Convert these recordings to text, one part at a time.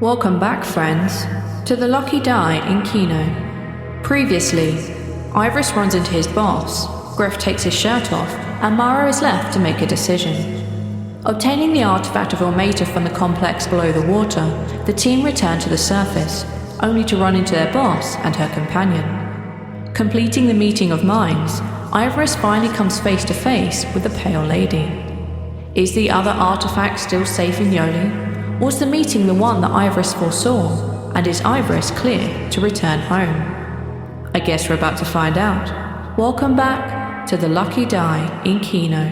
Welcome back, friends, to the Lucky Die in Kino. Previously, Ivoris runs into his boss, Greff takes his shirt off, and Maro is left to make a decision. Obtaining the artifact of Ilmater from the complex below the water, the team return to the surface, only to run into their boss and her companion. Completing the meeting of minds, Ivoris finally comes face to face with the Pale Lady. Is the other artifact still safe in Yoli? Was the meeting the one that Ivoris foresaw? And is Ivoris clear to return home? I guess we're about to find out. Welcome back to the Lucky Die in Kino.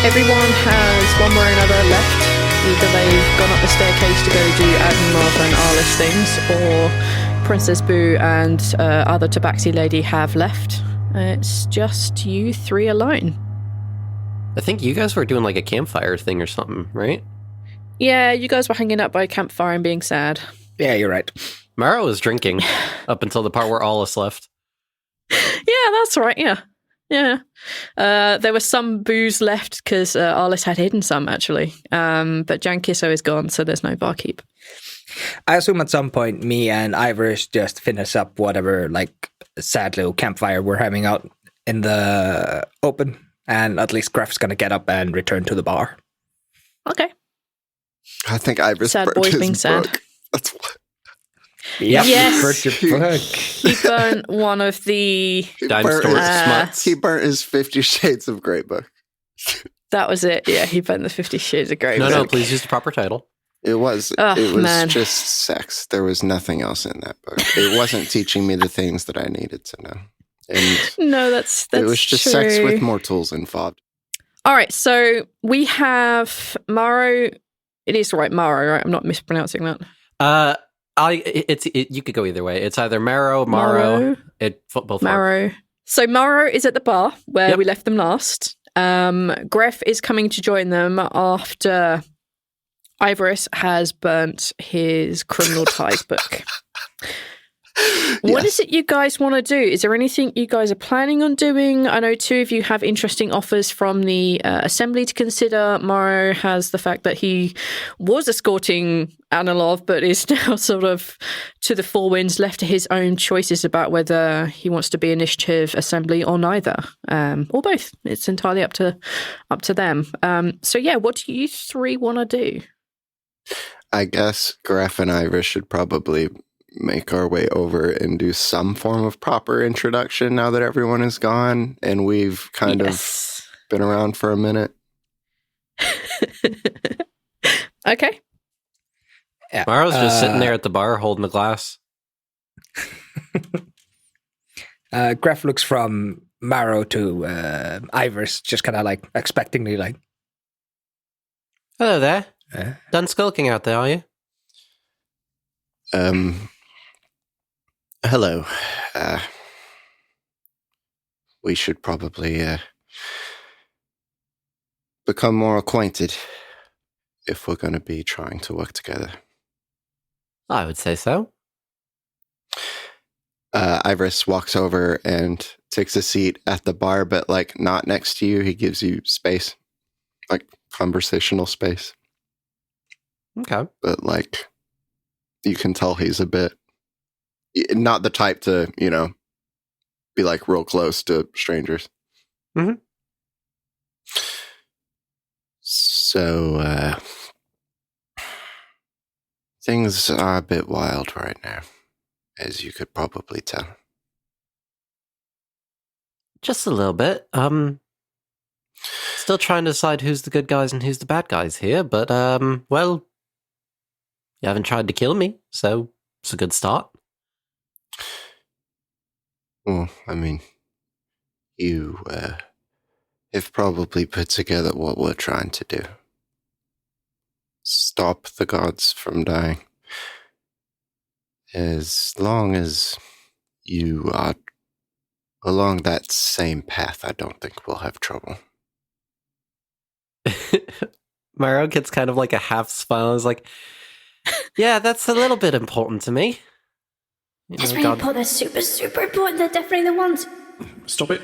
Everyone has one way or another left. Either they've gone up the staircase to go do Admin Martha and Arliss things, or Princess Boo and other Tabaxi lady have left. It's just you three alone. I think you guys were doing like a campfire thing or something, right? Yeah, you guys were hanging out by a campfire and being sad. Yeah, you're right. Maro was drinking up until the part where Arliss left. Yeah, that's right, yeah. Yeah. There was some booze left because Arliss had hidden some, actually. But Jan Kisso is gone, so there's no barkeep. I assume at some point me and Ivoris just finish up whatever, like, sad little campfire we're having out in the open, and at least Greff's gonna get up and return to the bar. Okay. I think Ivoris Sad burnt boy his being sad. book. That's what. Yep, Yes. burnt your book. He burnt one of the... Dime burnt store his- smuts. He burnt his 50 Shades of Grey book. That was it. Yeah, he burnt the 50 Shades of Grey. No, book. please use the proper title. It was Oh, man. just sex. There was nothing else in that book. It wasn't teaching me the things that I needed to know. And No, that's it was just true. sex with mortals involved. All right, so we have Maro. It is right, Maro, right? I'm not mispronouncing that. You could go either way. It's either Maro. Both Maro. work. So Maro is at the bar where Yep. we left them last. Greff is coming to join them after Ivoris has burnt his criminal ties book. What is it you guys want to do? Is there anything you guys are planning on doing? I know two of you have interesting offers from the assembly to consider. Maro has the fact that he was escorting Anilov, but is now sort of to the four winds, left to his own choices about whether he wants to be initiative, assembly, or neither, or both. It's entirely up to them. So yeah, what do you three want to do? I guess Greff and Ivoris should probably make our way over and do some form of proper introduction now that everyone is gone and we've kind of been around for a minute. Okay. Yeah. Maro's just sitting there at the bar holding the glass. Greff looks from Maro to Ivoris, just kind of like expectingly, like, Hello there. Done skulking out there, are you? Hello. We should probably become more acquainted if we're going to be trying to work together. I would say so. Ivoris walks over and takes a seat at the bar, but like not next to you. He gives you space, like conversational space. Okay. But like you can tell he's a bit not the type to, be like real close to strangers. Mm-hmm. So things are a bit wild right now, as you could probably tell. Just a little bit. Still trying to decide who's the good guys and who's the bad guys here, but, well, you haven't tried to kill me, so it's a good start. Well, I mean, you have probably put together what we're trying to do. Stop the gods from dying. As long as you are along that same path, I don't think we'll have trouble. Maro gets kind of like a half smile. Is like, yeah, that's a little bit important to me. That's really important. That's super, super important. They're definitely the ones. Stop it.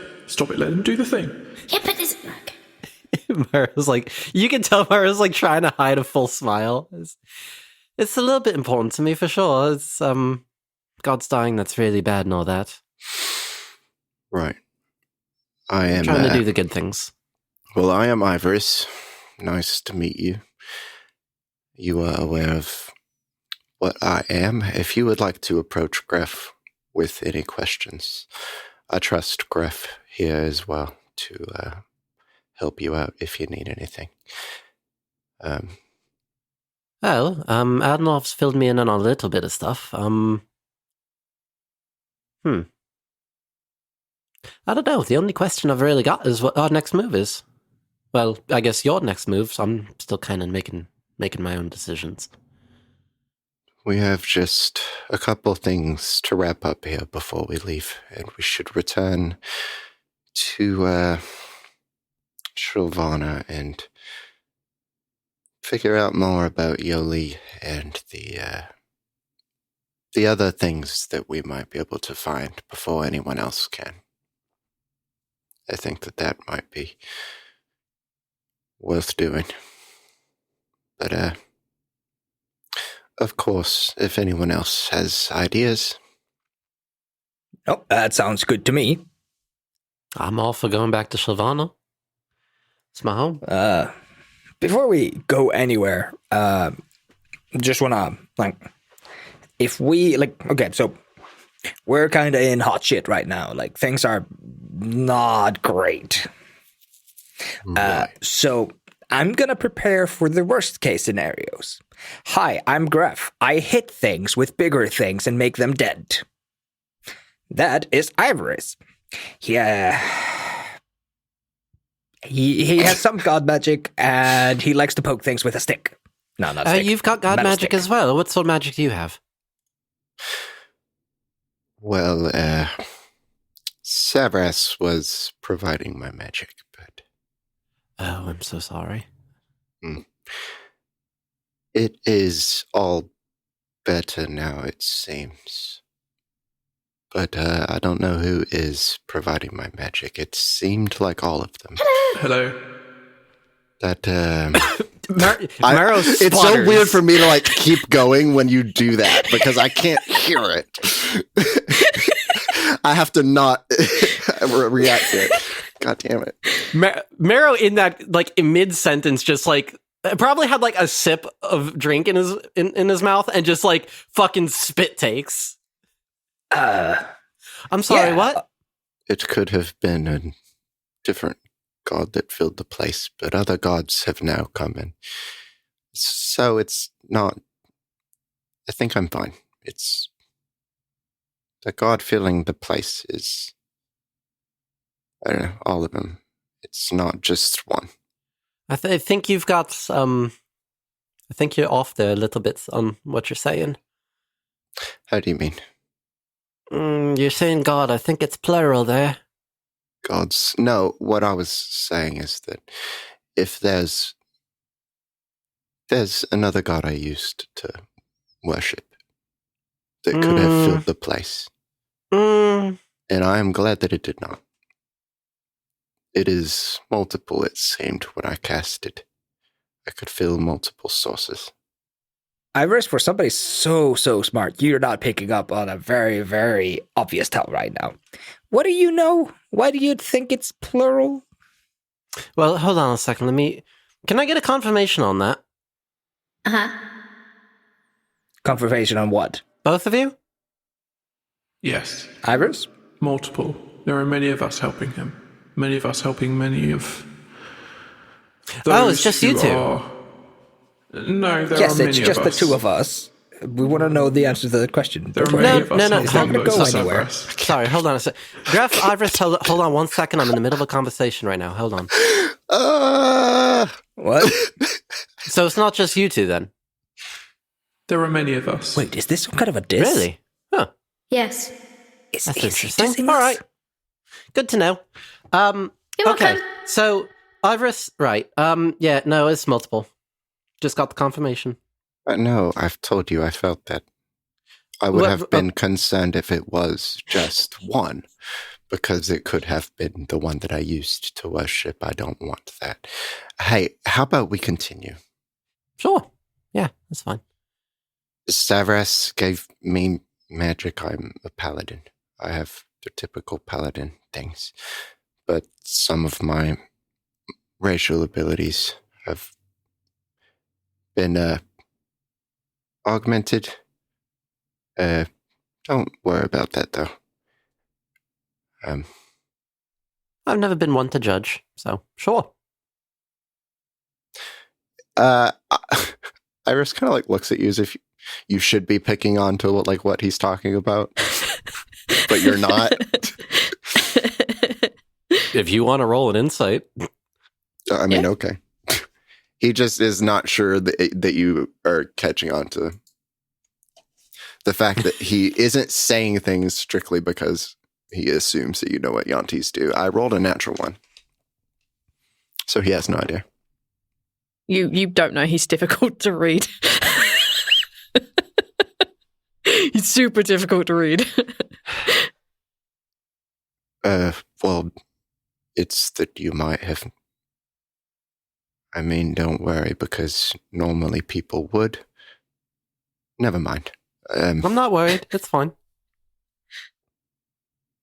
Let him do the thing. Yeah, but this... Okay. Maro's like, you can tell Maro's like trying to hide a full smile. It's a little bit important to me for sure. It's, God's dying, that's really bad and all that. Right. I am trying to do the good things. Well, I am Ivoris. Nice to meet you. You are aware of what I am. If you would like to approach Greff with any questions, I trust Greff here as well to help you out if you need anything. Well, Adolf's filled me in on a little bit of stuff. I don't know. The only question I've really got is what our next move is. Well, I guess your next move, so I'm still kind of making my own decisions. We have just a couple things to wrap up here before we leave, and we should return to Shrilvana and figure out more about Yoli and the other things that we might be able to find before anyone else can. I think that might be worth doing. But, of course, if anyone else has ideas. Oh, that sounds good to me. I'm all for going back to Shrilvana. It's my home. Before we go anywhere, just wanna, like, if we, like, okay, so we're kind of in hot shit right now. Like, things are not great. So I'm gonna prepare for the worst case scenarios. Hi, I'm Greff. I hit things with bigger things and make them dead. That is Ivoris. Yeah. He has some god magic, and he likes to poke things with a stick. No, not a stick. You've got god Metal magic stick. as well. What sort of magic do you have? Well, Savras was providing my magic, but... Oh, I'm so sorry. It is all better now, it seems. But I don't know who is providing my magic. It seemed like all of them. Hello. That, Maro it's so sputters. weird for me to, like, keep going when you do that, because I can't hear it. I have to not react to it. God damn it. Maro in that, like, in mid-sentence, just, like, probably had, like, a sip of drink in his mouth and just, like, fucking spit takes. I'm sorry, yeah. what? It could have been a different god that filled the place, but other gods have now come in. So it's not... I think I'm fine. It's... The god filling the place is... I don't know, all of them. It's not just one. I think you've got, I think you're off there a little bit on what you're saying. How do you mean? You're saying God. I think it's plural there. Gods? No, what I was saying is that if there's another god I used to worship that could have filled the place. And I am glad that it did not. It is multiple, it seemed, when I cast it. I could fill multiple sources. Ivoris, for somebody so smart, you're not picking up on a very, very obvious tell right now. What do you know? Why do you think it's plural? Well, hold on a second. Can I get a confirmation on that? Uh-huh. Confirmation on what? Both of you? Yes. Ivoris? Multiple. There are many of us helping him. Many of us helping many of Oh, it's just you two. No, there are Yes, many it's just of the us. two of us. We want to know the answer to the question. There are Don't many worry. of us. No, it's not going to go anywhere. Sorry, hold on a sec. Greff, Ivoris, hold on 1 second. I'm in the middle of a conversation right now. Hold on. What? So it's not just you two then? There are many of us. Wait, is this some kind of a diss? Really? Huh. Yes. Is That's he interesting. dissing All us? right. Good to know. You're Okay, welcome. so Ivoris, right. Yeah, no, it's multiple. Just got the confirmation. No, I've told you I felt that. I would Well, have been concerned if it was just one, because it could have been the one that I used to worship. I don't want that. Hey, how about we continue? Sure. Yeah, that's fine. Savras gave me magic. I'm a paladin. I have the typical paladin things. But some of my racial abilities have been augmented. Don't worry about that, though. I've never been one to judge, so sure. Iris kind of like looks at you as if you should be picking on to what he's talking about, but you're not. If you want to roll an insight. I mean, okay. He just is not sure that you are catching on to the fact that he isn't saying things strictly because he assumes that you know what Yantis do. I rolled a natural one, so he has no idea. You don't know he's difficult to read. He's super difficult to read. Well, it's that you might have. I mean, don't worry, because normally people would. Never mind. I'm not worried. It's fine.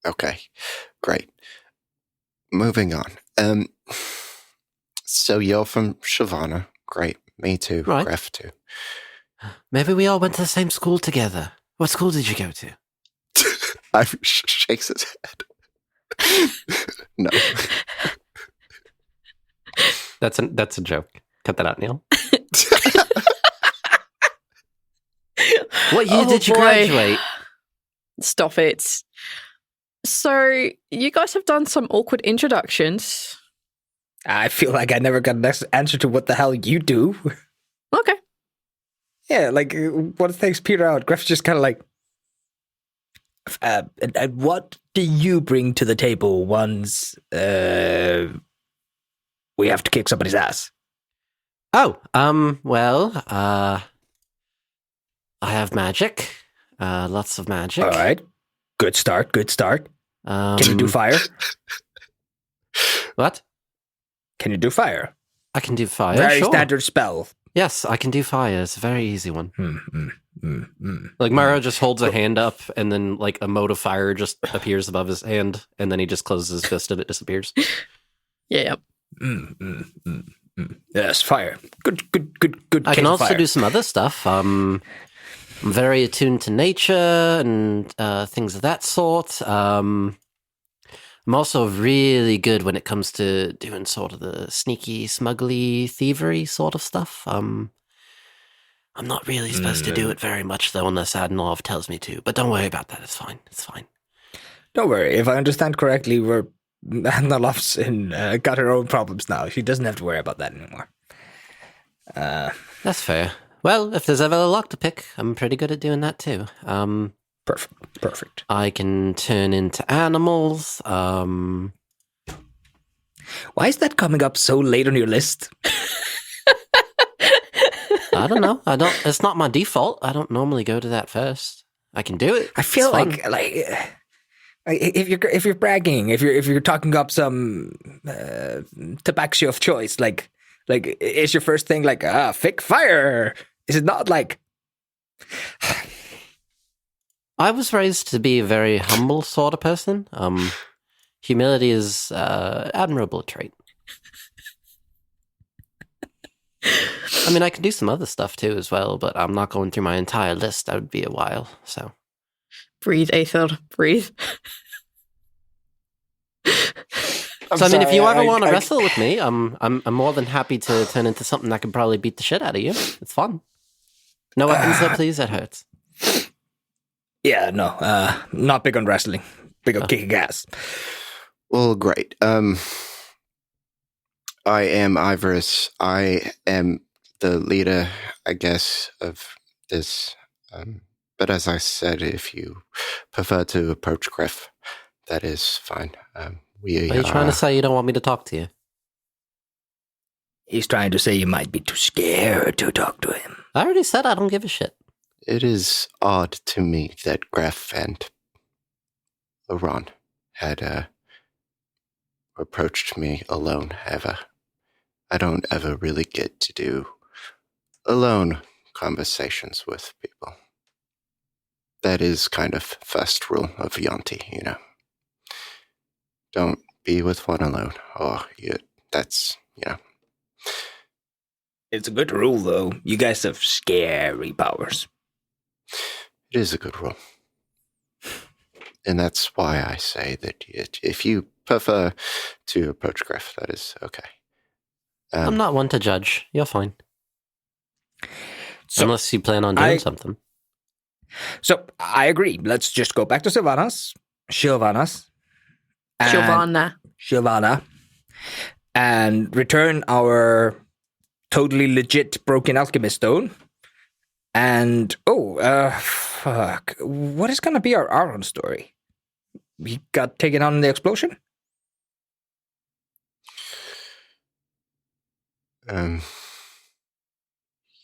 Okay, great. Moving on. So you're from Shavana. Great. Me too. Right. Greff too. Maybe we all went to the same school together. What school did you go to? I shakes his head. No. That's a joke. Cut that out, Neil. What year did you graduate? Stop it. So, you guys have done some awkward introductions. I feel like I never got an answer to what the hell you do. Okay. Yeah, like, once things peter out, Greff's just kind of like, and what do you bring to the table once we have to kick somebody's ass? Oh, well, I have magic. Lots of magic. All right. Good start. Can you do fire? What? Can you do fire? I can do fire. Very sure. standard spell. Yes, I can do fire. It's a very easy one. Mm. Like Maro just holds a hand up, and then like a mote of fire just appears above his hand, and then he just closes his fist and it disappears. Yeah. Yes, fire. Good. I can also fire. do some other stuff. I'm very attuned to nature and things of that sort. I'm also really good when it comes to doing sort of the sneaky, smuggly, thievery sort of stuff. I'm not really supposed to do it very much, though, unless Adnov tells me to. But don't worry about that. It's fine. Don't worry. If I understand correctly, Adnalov's got her own problems now. She doesn't have to worry about that anymore. That's fair. Well, if there's ever a lock to pick, I'm pretty good at doing that too. Perfect. I can turn into animals. Why is that coming up so late on your list? I don't know. It's not my default. I don't normally go to that first. I can do it. I feel It's fun. like if you're bragging, if you're talking up some tabaxi of choice, like is your first thing like fake fire? Is it not like? I was raised to be a very humble sort of person. Humility is an admirable trait. I mean, I can do some other stuff too as well, but I'm not going through my entire list. That would be a while. So Breathe, Aether. Breathe. So I mean, if you ever want to I- wrestle with me, I'm more than happy to turn into something that can probably beat the shit out of you. It's fun. No weapons, though, please. That hurts. Yeah, no, not big on wrestling. Big on kicking ass. Well, great. I am Ivoris. I am the leader, I guess, of this. But as I said, if you prefer to approach Greff, that is fine. Are you trying to say you don't want me to talk to you? He's trying to say you might be too scared to talk to him. I already said I don't give a shit. It is odd to me that Greff and Laron had approached me alone ever. I don't ever really get to do alone conversations with people. That is kind of first rule of Yonti, you know. Don't be with one alone, or that's, you know. It's a good rule, though. You guys have scary powers. It is a good rule. And that's why I say that if you prefer to approach Greff, that is okay. I'm not one to judge. You're fine. So unless you plan on doing something. So I agree. Let's just go back to Sylvanas, and return our totally legit broken alchemist stone. And fuck, what is gonna be our Aaron story? He got taken out in the explosion.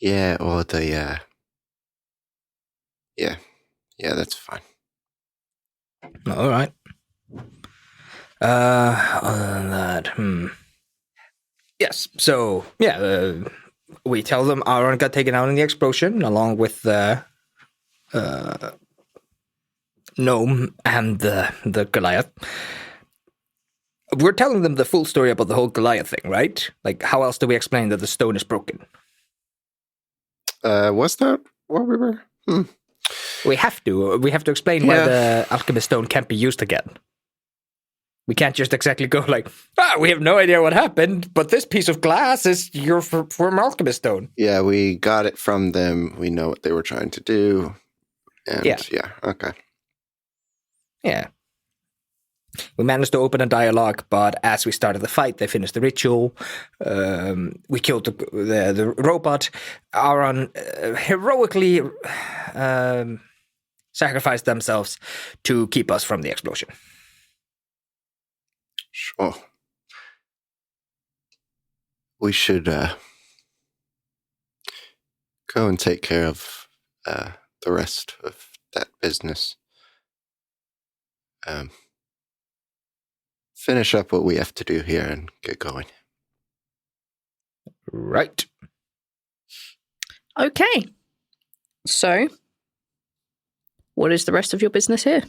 Yeah, or the yeah, that's fine. All right. Other than that, yes. So we tell them Aaron got taken out in the explosion, along with the gnome and the Goliath. We're telling them the full story about the whole Goliath thing, right? Like, how else do we explain that the stone is broken? Was that what we were? We have to. We have to explain why the alchemist stone can't be used again. We can't just exactly go like, we have no idea what happened, but this piece of glass is your from alchemist stone. Yeah, we got it from them. We know what they were trying to do. And okay. Yeah. We managed to open a dialogue, but as we started the fight, they finished the ritual. We killed the robot. Aaron heroically sacrificed themselves to keep us from the explosion. Sure. We should go and take care of the rest of that business. Finish up what we have to do here and get going. Right. Okay. So, what is the rest of your business here?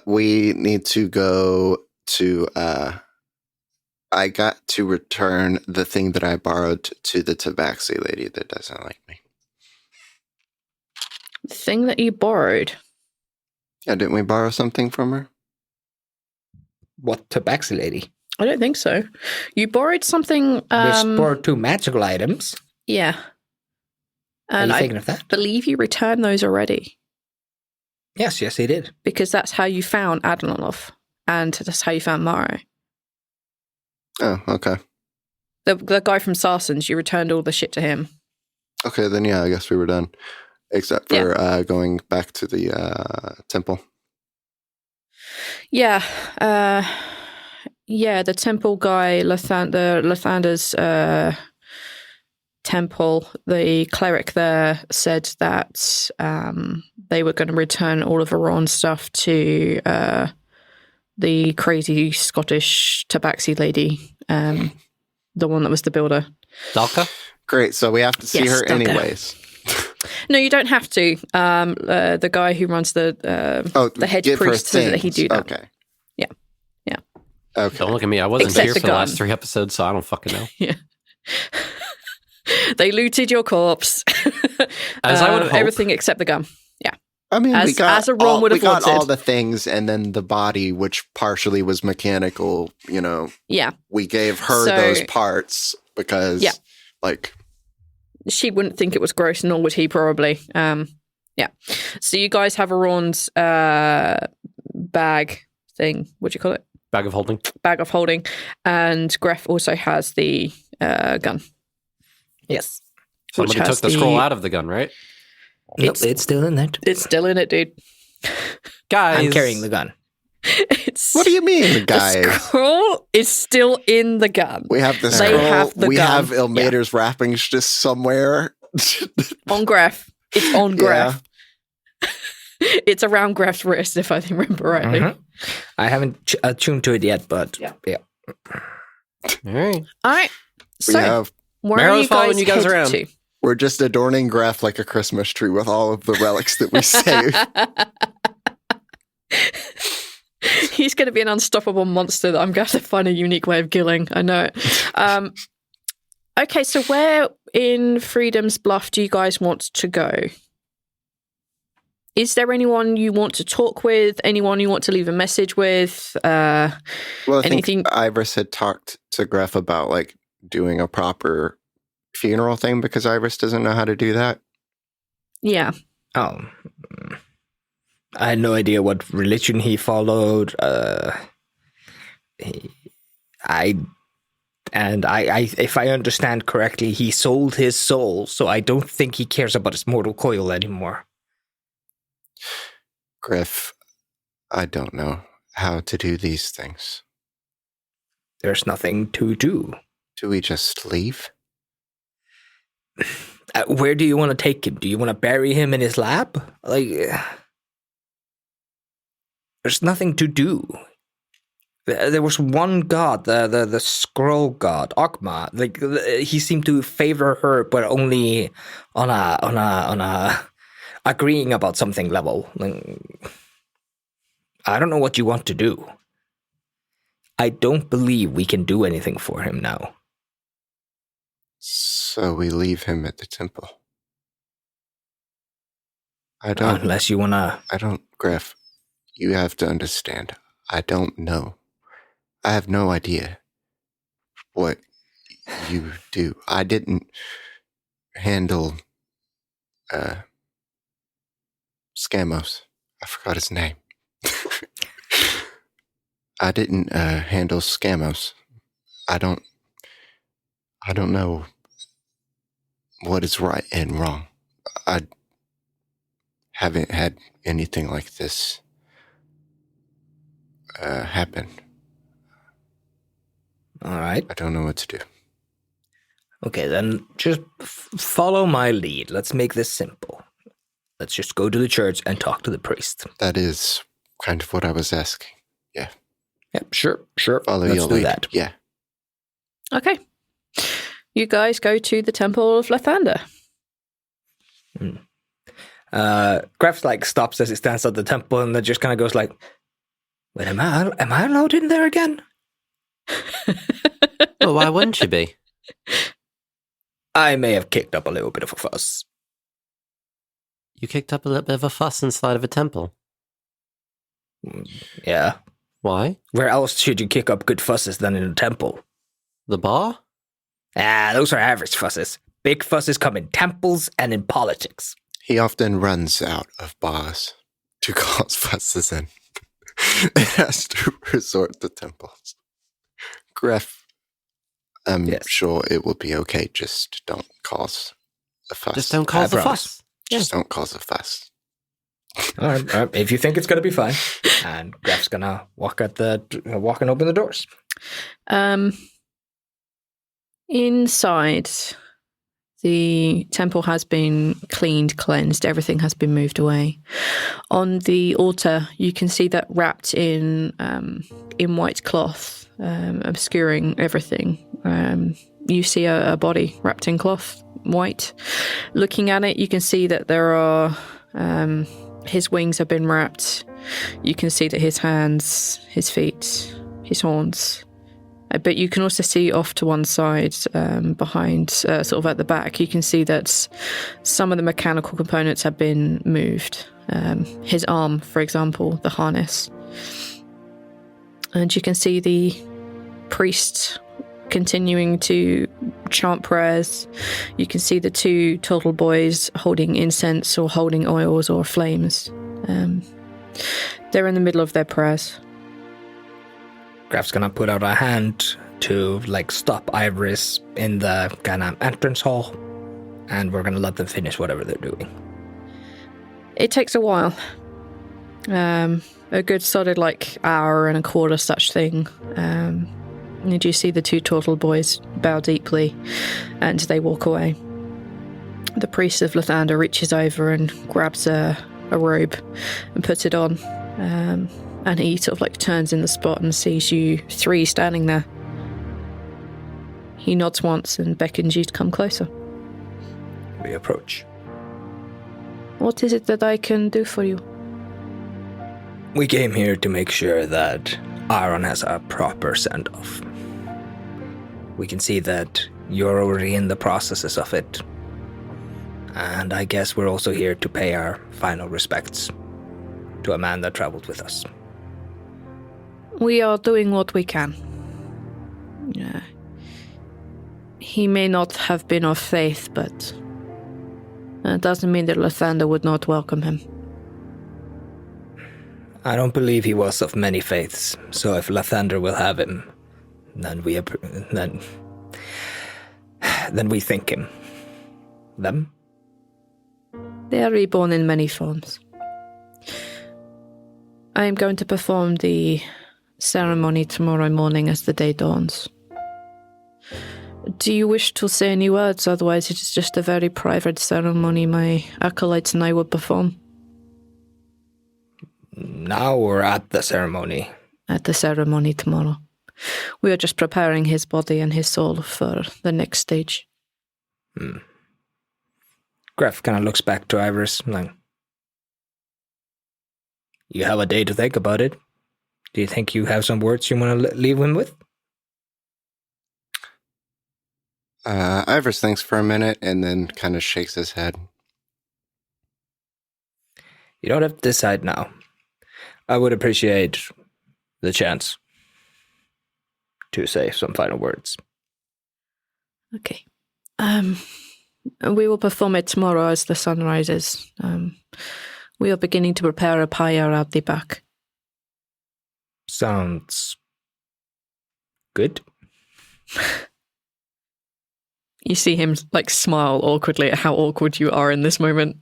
We need to go to I got to return the thing that I borrowed to the tabaxi lady that doesn't like me. The thing that you borrowed? Yeah, didn't we borrow something from her? What tabaxi lady? I don't think so. You borrowed something. We borrowed 2 magical items. Yeah. And Are you thinking of that? I believe you returned those already. Yes, he did. Because that's how you found Adlanov. And that's how you found Maro. Oh, okay. The guy from Sarsens, you returned all the shit to him. Okay, then I guess we were done. Except for going back to the temple. Yeah. The temple guy, Lathander's temple, the cleric there said that they were going to return all of Aron's stuff to the crazy Scottish tabaxi lady, the one that was the builder. Dalka? Great, so we have to see her Dalka. anyways. No, you don't have to. The guy who runs the head priest said that he'd do that. Okay. Yeah. Okay. Don't look at me. I wasn't Except here the for the last gun. 3 episodes, so I don't fucking know. Yeah. They looted your corpse. As I would hope. Everything except the gun. Yeah. I mean, as Aron would have got wanted. all the things, and then the body, which partially was mechanical, Yeah. we gave her those parts because, she wouldn't think it was gross, nor would he probably. Yeah. So you guys have Aron's bag thing. What do you call it? Bag of holding. Bag of holding. And Greff also has the gun. Yes. Somebody took the scroll out of the gun, right? Nope, it's still in it. It's still in it, dude. Guys. I'm carrying the gun. What do you mean, guys? The scroll is still in the gun. We have the scroll. Have Ilmater's wrappings just somewhere. On Greff. It's on Greff. It's around Greff's wrist, if I remember rightly. Mm-hmm. I haven't attuned to it yet, but yeah. All right. So, where Maro's are following you guys around. To? We're just adorning Greff like a Christmas tree with all of the relics that we save. He's going to be an unstoppable monster that I'm going to have to find a unique way of killing. I know it. Okay, so where in Freedom's Bluff do you guys want to go? Is there anyone you want to talk with? Anyone you want to leave a message with? I anything? think Ivoris had talked to Greff about doing a proper funeral thing because Ivoris doesn't know how to do that. Yeah. Oh. I had no idea what religion he followed. If I understand correctly, he sold his soul, so I don't think he cares about his mortal coil anymore. Greff, I don't know how to do these things. There's nothing to do. Do we just leave? Where do you want to take him? Do you want to bury him in his lab? There's nothing to do. There was one god, the scroll god, Ogma. He seemed to favor her, but only on a agreeing about something level. I don't know what you want to do. I don't believe we can do anything for him now. So we leave him at the temple. I don't. Unless you wanna. I don't, Greff. You have to understand. I don't know. I have no idea what you do. I didn't handle Scamos. I forgot his name. I didn't handle Scamos. I don't know what is right and wrong. I haven't had anything like this happen. All right. I don't know what to do. Okay, then just follow my lead. Let's make this simple. Let's just go to the church and talk to the priest. That is kind of what I was asking. Yeah. Yep, sure. Follow Let's your do lead. that. Yeah. Okay. You guys go to the Temple of Lathander. Greff stops as he stands at the temple and then just kind of goes wait, am I allowed in there again? Well, why wouldn't you be? I may have kicked up a little bit of a fuss. You kicked up a little bit of a fuss inside of a temple. Yeah. Why? Where else should you kick up good fusses than in a temple? The bar? Those are average fusses. Big fusses come in temples and in politics. He often runs out of bars to cause fusses in. It has to resort to temples. Greff, I'm sure it will be okay. Just don't cause a fuss. Just don't cause a fuss. Just don't cause a fuss. All right. If you think it's going to be fine. And Greff's going to walk and open the doors. Inside, the temple has been cleansed. Everything has been moved away. On the altar, you can see that wrapped in white cloth, obscuring everything. You see a body wrapped in cloth, white. Looking at it, you can see that there are his wings have been wrapped. You can see that his hands, his feet, his horns But you can also see off to one side, behind, sort of at the back, you can see that some of the mechanical components have been moved. His arm, for example, the harness. And you can see the priest continuing to chant prayers. You can see the two turtle boys holding incense or holding oils or flames. They're in the middle of their prayers. Greff's gonna put out a hand to stop Ivoris in the kind of entrance hall, and we're gonna let them finish whatever they're doing. It takes a while. A good solid hour and a quarter such thing. And you see the two turtle boys bow deeply, and they walk away. The priest of Lathander reaches over and grabs a robe and puts it on. And he sort of turns in the spot and sees you three standing there. He nods once and beckons you to come closer. We approach. What is it that I can do for you? We came here to make sure that Aaron has a proper send-off. We can see that you're already in the processes of it. And I guess we're also here to pay our final respects to a man that traveled with us. We are doing what we can. He may not have been of faith, but that doesn't mean that Lathander would not welcome him. I don't believe he was of many faiths, so if Lathander will have him, then we think him. Them? They are reborn in many forms. I am going to perform the ceremony tomorrow morning as the day dawns. Do you wish to say any words? Otherwise, it is just a very private ceremony my acolytes and I will perform. Now or at the ceremony? At the ceremony tomorrow. We are just preparing his body and his soul for the next stage. Greff kind of looks back to Ivoris, you have a day to think about it. Do you think you have some words you want to leave him with? Ivoris thinks for a minute and then kind of shakes his head. You don't have to decide now. I would appreciate the chance to say some final words. Okay. We will perform it tomorrow as the sun rises. We are beginning to prepare a pyre out the back. Sounds good. You see him smile awkwardly at how awkward you are in this moment.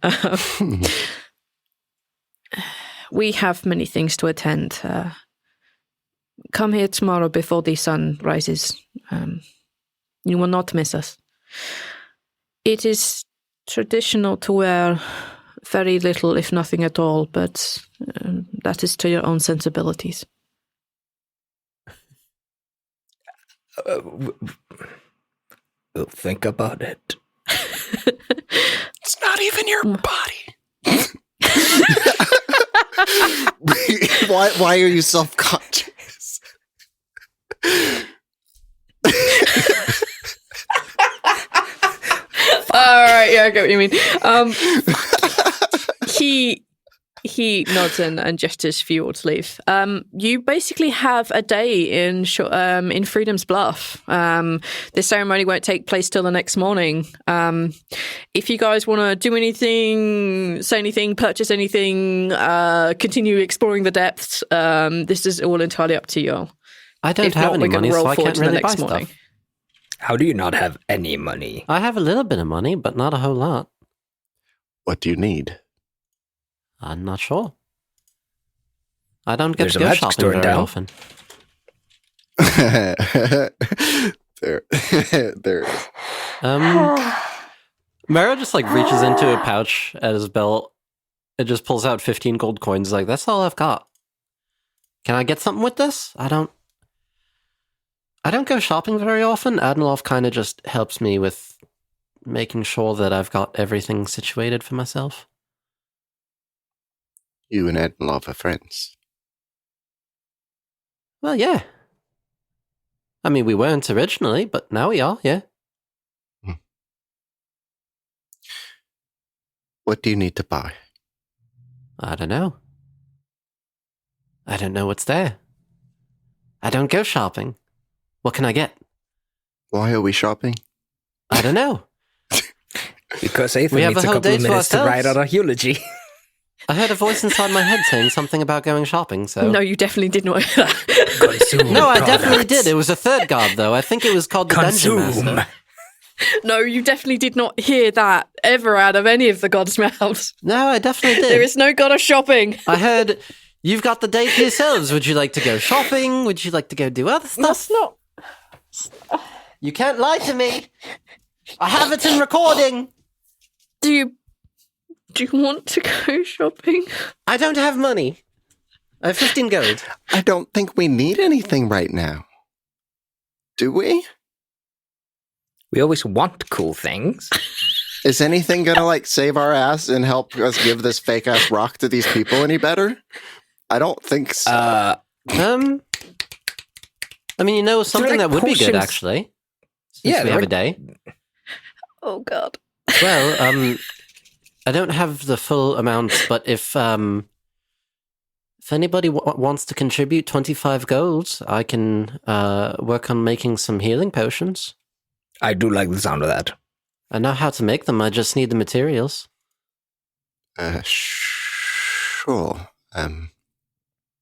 We have many things to attend. Come here tomorrow before the sun rises. You will not miss us. It is traditional to wear very little, if nothing at all, but that is to your own sensibilities. We'll think about it. It's not even your body. Why are you self-conscious? All right, yeah, I get what you mean. He nods and gestures for you all to leave. You basically have a day in Freedom's Bluff. The ceremony won't take place till the next morning. If you guys want to do anything, say anything, purchase anything, continue exploring the depths, this is all entirely up to you. I don't have any money, so I can't really buy stuff. How do you not have any money? I have a little bit of money, but not a whole lot. What do you need? I'm not sure. I don't get to There's go a magic shopping store in very town. often. there is. Maro just reaches into a pouch at his belt and just pulls out 15 gold coins. That's all I've got. Can I get something with this? I don't go shopping very often. Adnilov kind of just helps me with making sure that I've got everything situated for myself. You and Adnilov are friends. Well, yeah. I mean, we weren't originally, but now we are, yeah. What do you need to buy? I don't know. I don't know what's there. I don't go shopping. What can I get? Why are we shopping? I don't know. Because Ethan We have needs a a whole couple day of to minutes to ourselves. write out a eulogy. I heard a voice inside my head saying something about going shopping, so... No, you definitely did not hear that. Consume No, I definitely products. did. It was a third god, though. I think it was called the Dungeon Consume. Master. No, you definitely did not hear that ever out of any of the gods' mouths. No, I definitely did. There is no god of shopping. I heard, you've got the day to yourselves. Would you like to go shopping? Would you like to go do other stuff? That's not. You can't lie to me. I have it in recording. Do you want to go shopping? I don't have money. I have 15 gold. I don't think we need anything right now. Do we? We always want cool things. Is anything gonna like save our ass and help us give this fake ass rock to these people any better? I don't think so. I mean, you know, something like that would be good, potions? actually. Since Yeah, we have they're a day. Oh god. Well, I don't have the full amount, but if anybody wants to contribute 25 gold, I can work on making some healing potions. I do like the sound of that. I know how to make them. I just need the materials. Sure.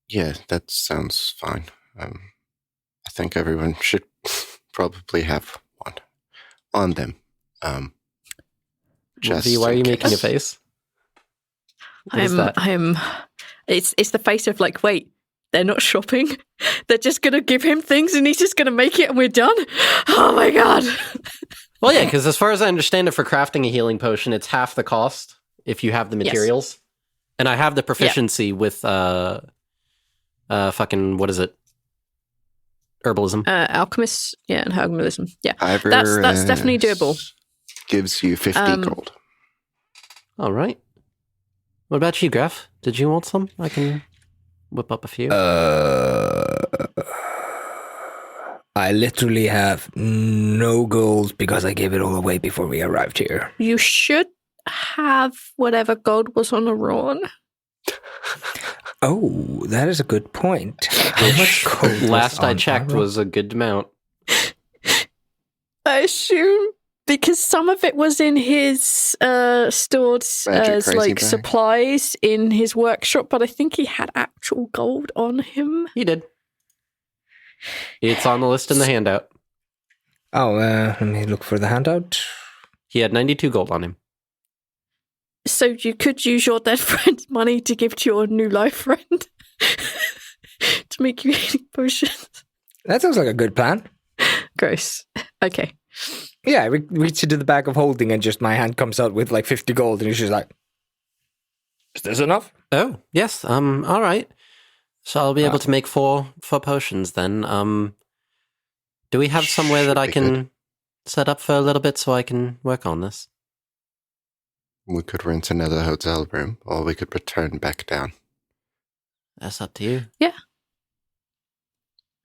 Yeah, that sounds fine. I think everyone should probably have one on them. Just Why are you in making a case. face? What is that? It's the face of like, wait, they're not shopping. They're just gonna give him things and he's just gonna make it and we're done. Oh my god. Well, yeah, because as far as I understand it, for crafting a healing potion, it's half the cost if you have the materials. And I have the proficiency with fucking, what is it? Herbalism. Alchemist, and herbalism. Yeah. Ivoris That's definitely doable. Gives you 50 gold. All right. What about you, Greff? Did you want some? I can whip up a few. I literally have no gold because I gave it all away before we arrived here. You should have whatever gold was on the Ron. Oh, that is a good point. How much gold was Last I on checked Maro? was a good amount. I assume because some of it was in his stored Magic as crazy like bag. supplies in his workshop, but I think he had actual gold on him. He did. It's on the list in the handout. Oh, let me look for the handout. He had 92 gold on him. So you could use your dead friend's money to give to your new life friend to make you healing potions. That sounds like a good plan. Gross. Okay. Yeah, I reach into the bag of holding and just my hand comes out with like 50 gold and he's just like, is this enough? Oh, yes. All right. So I'll be able to make four potions then. Do we have somewhere that I be can set up for a little bit so I can work on this? We could rent another hotel room, or we could return back down. That's up to you. Yeah.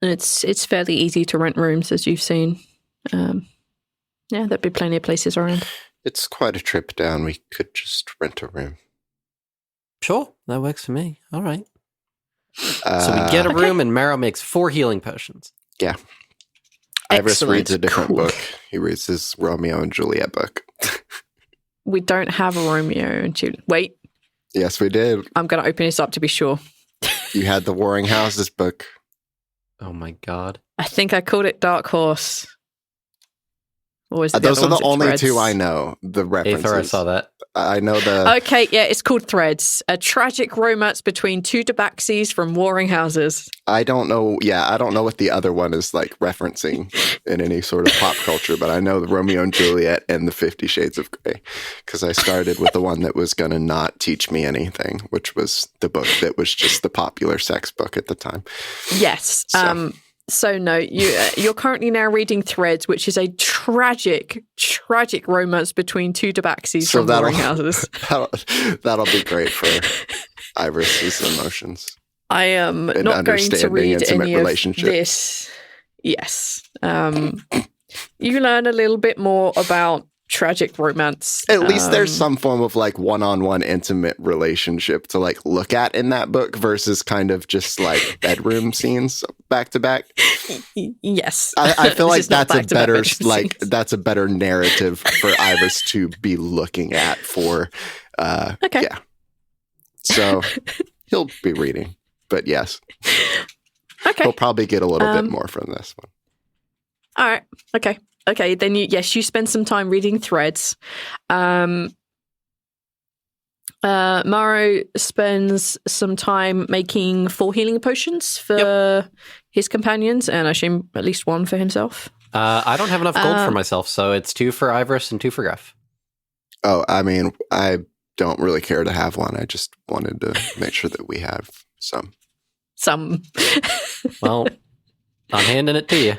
And it's fairly easy to rent rooms, as you've seen. Yeah, there'd be plenty of places around. It's quite a trip down. We could just rent a room. Sure, that works for me. All right. So we get a room and Maro makes 4 healing potions. Yeah. Ivoris Excellent. reads a different Cool. book. He reads his Romeo and Juliet book. We don't have a Romeo and Juliet. Wait, Yes, we did. I'm going to open this up to be sure. You had the Warring Houses book. Oh my god. I think I called it Dark Horse. Or was it Those other are the one's only Threads? 2 I know. The references. Aether, I saw that. I know the. Okay, yeah, it's called Threads. A tragic romance between 2 Tabaxis from warring houses. I don't know. Yeah, I don't know what the other one is like referencing in any sort of pop culture, but I know the Romeo and Juliet and the 50 Shades of Grey because I started with the one that was going to not teach me anything, which was the book that was just the popular sex book at the time. Yes. So. So no, you're currently now reading Threads, which is a tragic romance between 2 Tabaxis So from warring houses. that'll be great for Ivoris's emotions. I am And not going to understanding read intimate any of relationship. this. Yes. You learn a little bit more about tragic romance. At least there's some form of like one-on-one intimate relationship to like look at in that book versus kind of just like bedroom scenes back to back. Yes. I feel like This is not that's a back-to-back better bedroom like scenes. that's a better narrative for Ivoris to be looking at for Okay. yeah. So he'll be reading. But yes. Okay. He'll probably get a little bit more from this one. All right. Okay. Then you spend some time reading threads. Maro spends some time making 4 healing potions for his companions, and I assume at least 1 for himself. I don't have enough gold for myself, so it's 2 for Ivoris and 2 for Greff. Oh, I mean, I don't really care to have one. I just wanted to make sure that we have some. Well, I'm handing it to you.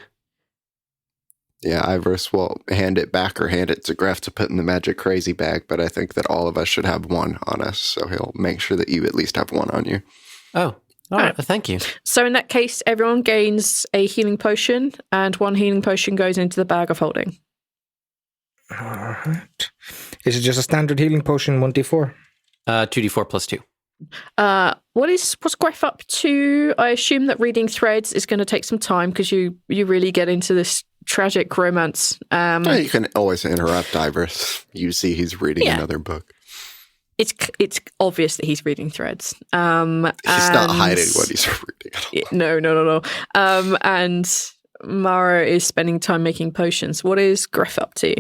Yeah, Ivoris will hand it back or hand it to Greff to put in the magic crazy bag, but I think that all of us should have 1 on us, so he'll make sure that you at least have 1 on you. Oh, all right. Thank you. So in that case, everyone gains a healing potion, and 1 healing potion goes into the bag of holding. All right. Is it just a standard healing potion, 1d4? 2d4 plus 2. What's Greff up to? I assume that reading threads is going to take some time because you really get into this tragic romance. You can always interrupt Ivoris. You see he's reading another book. It's obvious that he's reading threads. He's not hiding what he's reading. No. And Maro is spending time making potions. What is Greff up to?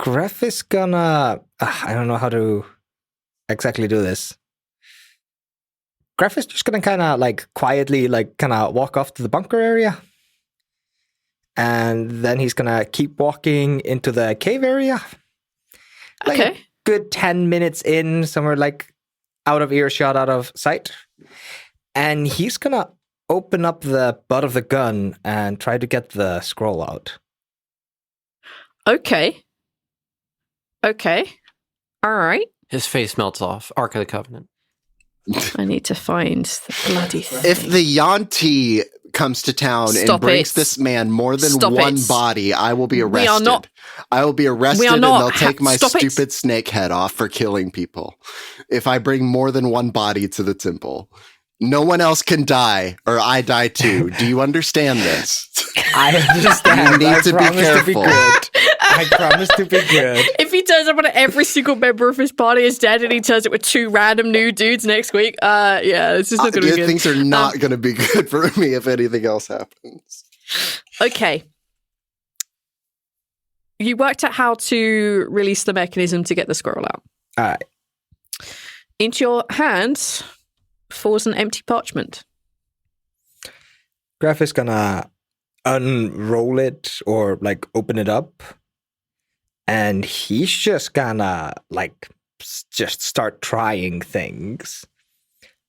Greff is gonna... I don't know how to exactly do this. Greff is just gonna kind of like quietly like kind of walk off to the bunker area. And then he's gonna keep walking into the cave area. Like Okay. a good 10 minutes in, somewhere like out of earshot, out of sight. And he's gonna open up the butt of the gun and try to get the scroll out. Okay. All right. His face melts off. Ark of the Covenant. I need to find the bloody thing. If the Yanti comes to town Stop and brings it. this man more than Stop one it. body, I will be We are arrested. not- I will be arrested We are and not- they'll take my Stop it. stupid snake head off for killing people. If I bring more than one body to the temple. No one else can die, or I die too. Do you understand this? I understand. You need I to be promise to be careful. good. I promise to be good. If he turns up and every single member of his party is dead and he turns up with 2 random new dudes next week, this is not going to be good. Things are not going to be good for me if anything else happens. Okay. You worked out how to release the mechanism to get the scroll out. All right. Into your hand falls an empty parchment. Greff is gonna unroll it or like open it up, and he's just gonna like just start trying things.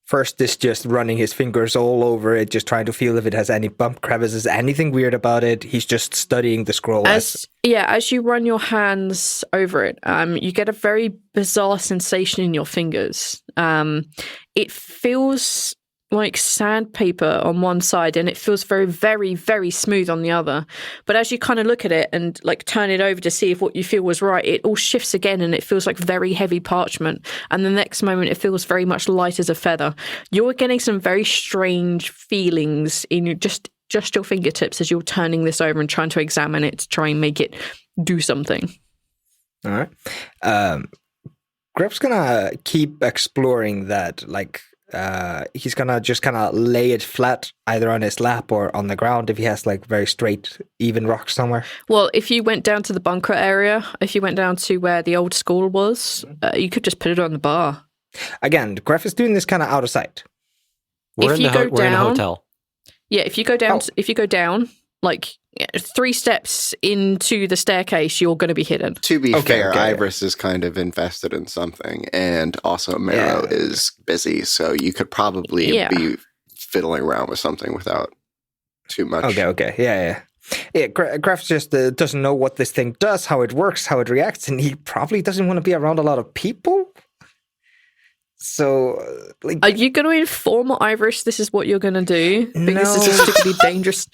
First is just running his fingers all over it, just trying to feel if it has any bump crevices, anything weird about it. He's just studying the scroll. As you run your hands over it, you get a very bizarre sensation in your fingers. It feels like sandpaper on one side and it feels very, very, very smooth on the other. But as you kind of look at it and like turn it over to see if what you feel was right, it all shifts again and it feels like very heavy parchment. And the next moment it feels very much light as a feather. You're getting some very strange feelings in just your fingertips as you're turning this over and trying to examine it to try and make it do something. All right. Greff's gonna keep exploring that, like, he's gonna just kind of lay it flat either on his lap or on the ground if he has like very straight, even rocks somewhere. Well, if you went down to the bunker area, if you went down to where the old school was, you could just put it on the bar. Again, Greff is doing this kind of out of sight. We're If in you go we're in a down- hotel. Yeah, if you go down, Oh. if you go down like 3 steps into the staircase, you're going to be hidden. To be Okay, fair, okay. Ivoris is kind of invested in something, and also Maro is busy, so you could probably be fiddling around with something without too much. Okay, yeah. Greff just doesn't know what this thing does, how it works, how it reacts, and he probably doesn't want to be around a lot of people. So, Are you going to inform Ivoris this is what you're going to do? Because this is stupidly dangerous.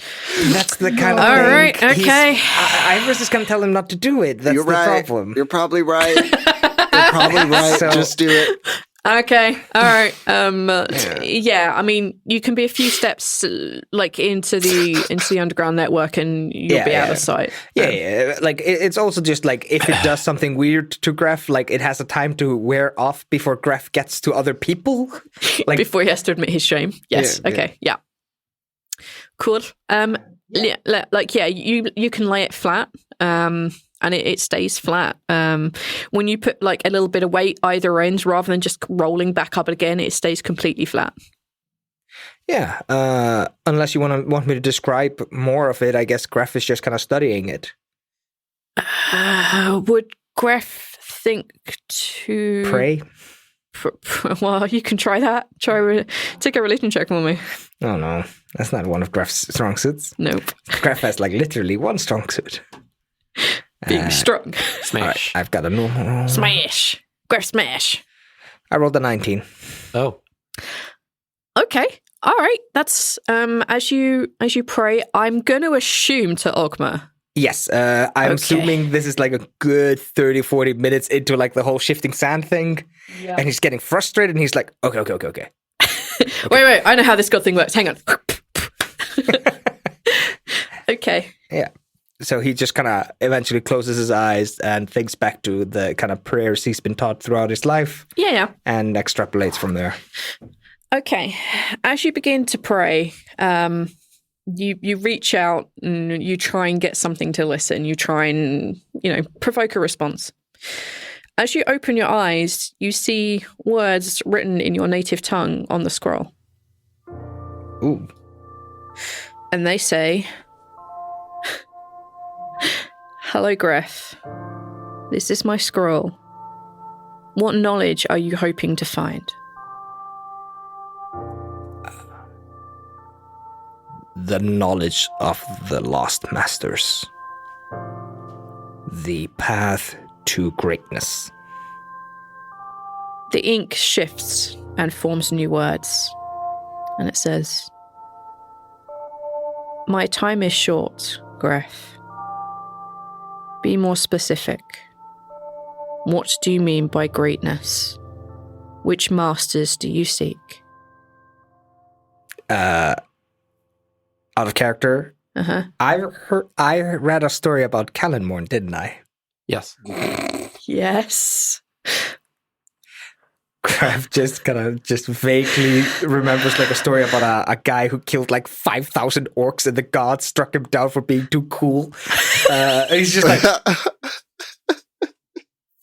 That's the kind of All thing. right, okay. Ivoris is going to tell him not to do it. That's You're the right. problem. You're probably right. You're probably right. So- Just do it. Okay, all right. Yeah, I mean, you can be a few steps like into the underground network, and you'll be out of sight. Yeah. Like it's also just like if it does something weird to Greff, like it has a time to wear off before Greff gets to other people. Like Before he has to admit his shame. Yes. Yeah, Okay. Yeah. Cool. You can lay it flat. And it stays flat. When you put like a little bit of weight either end, rather than just rolling back up again, it stays completely flat. Yeah. Unless you want me to describe more of it, I guess Greff is just kind of studying it. Would Greff think to Pray? Well, you can try that. Take a religion check for me. Oh no, that's not one of Greff's strong suits. Nope. Greff has like literally one strong suit. Being strong. Smash. I've got a normal roll. Smash. Greff smash. I rolled a 19. Oh. Okay. All right. That's as you pray. I'm going to assume to Ogma. Yes, I'm assuming this is like a good 30, 40 minutes into like the whole shifting sand thing. Yeah. And he's getting frustrated and he's like, okay. Wait. I know how this god thing works. Hang on. Okay. Yeah. So he just kind of eventually closes his eyes and thinks back to the kind of prayers he's been taught throughout his life. Yeah. And extrapolates from there. Okay. As you begin to pray, you reach out and you try and get something to listen. You try and, provoke a response. As you open your eyes, you see words written in your native tongue on the scroll. Ooh. And they say, "Hello, Greff. This is my scroll. What knowledge are you hoping to find?" The knowledge of the lost masters. The path to greatness. The ink shifts and forms new words. And it says, "My time is short, Greff. Be more specific. What do you mean by greatness? Which masters do you seek?" Out of character. Uh-huh. I read a story about Callanmorn, didn't I? Yes. Yes. Greff just vaguely remembers like a story about a guy who killed like 5,000 orcs and the gods struck him down for being too cool. He's just like,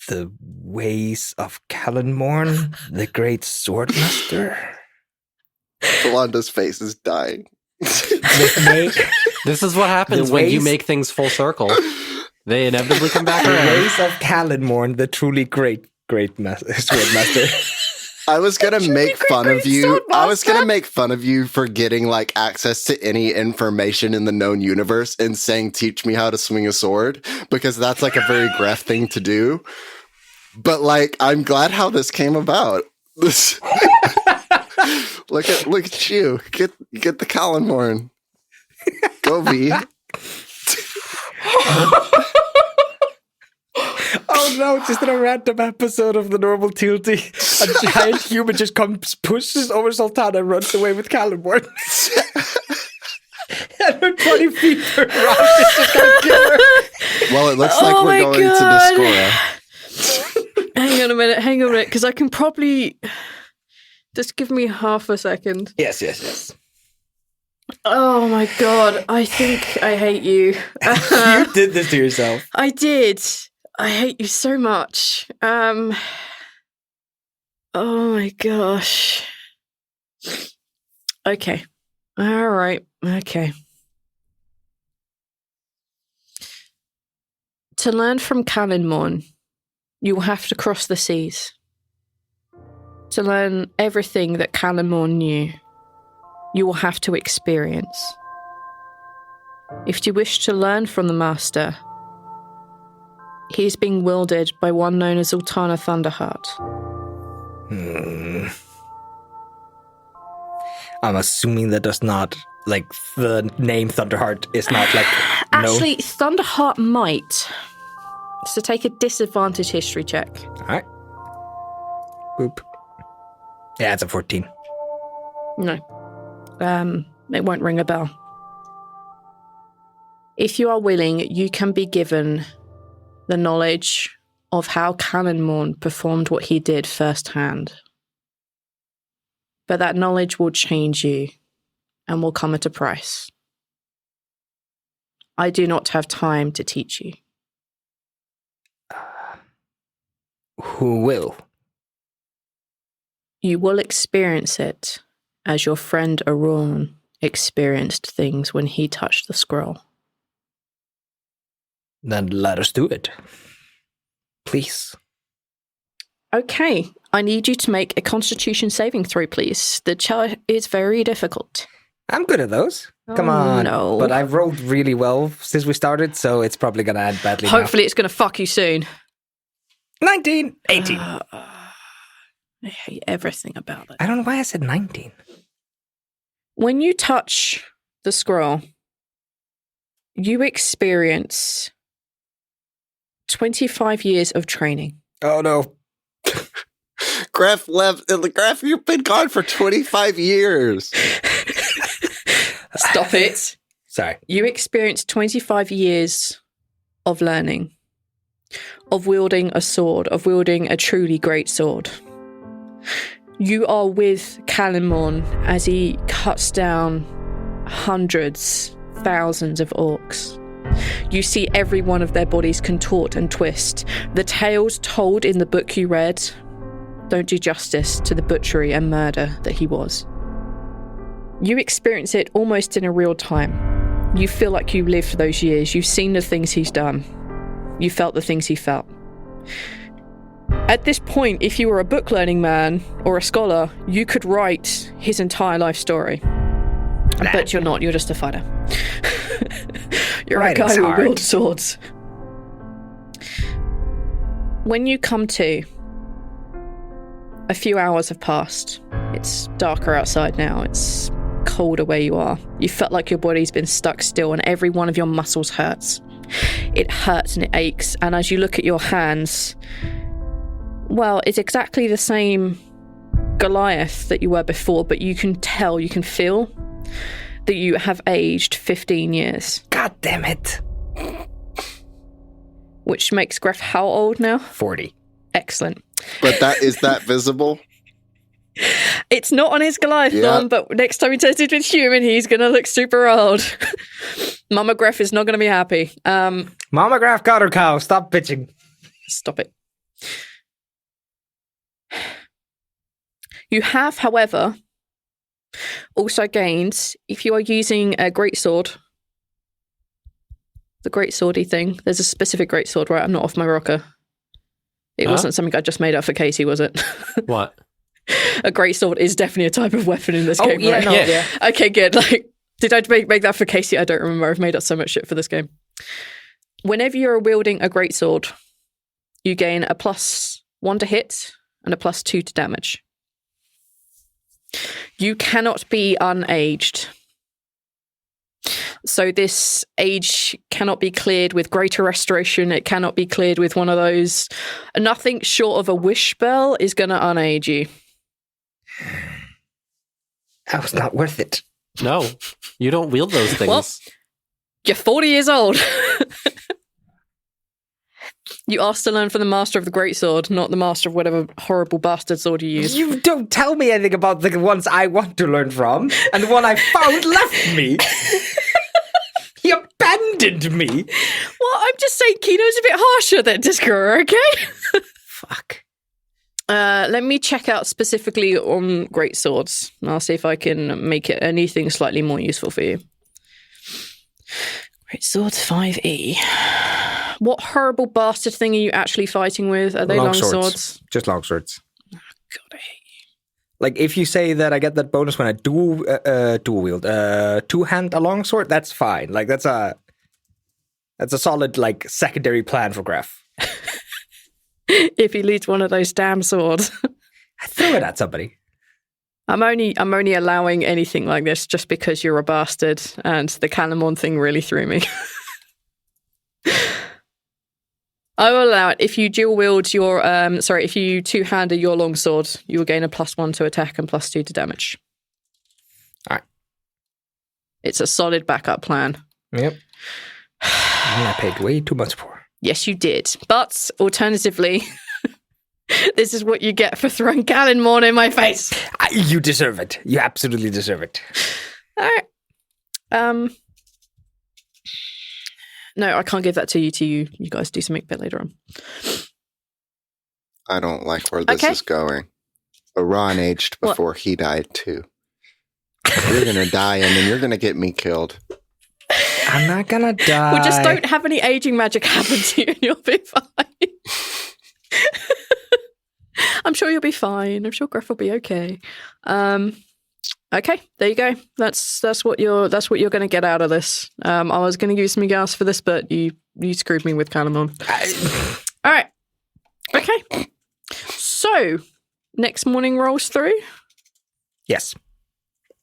the ways of Callanmorn, the great swordmaster. Belinda's face is dying. This is what happens when you make things full circle. They inevitably come back The around. ways of Callanmorn, the truly great swordmaster. I was gonna make fun of you. I was gonna make fun of you for getting like access to any information in the known universe and saying, "Teach me how to swing a sword," because that's like a very Greff thing to do. But like, I'm glad how this came about. This look at you. Get the Callanmorn. Go V. Oh no, just in a random episode of the normal Tilty, a giant human just comes, pushes over Sultana and runs away with Callanmorn. And her 20 feet around is just gonna kill her. Well, it looks like we're going to Discora. Hang on a minute, because I can probably... Just give me half a second. Yes. Oh my god, I think I hate you. You did this to yourself. I did. I hate you so much. Oh my gosh. Okay. All right. Okay. To learn from Callanmorn, you will have to cross the seas. To learn everything that Callanmorn knew, you will have to experience. If you wish to learn from the Master, he is being wielded by one known as Ultana Thunderheart. I'm assuming that does not, like, the name Thunderheart is not, like, Actually, Thunderheart might. So take a disadvantage history check. All right. Boop. Yeah, it's a 14. No. It won't ring a bell. If you are willing, you can be given the knowledge of how Cannonmorn performed what he did firsthand. But that knowledge will change you and will come at a price. I do not have time to teach you. Who will? You will experience it as your friend Aron experienced things when he touched the scroll. Then let us do it. Please. Okay, I need you to make a Constitution saving throw, please. The challenge is very difficult. I'm good at those. Come on. No. But I've rolled really well since we started, so it's probably going to end badly Hopefully it's going to fuck you soon. now. 19! 18. I hate everything about it. I don't know why I said 19. When you touch the scroll, you experience 25 years of training. Oh, no. Greff left. Greff, you've been gone for 25 years. Stop it. Sorry. You experience 25 years of learning, of wielding a sword, of wielding a truly great sword. You are with Cannonmorn as he cuts down hundreds, thousands of orcs. You see every one of their bodies contort and twist. The tales told in the book you read don't do justice to the butchery and murder that he was. You experience it almost in a real time. You feel like you lived those years. You've seen the things he's done. You felt the things he felt. At this point, if you were a book-learning man or a scholar, you could write his entire life story. But you're not. You're just a fighter. You're a guy who wields swords. When you come to, a few hours have passed. It's darker outside now. It's colder where you are. You felt like your body's been stuck still and every one of your muscles hurts. It hurts and it aches. And as you look at your hands, well, it's exactly the same Goliath that you were before, but you can tell, you can feel that you have aged 15 years. God damn it. Which makes Greff how old now? 40. Excellent. But is that visible? It's not on his Goliathon, but next time he turns into a human, he's going to look super old. Mama Greff is not going to be happy. Mama Greff got her cow. Stop bitching. Stop it. You have, however, also gained, if you are using a greatsword, the greatswordy thing, there's a specific greatsword, right? I'm not off my rocker. It wasn't something I just made up for Casey, was it? What? A greatsword is definitely a type of weapon in this game, yeah, right? no, yeah. Okay, good. Like, did I make that for Casey? I don't remember. I've made up so much shit for this game. Whenever you're wielding a greatsword, you gain a +1 to hit and a +2 to damage. You cannot be unaged. So this age cannot be cleared with greater restoration. It cannot be cleared with one of those. Nothing short of a wish spell is going to unage you. That was not worth it. No, you don't wield those things. Well, you're 40 years old. You asked to learn from the master of the greatsword, not the master of whatever horrible bastard sword you use. You don't tell me anything about the ones I want to learn from, and the one I found left me. He abandoned me. Well, I'm just saying Kino's a bit harsher than Discover, okay? Fuck. Let me check out specifically on greatswords. I'll see if I can make it anything slightly more useful for you. Greatswords 5e. What horrible bastard thing are you actually fighting with? Are they long swords? Just long swords. Oh, God, I hate you. Like, if you say that I get that bonus when I dual wield, two-hand a longsword, that's fine. Like, that's a solid, like, secondary plan for Greff. If he leads one of those damn swords. Throw it at somebody. I'm only allowing anything like this just because you're a bastard, and the Calamon thing really threw me. I will allow it. If you dual wield your if you two-handed your longsword, you will gain a +1 to attack and +2 to damage. All right. It's a solid backup plan. Yep. I paid way too much for. Yes, you did. But alternatively, this is what you get for throwing Calamon in my face. You deserve it. You absolutely deserve it. All right. No, I can't give that to you. You guys do something a bit later on. I don't like where this is going. Ron aged before he died too. You're gonna die, and then you're gonna get me killed. I'm not gonna die. Well, just don't have any aging magic happen to you, and you'll be fine. I'm sure you'll be fine. I'm sure Greff will be okay. Okay, there you go. That's what you're going to get out of this. I was going to use some gas for this, but you screwed me with Calamon. All right. Okay. So next morning rolls through. Yes.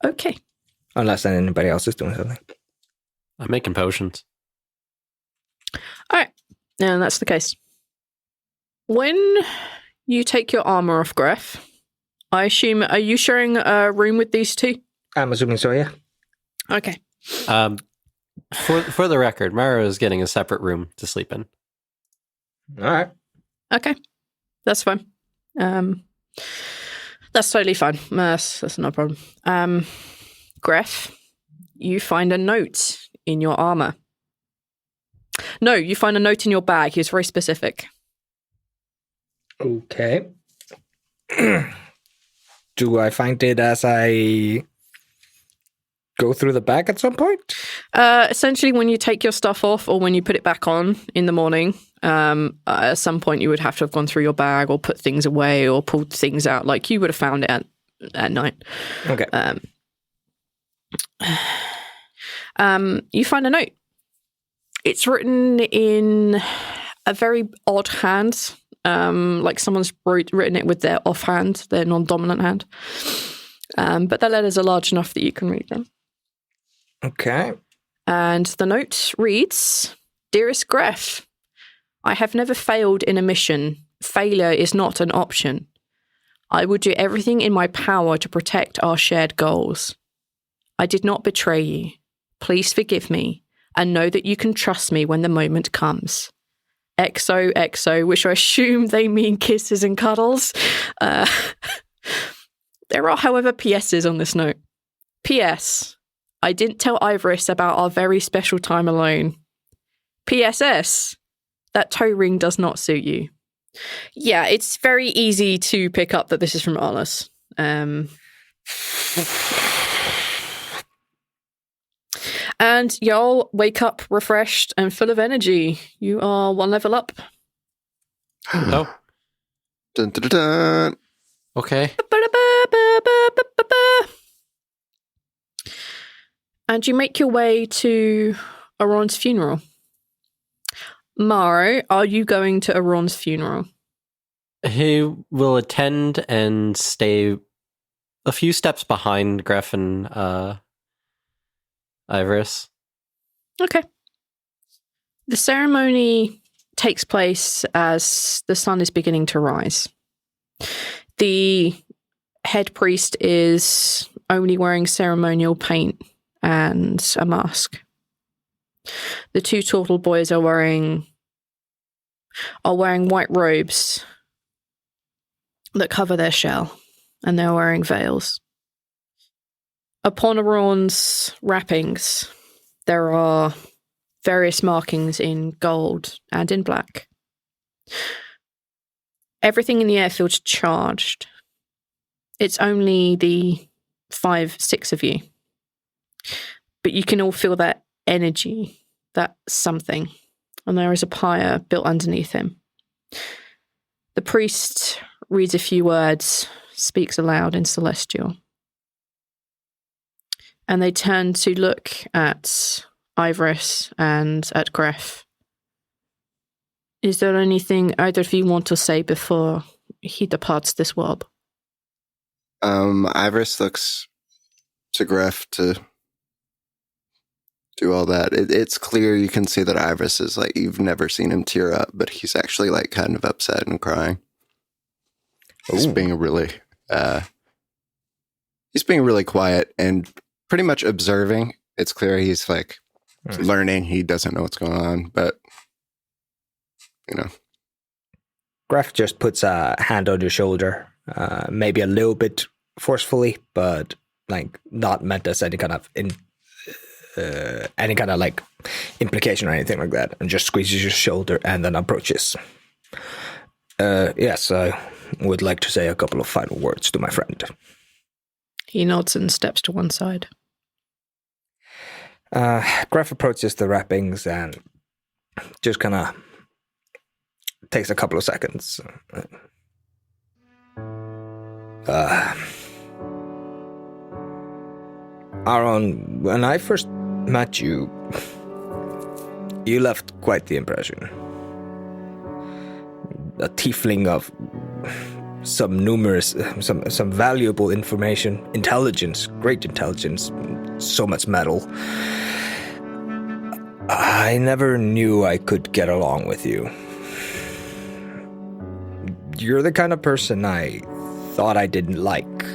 Okay. Unless anybody else is doing something. I'm making potions. All right. And that's the case. When you take your armor off, Greff, I assume, are you sharing a room with these two? I'm assuming so, yeah. Okay. For the record, Maro is getting a separate room to sleep in. All right. Okay. That's fine. That's totally fine. That's no problem. Greff, you find a note in your armor. No, you find a note in your bag. He was very specific. Okay. Do I find it as I go through the bag at some point? Essentially, when you take your stuff off or when you put it back on in the morning, at some point you would have to have gone through your bag or put things away or pulled things out. Like you would have found it at night. Okay. You find a note. It's written in a very odd hand. Like someone's written it with their offhand, their non-dominant hand. But the letters are large enough that you can read them. Okay. And the note reads, "Dearest Greff, I have never failed in a mission. Failure is not an option. I will do everything in my power to protect our shared goals. I did not betray you. Please forgive me and know that you can trust me when the moment comes. XOXO," which I assume they mean kisses and cuddles. There are, however, PSs on this note. PS, I didn't tell Ivoris about our very special time alone. PSS, that toe ring does not suit you. Yeah, it's very easy to pick up that this is from Arliss. And y'all wake up refreshed and full of energy. You are 1 level up. Oh. Dun, dun, dun, dun. Okay. And you make your way to Aron's funeral. Maro, are you going to Aron's funeral? He will attend and stay a few steps behind Greff and Ivoris. Okay. The ceremony takes place as the sun is beginning to rise. The head priest is only wearing ceremonial paint and a mask. The two turtle boys are wearing white robes that cover their shell, and they're wearing veils. Upon Aron's wrappings, there are various markings in gold and in black. Everything in the airfield's charged. It's only the 5-6 of you. But you can all feel that energy, that something. And there is a pyre built underneath him. The priest reads a few words, speaks aloud in Celestial. And they turn to look at Ivoris and at Greff. Is there anything either of you want to say before he departs this world? Ivoris looks to Greff to do all that. It's clear, you can see that Ivoris is like, you've never seen him tear up, but he's actually like kind of upset and crying. He's being really quiet and pretty much observing. It's clear he's like learning. He doesn't know what's going on, but you know. Greff just puts a hand on your shoulder, maybe a little bit forcefully, but like not meant as any kind of like implication or anything like that, and just squeezes your shoulder and then approaches. Yes, I would like to say a couple of final words to my friend. He nods and steps to one side. Greff approaches the wrappings and just kind of takes a couple of seconds. Aaron, when I first met you, you left quite the impression. A tiefling of some valuable information, intelligence, great intelligence, so much metal. I never knew I could get along with you. You're the kind of person I thought I didn't like.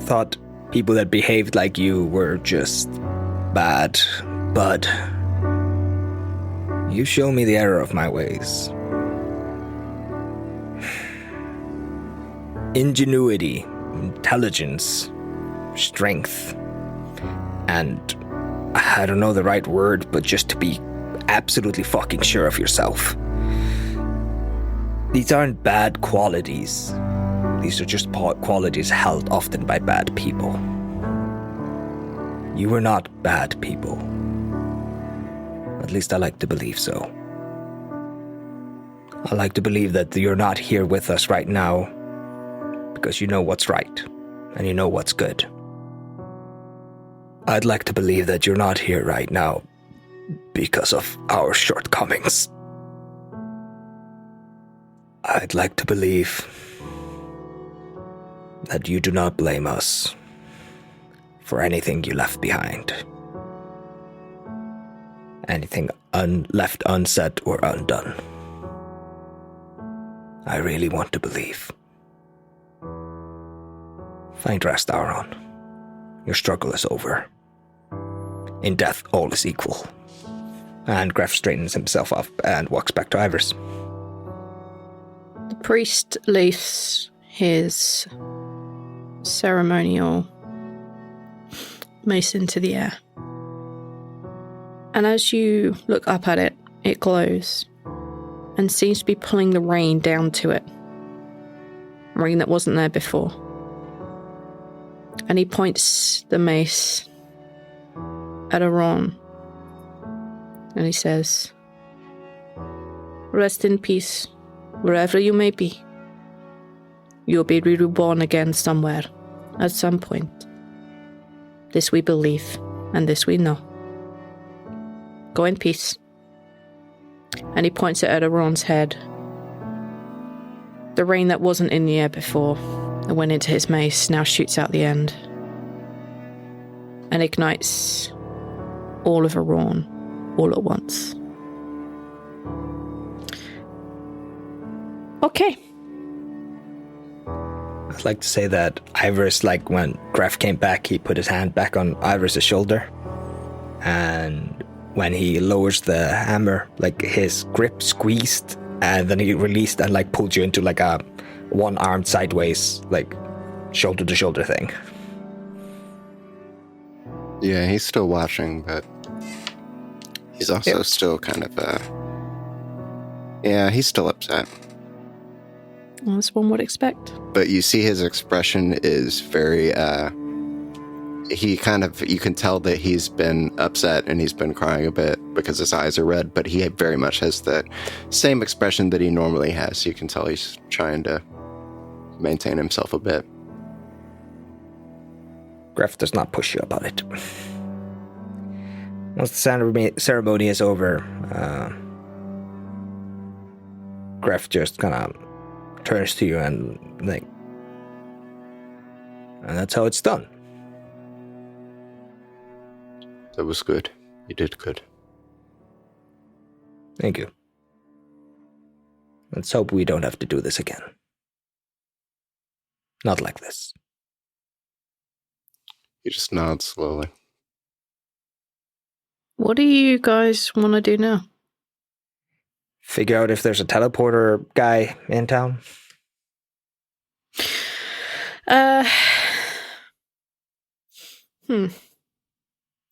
Thought people that behaved like you were just bad, but you show me the error of my ways. Ingenuity, intelligence, strength, and I don't know the right word, but just to be absolutely fucking sure of yourself. These aren't bad qualities. These are just qualities held often by bad people. You were not bad people. At least I like to believe so. I like to believe that you're not here with us right now because you know what's right and you know what's good. I'd like to believe that you're not here right now because of our shortcomings. I'd like to believe that you do not blame us for anything you left behind. Anything left unsaid or undone. I really want to believe. Find rest, Aaron. Your struggle is over. In death, all is equal. And Greff straightens himself up and walks back to Ivoris. The priest lifts his ceremonial mace into the air. And as you look up at it, it glows and seems to be pulling the rain down to it. Rain that wasn't there before. And he points the mace at Aron. And he says, "Rest in peace, wherever you may be. You'll be reborn again somewhere, at some point. This we believe, and this we know. Go in peace." And he points it at Aron's head. The rain that wasn't in the air before, that went into his mace, now shoots out the end and ignites all of Aron all at once. Okay. I'd like to say that Ivoris, like when Greff came back, he put his hand back on Ivoris' shoulder. And when he lowers the hammer, like his grip squeezed and then he released and like pulled you into like a one-armed sideways, like shoulder-to-shoulder thing. Yeah, he's still watching, but he's also still kind of, he's still upset. Well, as one would expect. But you see his expression is very, you can tell that he's been upset and he's been crying a bit because his eyes are red, but he very much has that same expression that he normally has. You can tell he's trying to maintain himself a bit. Greff does not push you about it. Once the ceremony is over, Greff just kind of turns to you and like And that's how it's done. That was good. You did good. Thank you. Let's hope we don't have to do this again. Not like this. You just nod slowly. What do you guys want to do now? Figure out if there's a teleporter guy in town.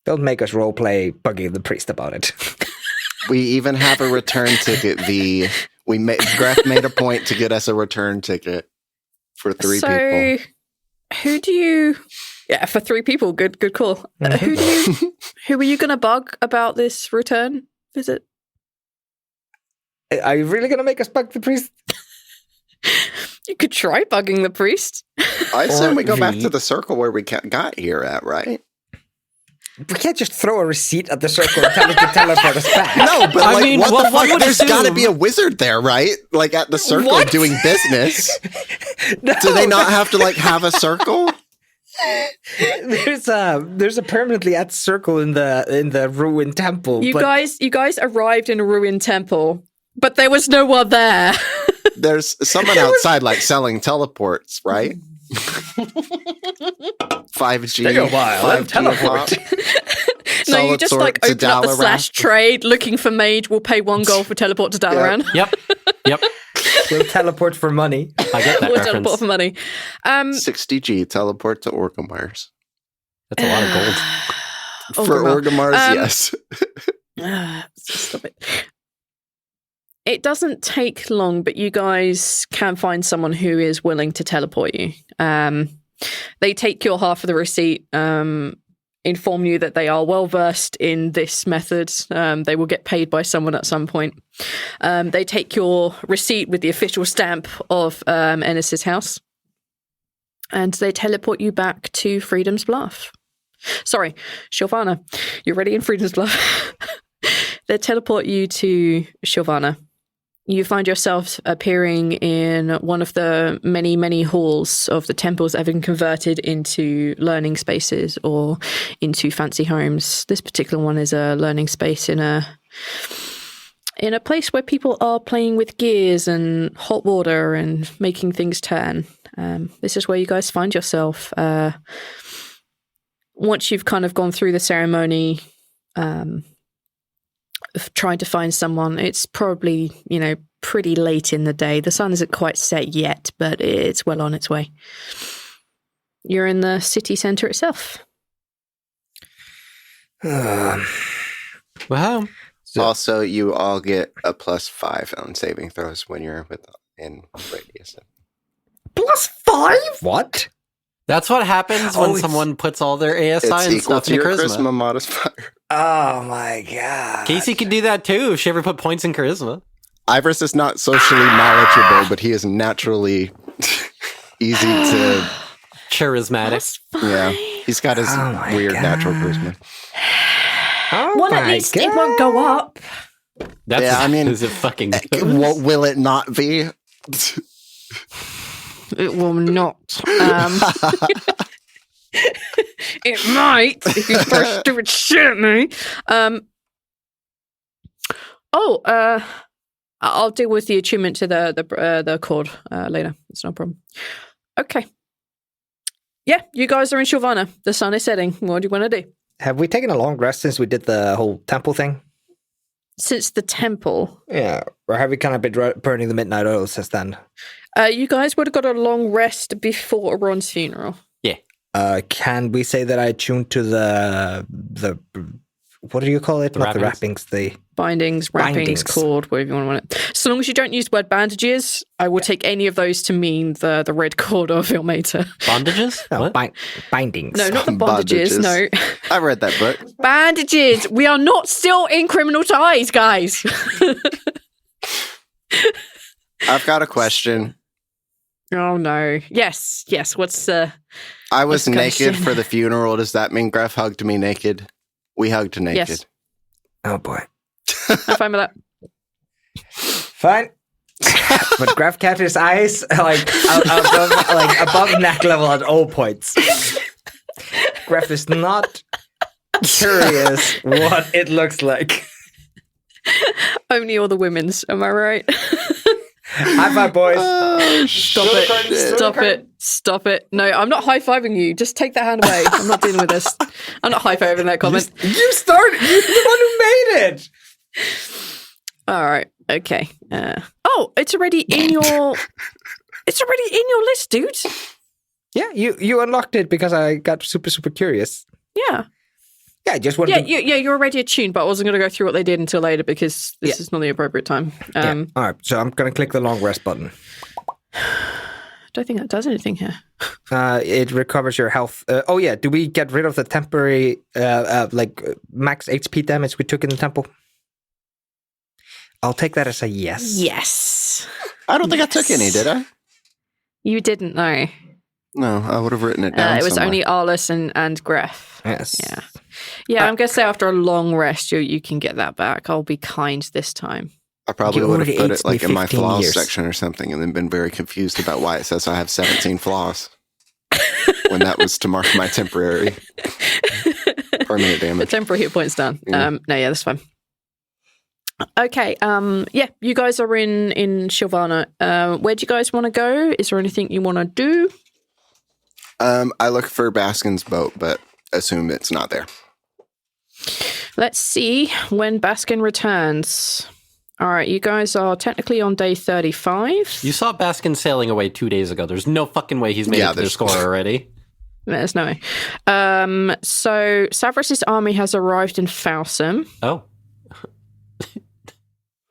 Don't make us roleplay bugging the priest about it. We even have a return ticket, V. Greff made a point to get us a return ticket for 3 people. Who do you... Yeah, for 3 people. Good call. Who are you going to bug about this return visit? Are you really going to make us bug the priest? You could try bugging the priest. I assume we go back to the circle where we got here at, right? We can't just throw a receipt at the circle and tell it to teleport us back. No, but I mean, what the fuck? There's assume- got to be a wizard there, right? Like at the circle doing business. No. Do they not have to have a circle? There's a permanently at circle in the ruined temple. You guys arrived in a ruined temple, but there was no one there. There's someone outside selling teleports, right? 5G. Take a while. 5G Teleport. No, you just Solid sword to open up the Dalaran. trade, looking for mage. We'll pay 1 gold for teleport to Dalaran. Yep. We'll teleport for money. I get that We'll reference. teleport for money. 60G teleport to Orgrimmars. That's a lot of gold. For Orgrimmar. Orgrimmars, yes. Stop it. It doesn't take long, but you guys can find someone who is willing to teleport you. They take your half of the receipt, inform you that they are well versed in this method. They will get paid by someone at some point. They take your receipt with the official stamp of Ennis's house, and they teleport you back to Freedom's Bluff. Sorry, Sylvana, you're ready in Freedom's Bluff. They teleport you to Sylvana. You find yourself appearing in one of the many, many halls of the temples that have been converted into learning spaces or into fancy homes. This particular one is a learning space in a place where people are playing with gears and hot water and making things turn. This is where you guys find yourself. Once you've kind of gone through the ceremony, of trying to find someone, it's probably, pretty late in the day. The sun isn't quite set yet, but it's well on its way. You're in the city centre itself. Wow. also you all get a +5 on saving throws when you're in radius. +5? What? That's what happens when someone puts all their ASI It's and equal stuff to in your charisma. charisma modifier. Oh my god. Casey can do that too if she ever put points in charisma. Ivoris is not socially knowledgeable, but he is naturally easy to... Charismatic. Yeah, he's got his weird natural charisma. Oh Well, at my least god. it won't go up. That's Yeah, I mean, is it fucking Will it not be? It will not. It might if you throw stupid shit at me. I'll deal with the attunement to the cord later. It's no problem. Okay. Yeah, you guys are in Sylvana. The sun is setting. What do you want to do? Have we taken a long rest since we did the whole temple thing? Since the temple. Yeah. Or have we kind of been burning the midnight oil since then? You guys would have got a long rest before Ron's funeral. Yeah. Can we say that I tuned to the what do you call it? Not the wrappings, the Bindings, wrappings, cord, whatever you want it. So long as you don't use the word bandages, I will take any of those to mean the red cord of Ilmater. Bondages? no, What? bindings. No, not the bondages, no. I read that book. Bandages! We are not still in criminal ties, guys! I've got a question. Oh no. Yes, what's I was What's the naked question? for the funeral. Does that mean Greff hugged me naked? We hugged naked. Yes. Oh boy. I'm fine with that. Fine. But Greff kept his eyes above neck level at all points. Greff is not curious what it looks like. Only all the women's, am I right? High five, boys. Stop it. No, I'm not high-fiving you. Just take that hand away. I'm not dealing with this. I'm not high-fiving that comment. You started. You're the one who made it. All right. Okay. It's already in your list, dude. Yeah, you unlocked it because I got super, super curious. Yeah. Yeah, I just wanted to... you're already attuned, but I wasn't going to go through what they did until later because this is not the appropriate time. All right, so I'm going to click the long rest button. Don't think that does anything here. It recovers your health. Do we get rid of the temporary, max HP damage we took in the temple? I'll take that as a yes. Yes. I don't think I took any, did I? You didn't, no. No, I would have written it down. It was somewhere. only Arliss and Greff. Yes. Yeah, I'm going to say after a long rest, you can get that back. I'll be kind this time. I probably would have put it like in my 15 flaws years. section or something and then been very confused about why it says I have 17 flaws when that was to mark my temporary permanent The damage. temporary hit points down. Yeah. That's fine. Okay, you guys are in Shilvana. Where do you guys want to go? Is there anything you want to do? I look for Baskin's boat, but assume it's not there. Let's see when Baskin returns. All right, you guys are technically on day 35. You saw Baskin sailing away 2 days ago. There's no fucking way he's made it to the score already. There's no way. So Savris's army has arrived in Falsum. Oh.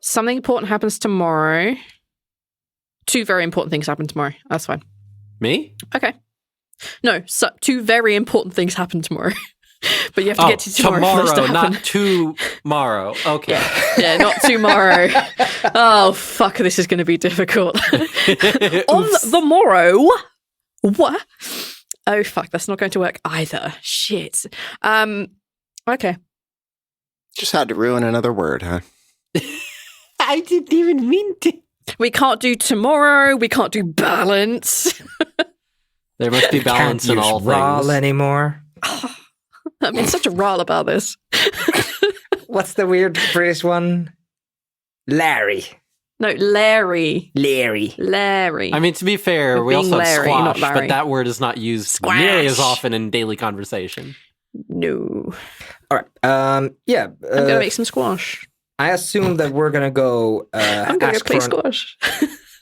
Something important happens tomorrow. 2 very important things happen tomorrow. That's fine. Me? Okay. No, 2 very important things happen tomorrow. But you have to get to tomorrow. Not tomorrow. Okay. Yeah, not tomorrow. Oh, fuck, this is going to be difficult. On the morrow. What? Oh, fuck, that's not going to work either. Shit. Okay. Just had to ruin another word, huh? I didn't even mean to. We can't do tomorrow. We can't do balance. There must be balance in all things. Anymore. I'm in such a roll about this. What's the weird British one? Larry. No, Larry. Larry. I mean, to be fair, You're we also have Larry, not squash, Larry. but that word is not used Squash. nearly as often in daily conversation. No. All right. I'm going to make some squash. I assume that we're going to go I'm going to ask play for squash.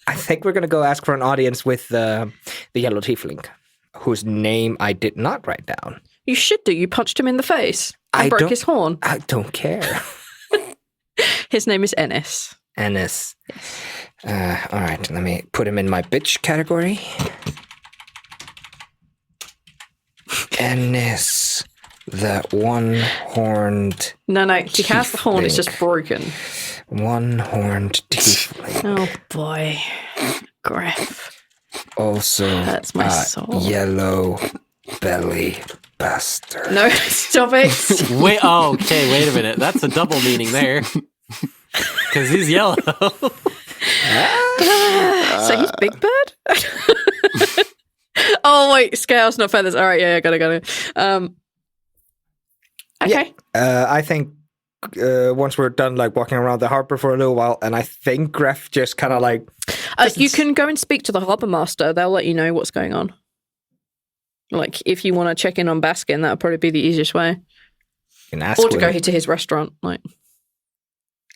I think we're going to go ask for an audience with the yellow tiefling, whose name I did not write down. You should do. You punched him in the face and broke his horn. I don't care. His name is Ennis. Ennis. All right, let me put him in my bitch category. Ennis, the one-horned No, he has the horn. It's tiefling. just broken. One-horned tiefling. Oh, boy. Greff. Also, Hurts my soul. yellow belly bastard. No, stop it. Wait a minute. That's a double meaning there. Because he's yellow. So he's Big Bird? Oh, wait. Scales, not feathers. All right, got it. Okay. Yeah, I think once we're done, walking around the harbor for a little while, and I think Greff just kind of you can go and speak to the harbour master. They'll let you know what's going on. If you want to check in on Baskin, that would probably be the easiest way. Or to go to his restaurant.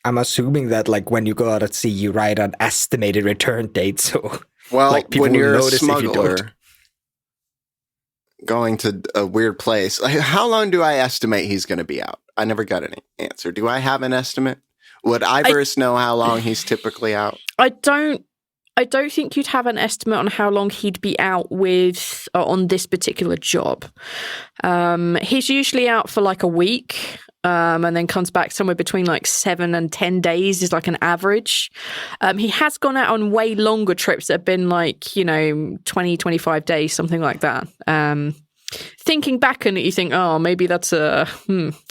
I'm assuming that when you go out at sea, you write an estimated return date. So, people when you're will a notice if you don't. smuggler going to a weird place, how long do I estimate he's going to be out? I never got an answer. Do I have an estimate? Would Ivoris know how long he's typically out? I don't think you'd have an estimate on how long he'd be out with on this particular job. He's usually out for a week, and then comes back somewhere between 7 and 10 days is an average. He has gone out on way longer trips that have been 20, 25 days, something like that. Thinking back on it, you think, oh, maybe that's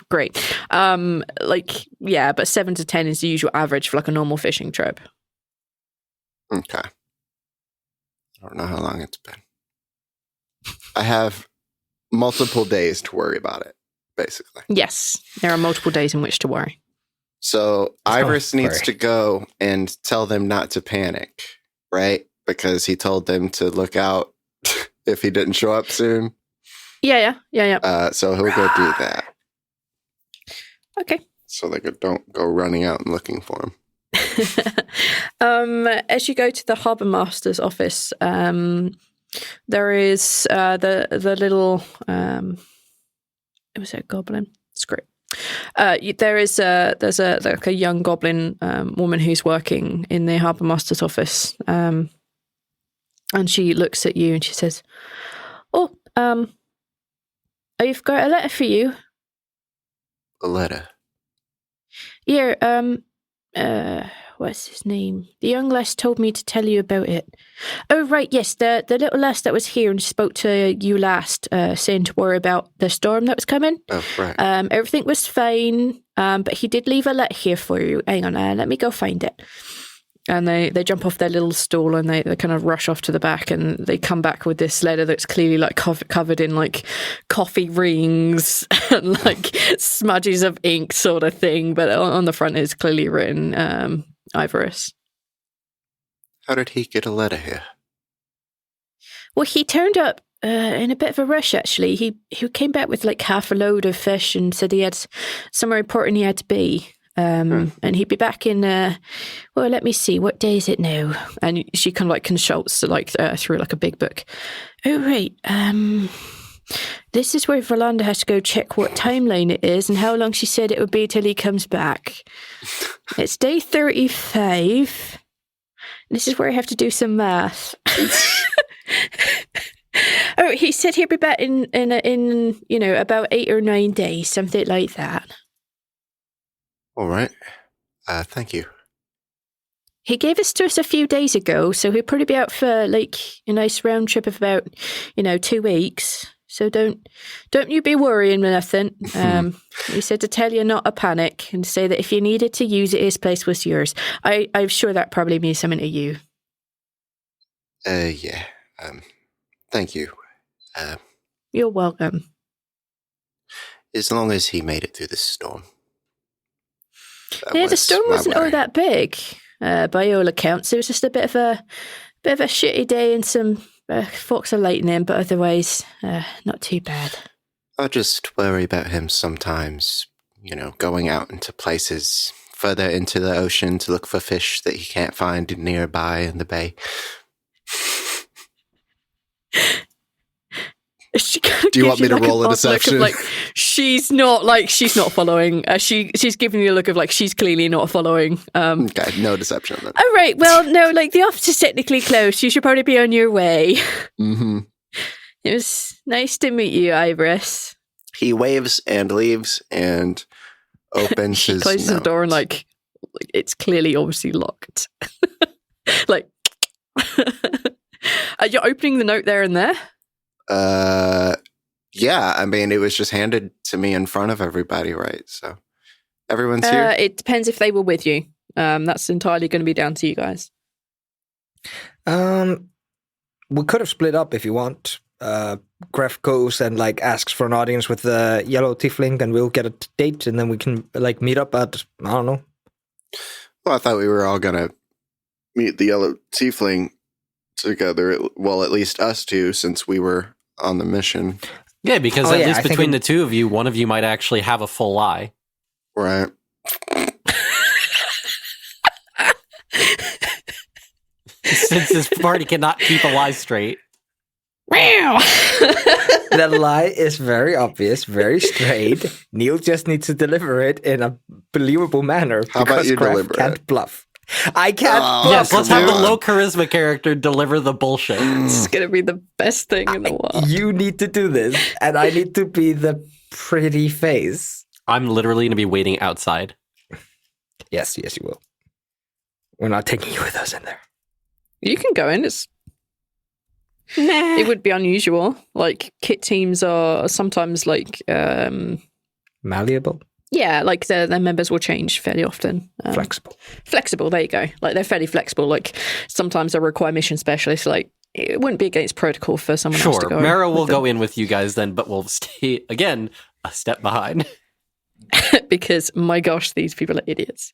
great. But 7 to 10 is the usual average for a normal fishing trip. Okay. I don't know how long it's been. I have multiple days to worry about it, basically. Yes, there are multiple days in which to worry. So Ivoris needs to go and tell them not to panic, right? Because he told them to look out if he didn't show up soon. Yeah. So he'll go do that. Okay. So they don't go running out and looking for him. As you go to the harbour master's office, there is the little was it a goblin? Screw. There's a young goblin woman who's working in the harbour master's office, and she looks at you and she says, "Oh, I've got a letter for you." A letter. Yeah, what's his name? The young lass told me to tell you about it. Oh, right, yes, the little lass that was here and spoke to you last, saying to worry about the storm that was coming. Oh, right. Everything was fine, but he did leave a letter here for you. Hang on, let me go find it. And they jump off their little stool and they kind of rush off to the back and they come back with this letter that's clearly like covered in like coffee rings and like smudges of ink sort of thing. But on the front is clearly written Ivoris. How did he get a letter here? Well, he turned up in a bit of a rush, actually. He came back with like half a load of fish and said he had somewhere important he had to be. And he'd be back in, well, let me see, what day is it now? And she kind of like consults like through like a big book. Oh, right. This is where Verlanda has to go check what timeline it is and how long she said it would be till he comes back. It's day 35. This is where I have to do some math. Oh, he said he'd be back in about 8 or 9 days, something like that. All right. Thank you. He gave this to us a few days ago, so he'll probably be out for like a nice round trip of about 2 weeks. So don't you be worrying or nothing. He said to tell you not to panic and say that if you needed to use it, his place was yours. I'm sure that probably means something to you. Yeah. Thank you. You're welcome. As long as he made it through the storm. Yeah, the storm wasn't all that big, by all accounts. It was just a bit of a shitty day and some forks of lightning, but otherwise, not too bad. I just worry about him sometimes, going out into places further into the ocean to look for fish that he can't find nearby in the bay. Do you want me to roll a deception? She's not following. She's giving you a look of like she's clearly not following. Okay, no deception then. Oh right, well no, the office is technically closed. You should probably be on your way. Mm-hmm. It was nice to meet you, Ivoris. He waves and leaves and opens she his closes note. the door and like it's clearly obviously locked. Like you're opening the note there and there. Yeah, I mean, it was just handed to me in front of everybody, right? So everyone's here? It depends if they were with you. That's entirely going to be down to you guys. We could have split up if you want. Greff goes and asks for an audience with the yellow tiefling and we'll get a date and then we can meet up at, I don't know. Well, I thought we were all going to meet the yellow tiefling together. Well, at least us two, since we were on the mission. Yeah, because at least between the two of you, one of you might actually have a full eye. Right. Since this party cannot keep a lie straight. The lie is very obvious, very straight. Neil just needs to deliver it in a believable manner. How about you Greff deliver can't it? bluff. I can't bluff. Yes, let's have the low charisma character deliver the bullshit. It's going to be the best thing in the world. You need to do this, and I need to be the pretty face. I'm literally going to be waiting outside. Yes, you will. We're not taking you with us in there. You can go in. It would be unusual. Kit teams are sometimes malleable. Yeah, like their members will change fairly often. Flexible, there you go. Like they're fairly flexible. Like sometimes they require mission specialists. Like it wouldn't be against protocol for someone else to go. Sure, Maro will go in with you guys then, but we'll stay, again, a step behind. Because, my gosh, these people are idiots.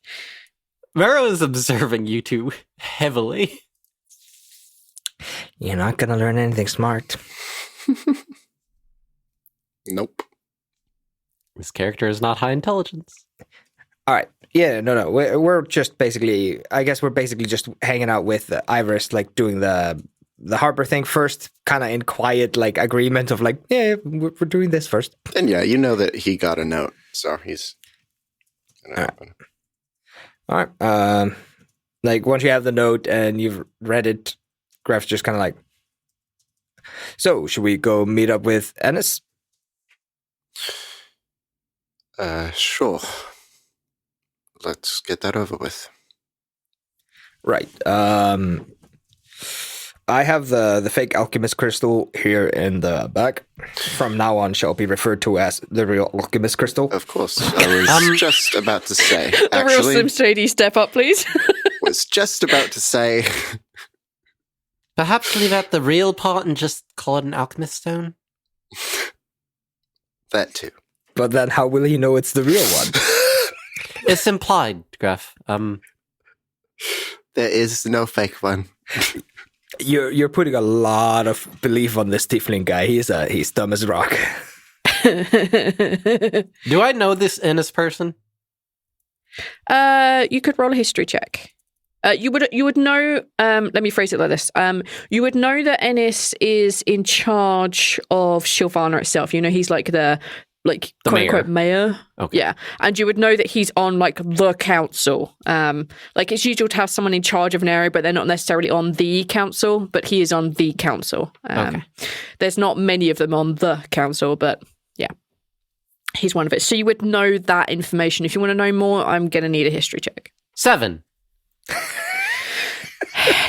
Maro is observing you two heavily. You're not going to learn anything smart. Nope. This character is not high intelligence. All right. Yeah, no. We're just basically, I guess we're basically just hanging out with Ivoris, like doing the harbor thing first, kind of in quiet, like agreement of like, yeah, we're doing this first. And yeah, you know that he got a note, so he's gonna happen. All right. Like once you have the note and you've read it, Greff's just kind of like, so should we go meet up with Ennis? Sure. Let's get that over with. Right. I have the fake alchemist crystal here in the back. From now on, shall be referred to as the real alchemist crystal. Of course. I was just about to say. The real Slim Shady, step up, please. Was just about to say. Perhaps leave out the real part and just call it an alchemist stone? That too. But then how will he know it's the real one? It's implied, Greff. There is no fake one. You're putting a lot of belief on this tiefling guy. He's dumb as rock. Do I know this Ennis person? You could roll a history check. You would know. Let me phrase it like this. You would know that Ennis is in charge of Shilvana itself. You know, he's like the quote unquote mayor. Okay. Yeah. And you would know that he's on like the council. Like it's usual to have someone in charge of an area, but they're not necessarily on the council, but he is on the council. Okay. There's not many of them on the council, but yeah, he's one of it. So you would know that information. If you want to know more, I'm going to need a history check. 7.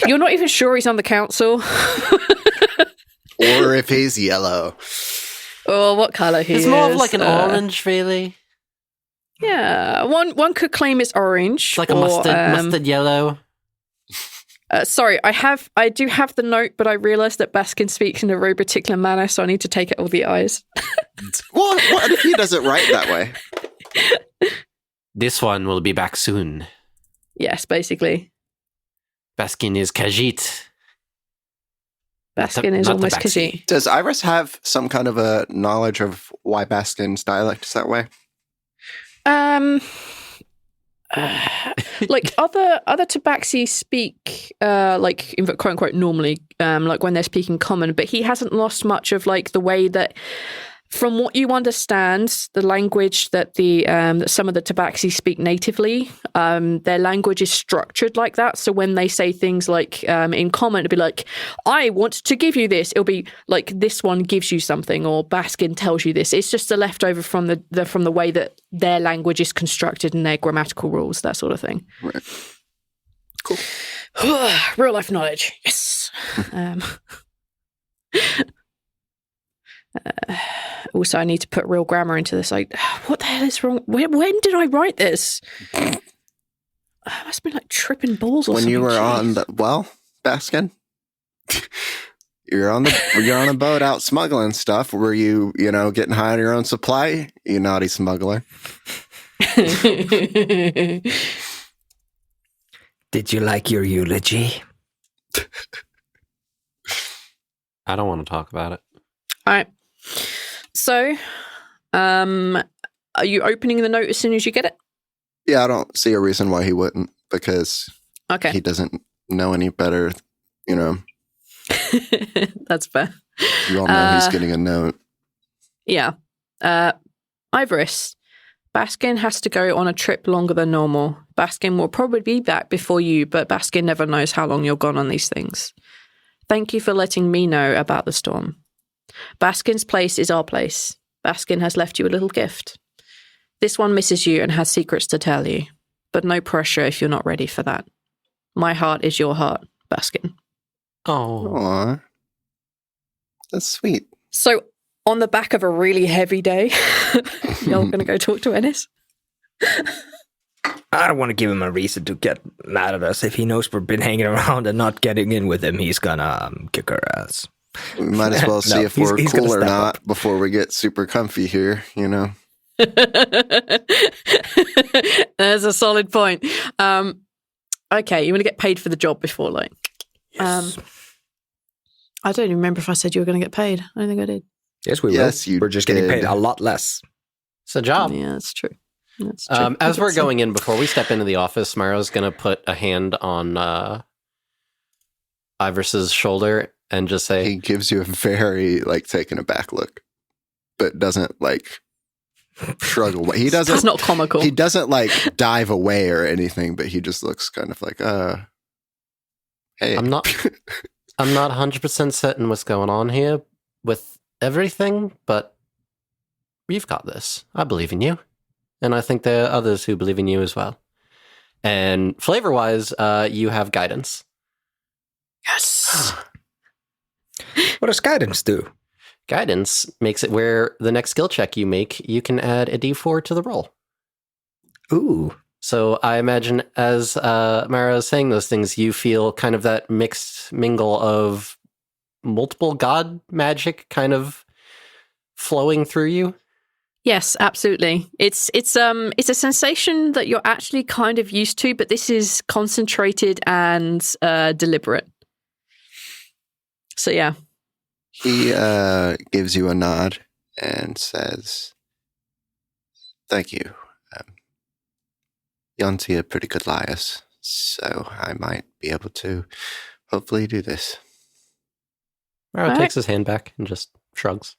You're not even sure he's on the council. Or if he's yellow. Or what colour he is. It's more of like an orange, really. Yeah, one could claim it's orange. It's like a mustard yellow. Sorry, I do have the note, but I realised that Baskin speaks in a very particular manner, so I need to take it all the eyes. What if he doesn't write that way? This one will be back soon. Yes, basically. Baskin is Khajiit. Baskin is almost Khajiit. Does Ivoris have some kind of a knowledge of why Baskin's dialect is that way? Like other Tabaxi speak like in quote unquote normally, like when they're speaking common, but he hasn't lost much of like the way that, from what you understand, the language that that some of the Tabaxi speak natively, their language is structured like that. So when they say things like in common, it'll be like, I want to give you this. It'll be like, this one gives you something, or Baskin tells you this. It's just a leftover from the way that their language is constructed and their grammatical rules, that sort of thing. Right. Cool. Real life knowledge. Yes. Also, I need to put real grammar into this. Like, what the hell is wrong? When did I write this? I must have been like tripping balls or when something. you were on the Baskin, you're on a boat out smuggling stuff. Were you getting high on your own supply? You naughty smuggler. Did you like your eulogy? I don't want to talk about it. All right. So, are you opening the note as soon as you get it? Yeah, I don't see a reason why he wouldn't, because he doesn't know any better, That's fair. You all know he's getting a note. Yeah. Ivoris, Baskin has to go on a trip longer than normal. Baskin will probably be back before you, but Baskin never knows how long you're gone on these things. Thank you for letting me know about the storm. Baskin's place is our place. Baskin has left you a little gift. This one misses you and has secrets to tell you, but no pressure if you're not ready for that. My heart is your heart, Baskin. Oh. Aww. That's sweet. So, on the back of a really heavy day, y'all going to go talk to Ennis? I don't want to give him a reason to get mad at us. If he knows we've been hanging around and not getting in with him, he's gonna kick our ass. We might as well see if we're cool or not before we get super comfy here, you know? There's a solid point. Okay, you want to get paid for the job before, like... Yes. I don't even remember if I said you were going to get paid. I don't think I did. Yes, we Yes, will. We're just getting paid a lot less. It's a job. Yeah, that's true. That's true. As we're going in, before we step into the office, Maro's going to put a hand on Ivoris's shoulder and just say... He gives you a very, like, taken aback look, but doesn't, like, shrug away. He doesn't... That's not comical. He doesn't, like, dive away or anything, but he just looks kind of like, hey. I'm not 100% certain what's going on here with everything, but you've got this. I believe in you. And I think there are others who believe in you as well. And flavor-wise, you have guidance. Yes. What does guidance do? Guidance makes it where the next skill check you make, you can add a d4 to the roll. Ooh. So I imagine as Mara is saying those things, you feel kind of that mixed mingle of multiple god magic kind of flowing through you. Yes, absolutely. It's a sensation that you're actually kind of used to, but this is concentrated and deliberate. So yeah. He gives you a nod and says, "Thank you. Yanti are pretty good liars, so I might be able to hopefully do this." Maro takes his hand back and just shrugs.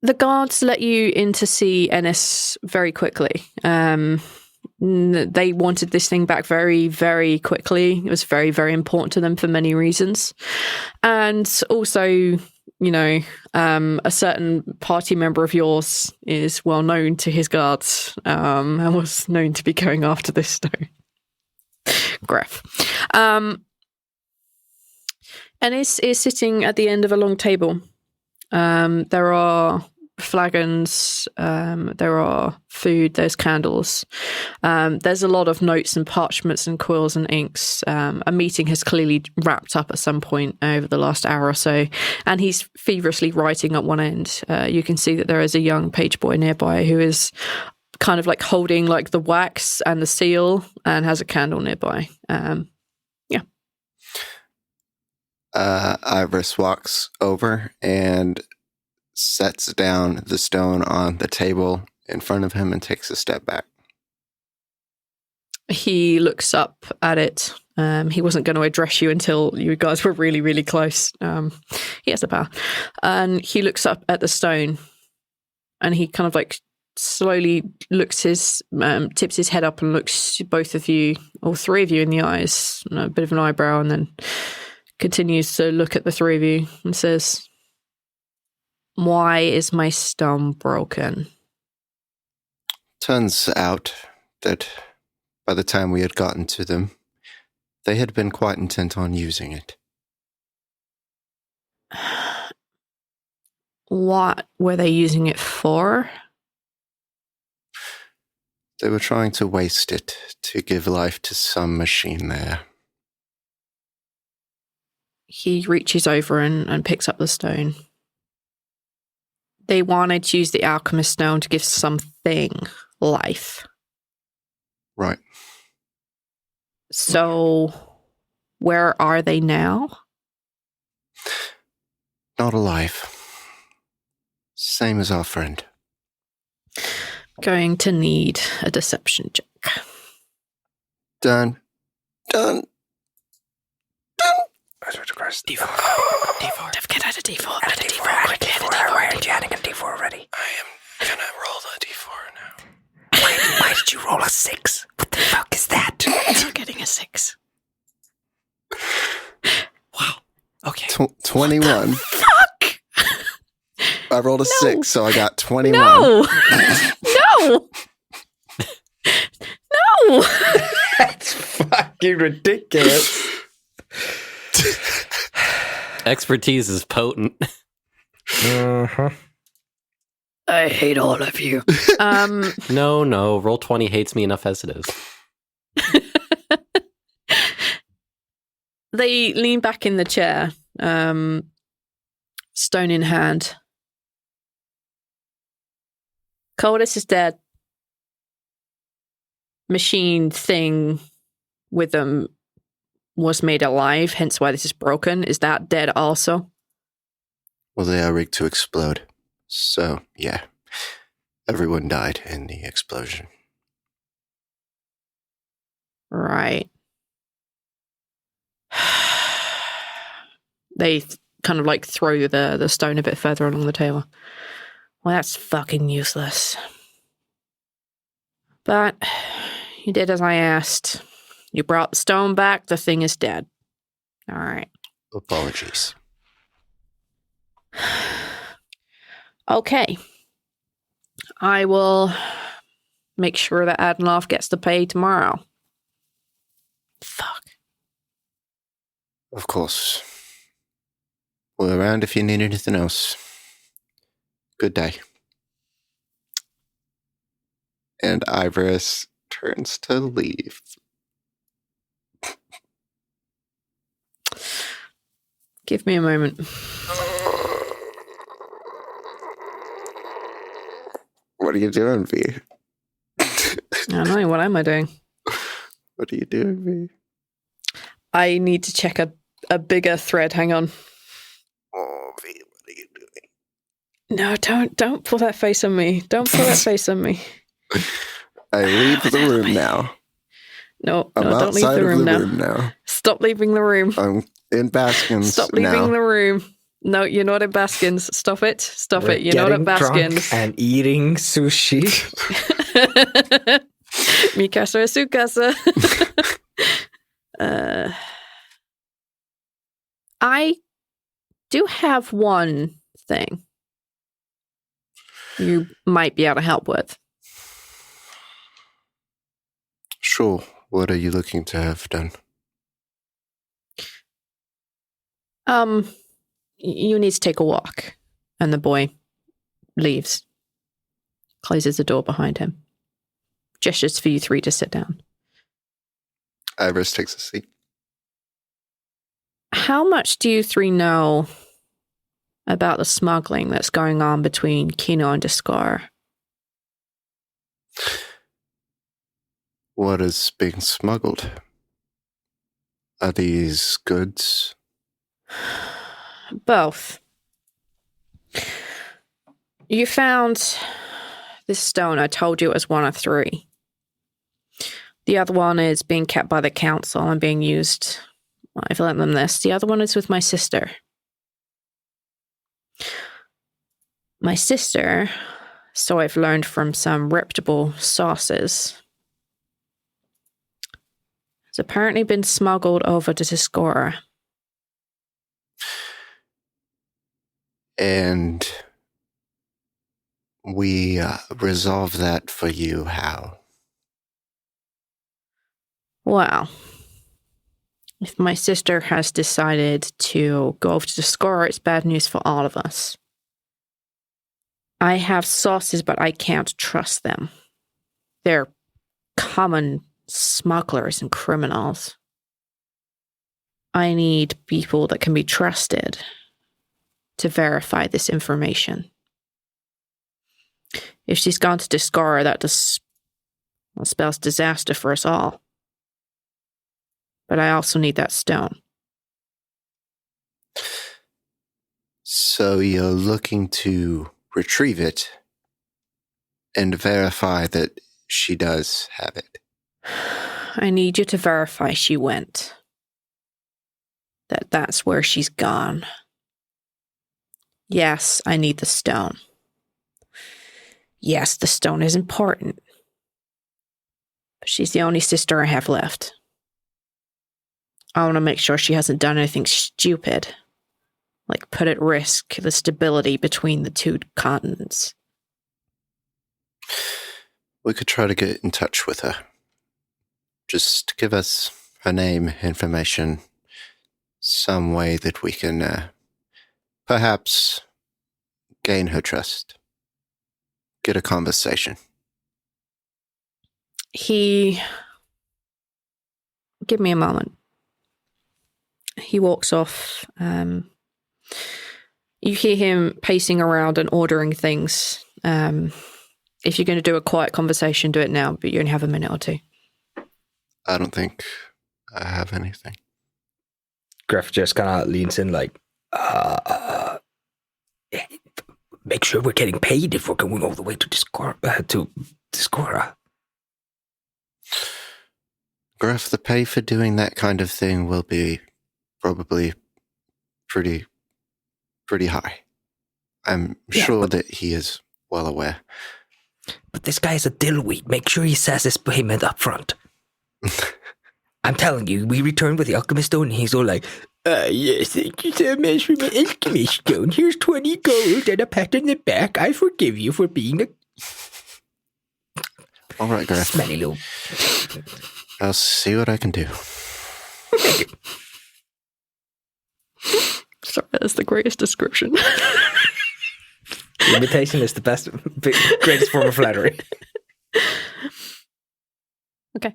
The guards let you in to see Ennis very quickly. They wanted this thing back very, very quickly. It was very, very important to them for many reasons. And also, you know, a certain party member of yours is well known to his guards and was known to be going after this stone. Greff. Ennis is sitting at the end of a long table. There are flagons, there are food, there's candles. There's a lot of notes and parchments and quills and inks. A meeting has clearly wrapped up at some point over the last hour or so, and he's feverishly writing at one end. You can see that there is a young page boy nearby who is kind of like holding like the wax and the seal and has a candle nearby. Ivoris walks over and sets down the stone on the table in front of him and takes a step back. He looks up at it. He wasn't going to address you until you guys were really, really close. He has the power. And he looks up at the stone and he kind of like slowly looks tips his head up and looks both of you, all three of you in the eyes, a bit of an eyebrow, and then continues to look at the three of you and says, "Why is my stone broken?" Turns out that by the time we had gotten to them, they had been quite intent on using it. What were they using it for? They were trying to waste it to give life to some machine there. He reaches over and picks up the stone. They wanted to use the alchemist stone to give something life. Right. So, where are they now? Not alive. Same as our friend. Going to need a deception check. Done. D4. Get out of D4. Add a D4 quickly. Why aren't you adding a D4 already? I am gonna roll the D4 now. Why did you roll a 6? What the fuck is that? You're getting a 6. Wow. Okay. 21. Fuck! I rolled a 6, so I got 21. No! No! No! That's fucking ridiculous. Expertise is potent. Uh-huh. I hate all of you. No, roll 20 hates me enough as it is. They lean back in the chair, stone in hand. Coldus is dead. Machine thing with them was made alive, hence why this is broken. Is that dead also? Well, they are rigged to explode. So, yeah. Everyone died in the explosion. Right. They kind of like throw the stone a bit further along the table. Well, that's fucking useless. But you did as I asked. You brought the stone back. The thing is dead. All right. Apologies. Okay. I will make sure that Adenloff gets to pay tomorrow. Fuck. Of course. We're around if you need anything else. Good day. And Ivoris turns to leave. Give me a moment. What are you doing, V? I don't know. What am I doing? What are you doing, V? I need to check a bigger thread. Hang on. Oh, V, what are you doing? No, don't pull that face on me. Don't pull that face on me. I leave the room now. No, I'm don't leave outside the of room the now. room now. Stop leaving the room. I'm in Baskins. Stop leaving now. the room. No, you're not at Baskins. Stop it. Stop We're it. You're not at getting drunk Baskins. and eating sushi. Mi casa es su casa. I do have one thing you might be able to help with. Sure. What are you looking to have done? You need to take a walk. And the boy leaves. Closes the door behind him. Gestures for you three to sit down. Ivoris takes a seat. How much do you three know about the smuggling that's going on between Kino and Discar? What is being smuggled? Are these goods? Both. You found this stone. I told you it was one of three. The other one is being kept by the council and being used. I've lent them this. The other one is with my sister. My sister, so I've learned from some reputable sources, has apparently been smuggled over to Tiscora. And we resolve that for you how? Well, if my sister has decided to go over to Tiscora, it's bad news for all of us. I have sources, but I can't trust them. They're common smugglers and criminals. I need people that can be trusted to verify this information. If she's gone to Discara, that spells disaster for us all. But I also need that stone. So you're looking to retrieve it and verify that she does have it. I need you to verify she went. That's where she's gone. Yes, I need the stone. Yes, the stone is important. But she's the only sister I have left. I want to make sure she hasn't done anything stupid, like put at risk the stability between the two continents. We could try to get in touch with her. Just give us her name, information, some way that we can perhaps gain her trust. get a conversation. Give me a moment. He walks off. You hear him pacing around and ordering things. If you're going to do a quiet conversation, do it now, but you only have a minute or two. I don't think I have anything. Greff just kind of leans in like, make sure we're getting paid if we're going all the way to Discora. Greff, the pay for doing that kind of thing will be probably pretty high. I'm sure that he is well aware. But this guy's a dillweed. Make sure he says his payment up front. I'm telling you, we returned with the alchemist stone, and he's all like, yes, thank you so much for my alchemist stone. Here's 20 gold and a pat on the back. I forgive you for being a... All right, Greff. Smelly little... I'll see what I can do. Sorry, that's the greatest description. Imitation is the best, greatest form of flattery. Okay.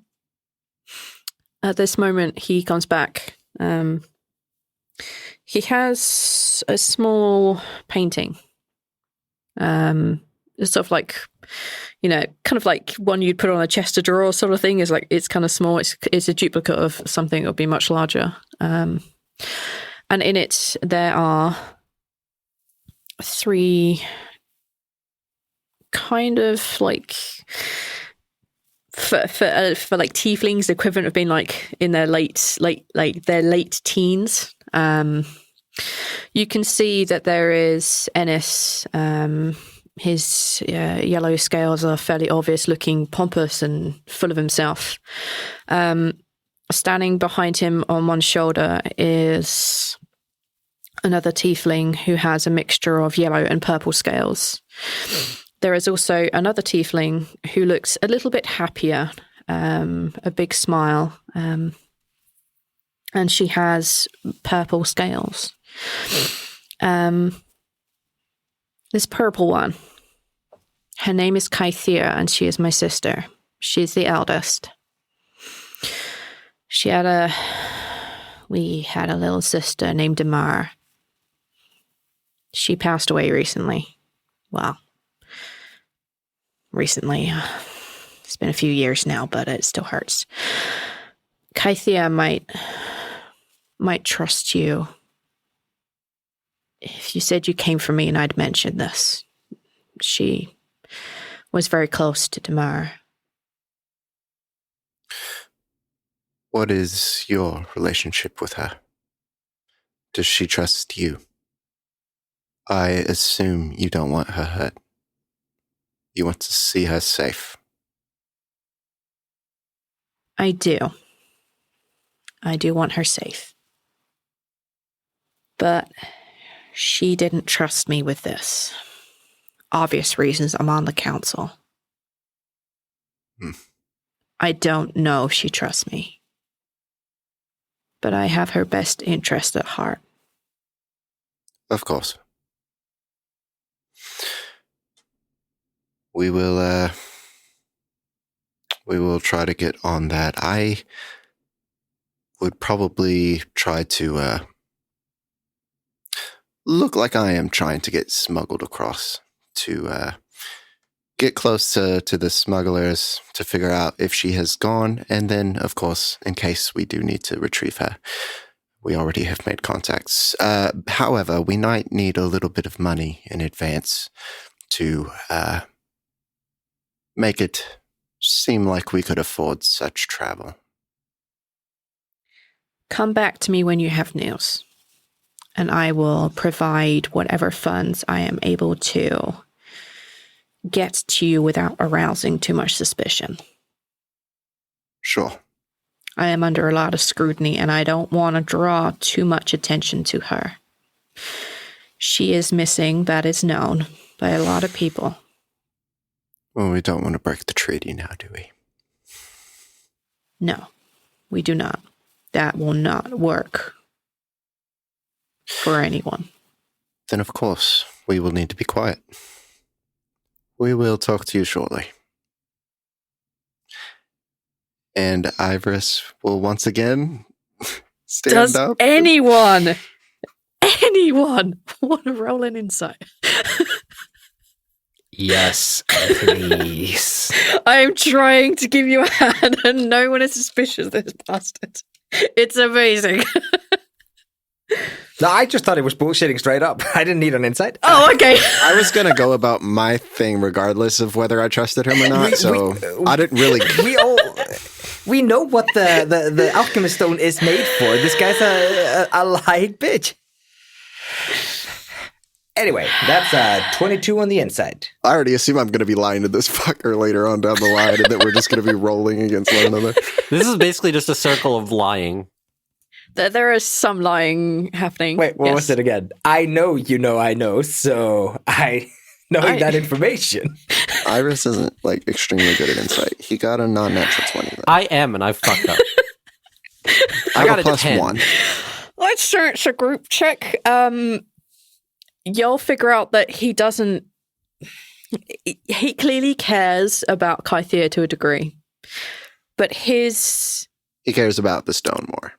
At this moment, he comes back. He has a small painting. It's sort of like, kind of like one you'd put on a chest of drawers sort of thing. Is like, it's kind of small. It's a duplicate of something that would be much larger. And in it, there are 3 kind of like for like tieflings, the equivalent of being like in their late teens. You can see that there is Ennis. His yellow scales are fairly obvious, looking pompous and full of himself. Standing behind him on one shoulder is another tiefling who has a mixture of yellow and purple scales. There is also another tiefling who looks a little bit happier, a big smile, and she has purple scales. This purple one, her name is Kythea, and she is my sister. She's the eldest. We had a little sister named Maro. She passed away recently. Well, recently. It's been a few years now, but it still hurts. Kythea might trust you if you said you came for me and I'd mentioned this. She was very close to Maro. What is your relationship with her? Does she trust you? I assume you don't want her hurt. You want to see her safe. I do. I do want her safe. But she didn't trust me with this. Obvious reasons. I'm on the council. I don't know if she trusts me. But I have her best interest at heart. Of course. We will try to get on that. I would probably try to look like I am trying to get smuggled across to get close to the smugglers to figure out if she has gone, and then, of course, in case we do need to retrieve her, we already have made contacts. However, we might need a little bit of money in advance to make it seem like we could afford such travel. Come back to me when you have news, and I will provide whatever funds I am able to get to you without arousing too much suspicion. Sure. I am under a lot of scrutiny, and I don't want to draw too much attention to her. She is missing, that is known by a lot of people. Well, we don't want to break the treaty now, do we? No, we do not. That will not work for anyone. Then, of course, we will need to be quiet. We will talk to you shortly. And Ivoris will once again stand up. Anyone want to roll an insight? Yes, please. I am trying to give you a hand and no one is suspicious of this bastard. It's amazing. No, I just thought it was bullshitting straight up. I didn't need an insight. Oh, okay. I was going to go about my thing regardless of whether I trusted him or not, I didn't really... We know what the alchemist stone is made for. This guy's a lying bitch. Anyway, that's 22 on the inside. I already assume I'm going to be lying to this fucker later on down the line and that we're just going to be rolling against one another. This is basically just a circle of lying. There is some lying happening. Wait, what was it again? I know I know, so knowing that information. Iris isn't extremely good at insight. He got a non-natural 20. Though. I am, and I fucked up. I got a +1. Let's search a group check. You'll figure out that he doesn't... He clearly cares about Kythea to a degree. But his... He cares about the stone more.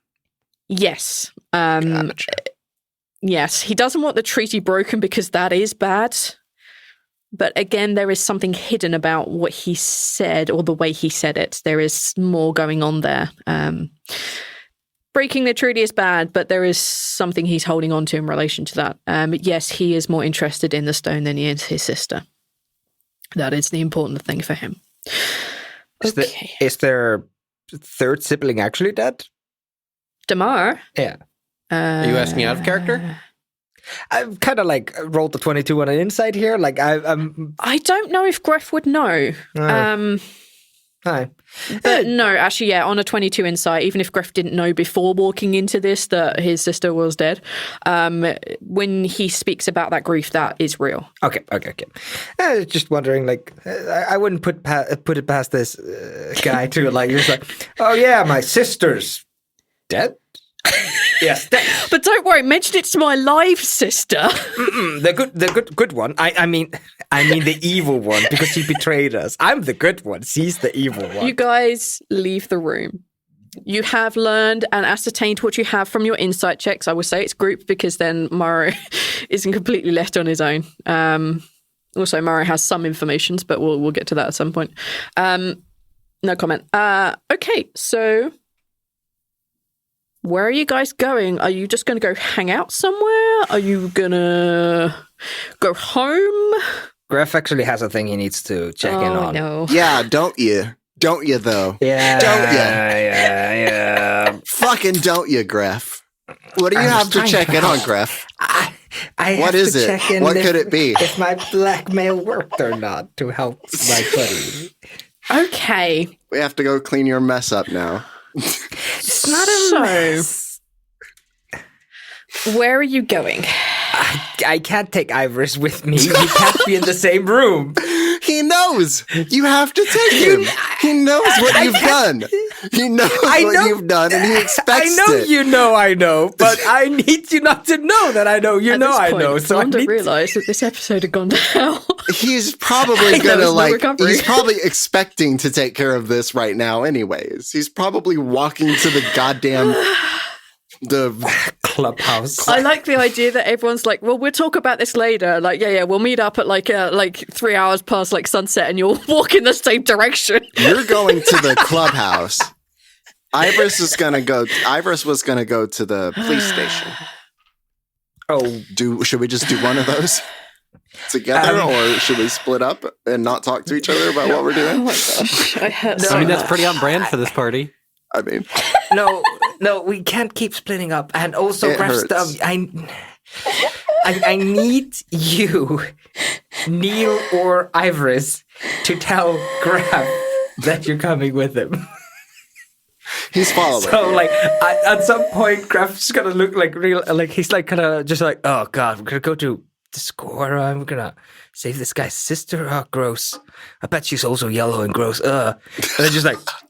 Yes. Gotcha. Yes, he doesn't want the treaty broken because that is bad. But again, there is something hidden about what he said or the way he said it. There is more going on there. Breaking the treaty is bad, but there is something he's holding on to in relation to that. Yes, he is more interested in the stone than he is his sister. That is the important thing for him. Okay. Is their third sibling actually dead? Damar? Yeah. Are you asking out of character? I've kind of rolled the 22 on an insight here. I don't know if Greff would know. Hi. But no, actually, yeah, on a 22 insight, even if Greff didn't know before walking into this that his sister was dead, when he speaks about that grief, that is real. Okay. Just wondering, I wouldn't put it past this guy to just oh yeah, my sister's dead. Yes, dead. But don't worry, mention it to my live sister. The good one. I mean the evil one because she betrayed us. I'm the good one. She's the evil one. You guys leave the room. You have learned and ascertained what you have from your insight checks. I would say it's group because then Maro isn't completely left on his own. Also, Maro has some information, but we'll get to that at some point. No comment. Okay, so where are you guys going? Are you just going to go hang out somewhere? Are you going to go home? Greff actually has a thing he needs to check in on. No. Yeah, don't you? Don't you, though? Yeah. Don't you? Yeah. Fucking don't you, Greff? What do you have to check in on, Greff? What is it? Check in what could it be? If my blackmail worked or not to help my buddy. Okay. We have to go clean your mess up now. It's not a mess. Where are you going? I can't take Ivoris with me. You can't be in the same room. He knows. You have to take him. He knows what you've done. He knows what you've done, and he expects it. I know you know I know, but I need you not to know that I know you know I know. So I didn't realize that this episode had gone to hell. He's probably he's probably expecting to take care of this right now anyways. He's probably walking to the goddamn... the clubhouse. I like the idea that everyone's like, well, we'll talk about this later. We'll meet up at 3 hours past sunset and you'll walk in the same direction. You're going to the clubhouse. Ivoris was gonna go to the police station. Should we just do one of those together, or should we split up and not talk to each other about what we're doing? Oh my gosh, I hurt so I mean, that's much. pretty on brand for this party. I mean, no, we can't keep splitting up. And also, hurts. I need you, Neil or Ivoris, to tell Greff that you're coming with him. He's following. So, at some point, Greff's gonna look he's oh god, we're gonna go to the score. I'm gonna save this guy's sister. Oh, gross. I bet she's also yellow and gross. And then just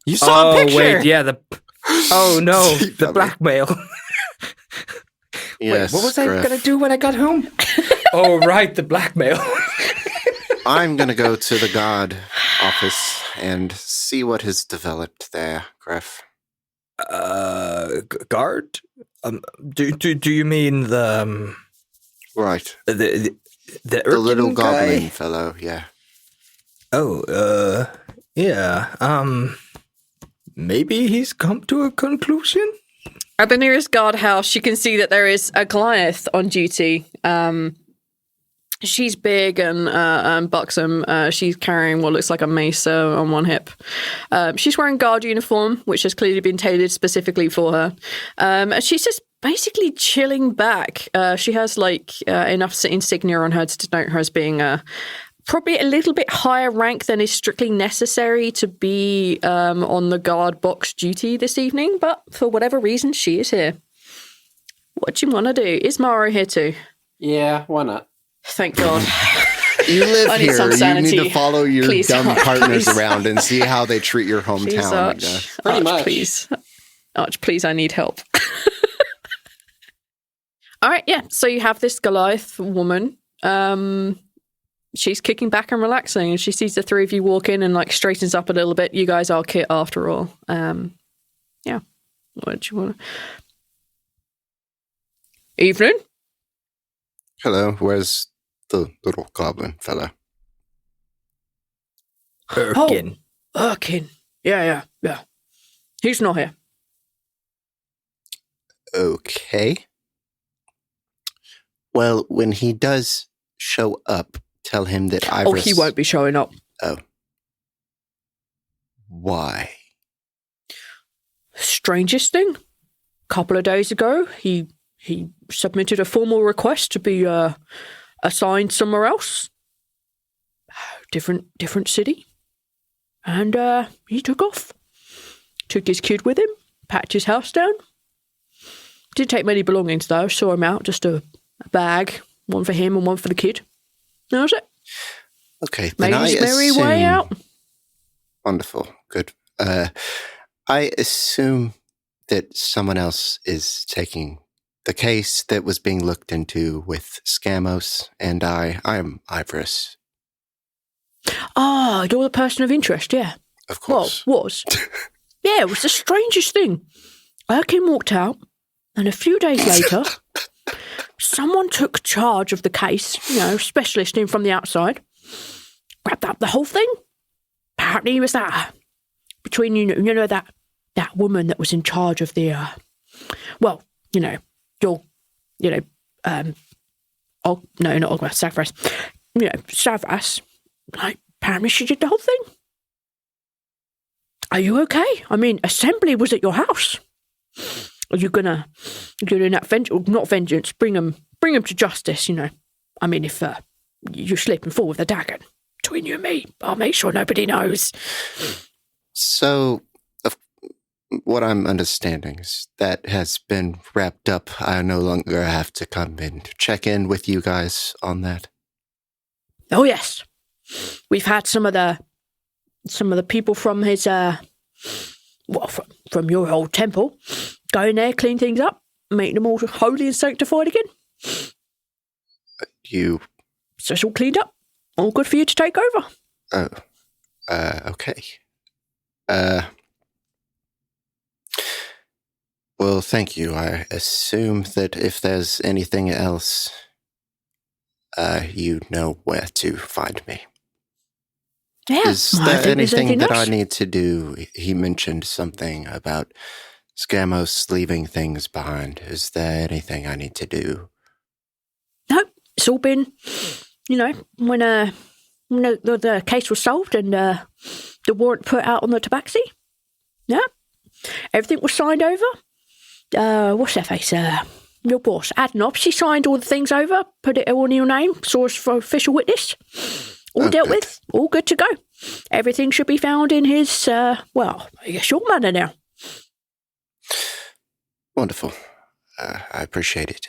you saw a picture. Wait, yeah, the blackmail. Yes, wait, what was I gonna do when I got home? Oh, right, the blackmail. I'm going to go to the guard office and see what has developed there, Greff. Guard? Do you mean the right the little goblin guy? fellow? Yeah. Oh, yeah. Maybe he's come to a conclusion. At the nearest guardhouse, you can see that there is a Goliath on duty. She's big and buxom. She's carrying what looks like a mace on one hip. She's wearing guard uniform, which has clearly been tailored specifically for her. And she's just basically chilling back. She has enough insignia on her to denote her as being probably a little bit higher rank than is strictly necessary to be on the guard box duty this evening. But for whatever reason, she is here. What do you want to do? Is Maro here too? Yeah, why not? Thank God. You live here. You need to follow your please, dumb partners please. around and see how they treat your hometown. I guess. Pretty much. Please. Arch, please, I need help. All right, yeah. So you have this Goliath woman. She's kicking back and relaxing, and she sees the three of you walk in and straightens up a little bit. You guys are kit after all. Yeah. What do you want? Evening. Hello. Where's the little goblin fella? Erkin. Oh, Erkin. Yeah. He's not here. Okay. Well, when he does show up, tell him that Ivoris... Oh, he won't be showing up. Oh. Why? Strangest thing. A couple of days ago, he submitted a formal request to be assigned somewhere else. Different city. And he took off. Took his kid with him. Packed his house down. Didn't take many belongings, though. Saw him out. Just a bag. One for him and one for the kid. That was it. Okay. Made his merry way out. Wonderful. Good. I assume that someone else is taking the case that was being looked into with Scamos, and I am Ivoris. Ah, you're the person of interest, yeah. Of course. Well, was. Yeah, it was the strangest thing. Erkin walked out, and a few days later, someone took charge of the case, specialist in from the outside, grabbed up the whole thing. Apparently he was that, between, that woman that was in charge of the, not Ogma, Savras. Savras, apparently she did the whole thing. Are you okay? I mean, assembly was at your house. Are you gonna do that not vengeance, bring them to justice, I mean, if you slip and fall with a dagger between you and me, I'll make sure nobody knows. So, what I'm understanding is that has been wrapped up. I no longer have to come in to check in with you guys on that. Oh yes, we've had some of the people from his from your old temple go in there, clean things up, make them all holy and sanctified again. So it's all cleaned up, all good for you to take over. Oh, okay. Well, thank you. I assume that if there's anything else, you know where to find me. Yeah. Is there anything that I need to do? He mentioned something about Scamos leaving things behind. Is there anything I need to do? No, it's all been, when the case was solved and the warrant put out on the tabaxi. Yeah. Everything was signed over. What's their face? Your boss, Adnop, she signed all the things over, put it all in your name, source for official witness. All dealt with, all good to go. Everything should be found in his, I guess your manor now. Wonderful. I appreciate it.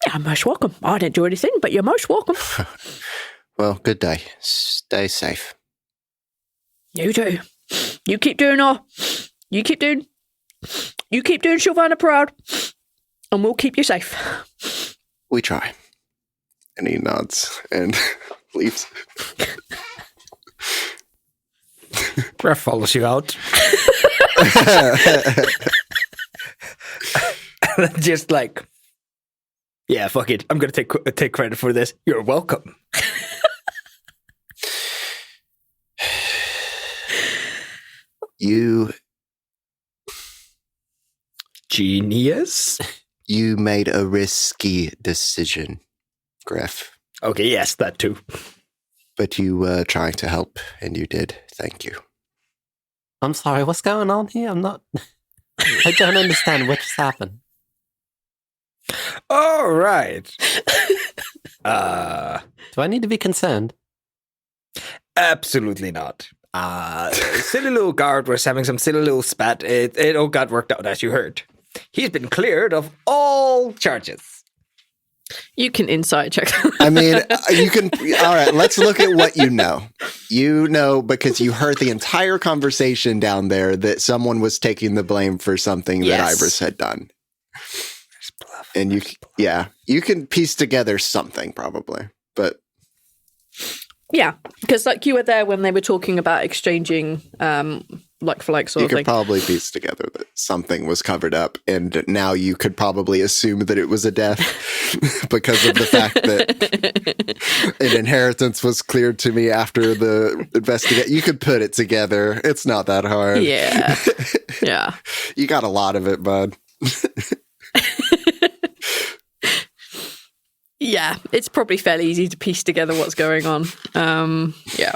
Yeah, most welcome. I didn't do anything, but you're most welcome. Well, good day. Stay safe. You too. You keep doing Sylvana proud, and we'll keep you safe. We try. And he nods and leaves. Greff follows you out. Just like, yeah, fuck it. I'm gonna take credit for this. You're welcome. You Genius. You made a risky decision, Greff. Okay, yes, that too. But you were trying to help, and you did. Thank you. I'm sorry, what's going on here? I'm not... I don't understand what just happened. All right. Do I need to be concerned? Absolutely not. Silly little guard was having some silly little spat. It all got worked out, as you heard. He's been cleared of all charges. You can insight check. I mean, you can... All right, let's look at what you know. You know, because you heard the entire conversation down there, that someone was taking the blame for something that Ivoris had done. And you can piece together something probably, but... Yeah, because like you were there when they were talking about exchanging like for like sort of thing. You could probably piece together that something was covered up, and now you could probably assume that it was a death because of the fact that an inheritance was cleared to me after the investigation. You could put it together. It's not that hard. Yeah. Yeah. You got a lot of it, bud. Yeah, it's probably fairly easy to piece together what's going on. Yeah.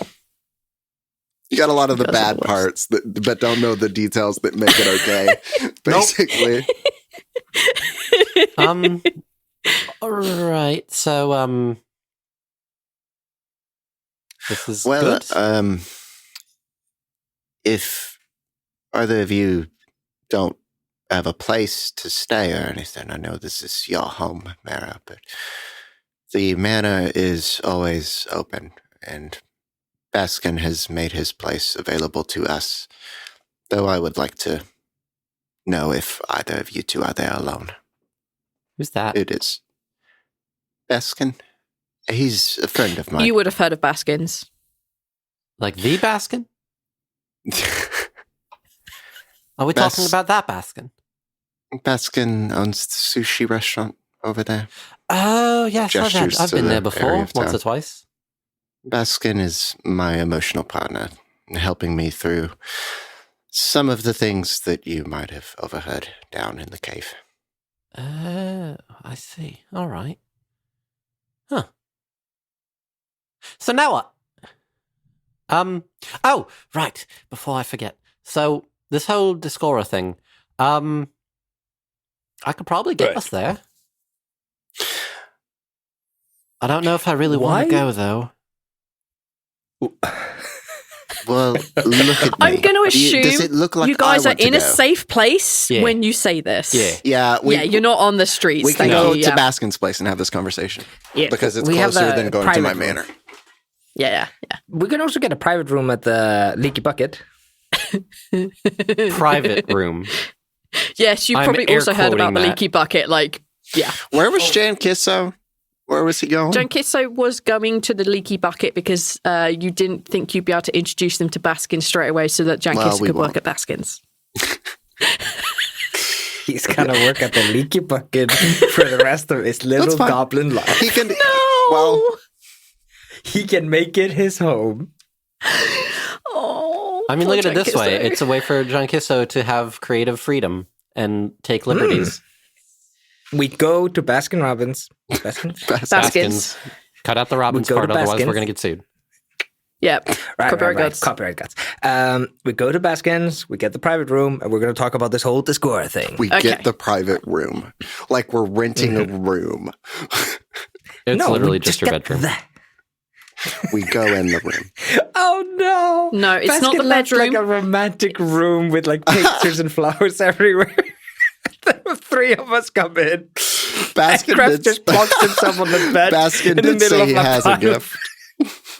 You got a lot of the bad parts, but don't know the details that make it okay, basically. All right, so, this is good. If either of you don't have a place to stay or anything, I know this is your home, Maro, but the manor is always open, and Baskin has made his place available to us, though I would like to know if either of you two are there alone. Who's that? It is Baskin. He's a friend of mine. You would have heard of Baskins. Like the Baskin? Are we talking about that Baskin? Baskin owns the sushi restaurant over there. Oh, yes, I've been there before, once or twice. Baskin is my emotional partner, helping me through some of the things that you might have overheard down in the cave. Oh, I see. All right. Huh. So now what? Oh, right. Before I forget. So this whole Discora thing, I could probably get us there. I don't know if I really want to go, though. Well, look at me. I'm going to assume does it look like you guys I are want to in go? a safe place when you say this. Yeah. You're not on the streets. We can go to Baskin's place and have this conversation. Yeah, because it's closer than going to my manor. Yeah. We can also get a private room at the Leaky Bucket. Private room. Yes, you probably also heard about the Leaky Bucket. Where was Jan Kisso? Where was he going? Jan Kisso was going to the Leaky Bucket because you didn't think you'd be able to introduce them to Baskin straight away so that Jan Kisso could work at Baskin's. He's going to work at the Leaky Bucket for the rest of his little goblin life. He can... he can make it his home. Oh, I mean, look at it this way. It's a way for Jan Kisso to have creative freedom and take liberties. We go to Baskin Robbins. Baskins. Cut out the Robbins part, otherwise we're going to get sued. Yep. Copyright guts. We go to Baskin's, we get the private room, and we're going to talk about this whole Discora thing. We get the private room. Like we're renting a room. It's literally just your bedroom. We go in the room. Oh no! No, it's not the bedroom. Like a romantic room with like pictures and flowers everywhere. The three of us come in. Baskin just plonks himself on the bed. Baskin did say he has a gift.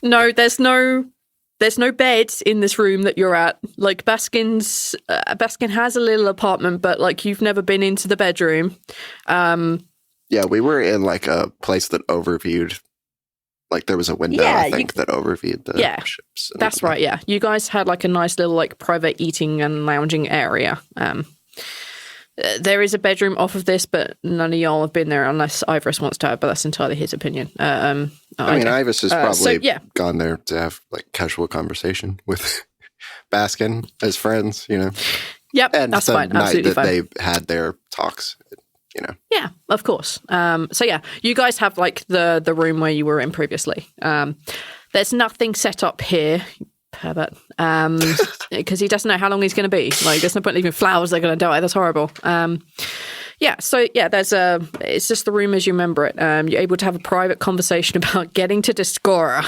No, there's no beds in this room that you're at. Like Baskin has a little apartment, but like you've never been into the bedroom. Yeah, we were in like a place that overviewed Like there was a window, Yeah, I think, that overviewed the ships. That's right, yeah. You guys had like a nice little like private eating and lounging area. There is a bedroom off of this, but none of y'all have been there unless Ivoris wants to have, but that's entirely his opinion. I mean, Ivoris has probably gone there to have like casual conversation with Baskin as friends, you know. Yep, and that's the fine. night Absolutely that fine. they had their talks, you know. Yeah, of course. So yeah, you guys have like the room where you were in previously. There's nothing set up here, pervert, because he doesn't know how long he's going to be. Like, there's no point leaving flowers; they're going to die. That's horrible. Yeah. So yeah, it's just the room as you remember it. You're able to have a private conversation about getting to Discora.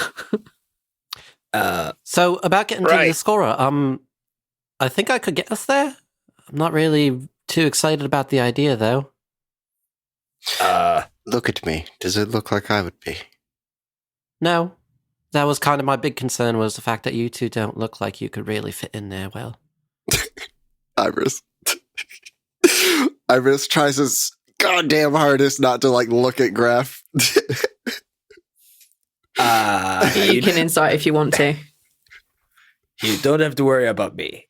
So about getting to Discora, I think I could get us there. I'm not really too excited about the idea, though. Look at me. Does it look like I would be? No. That was kind of my big concern, was the fact that you two don't look like you could really fit in there well. Ivoris. Ivoris tries his goddamn hardest not to, like, look at Greff. You can insight if you want to. You don't have to worry about me.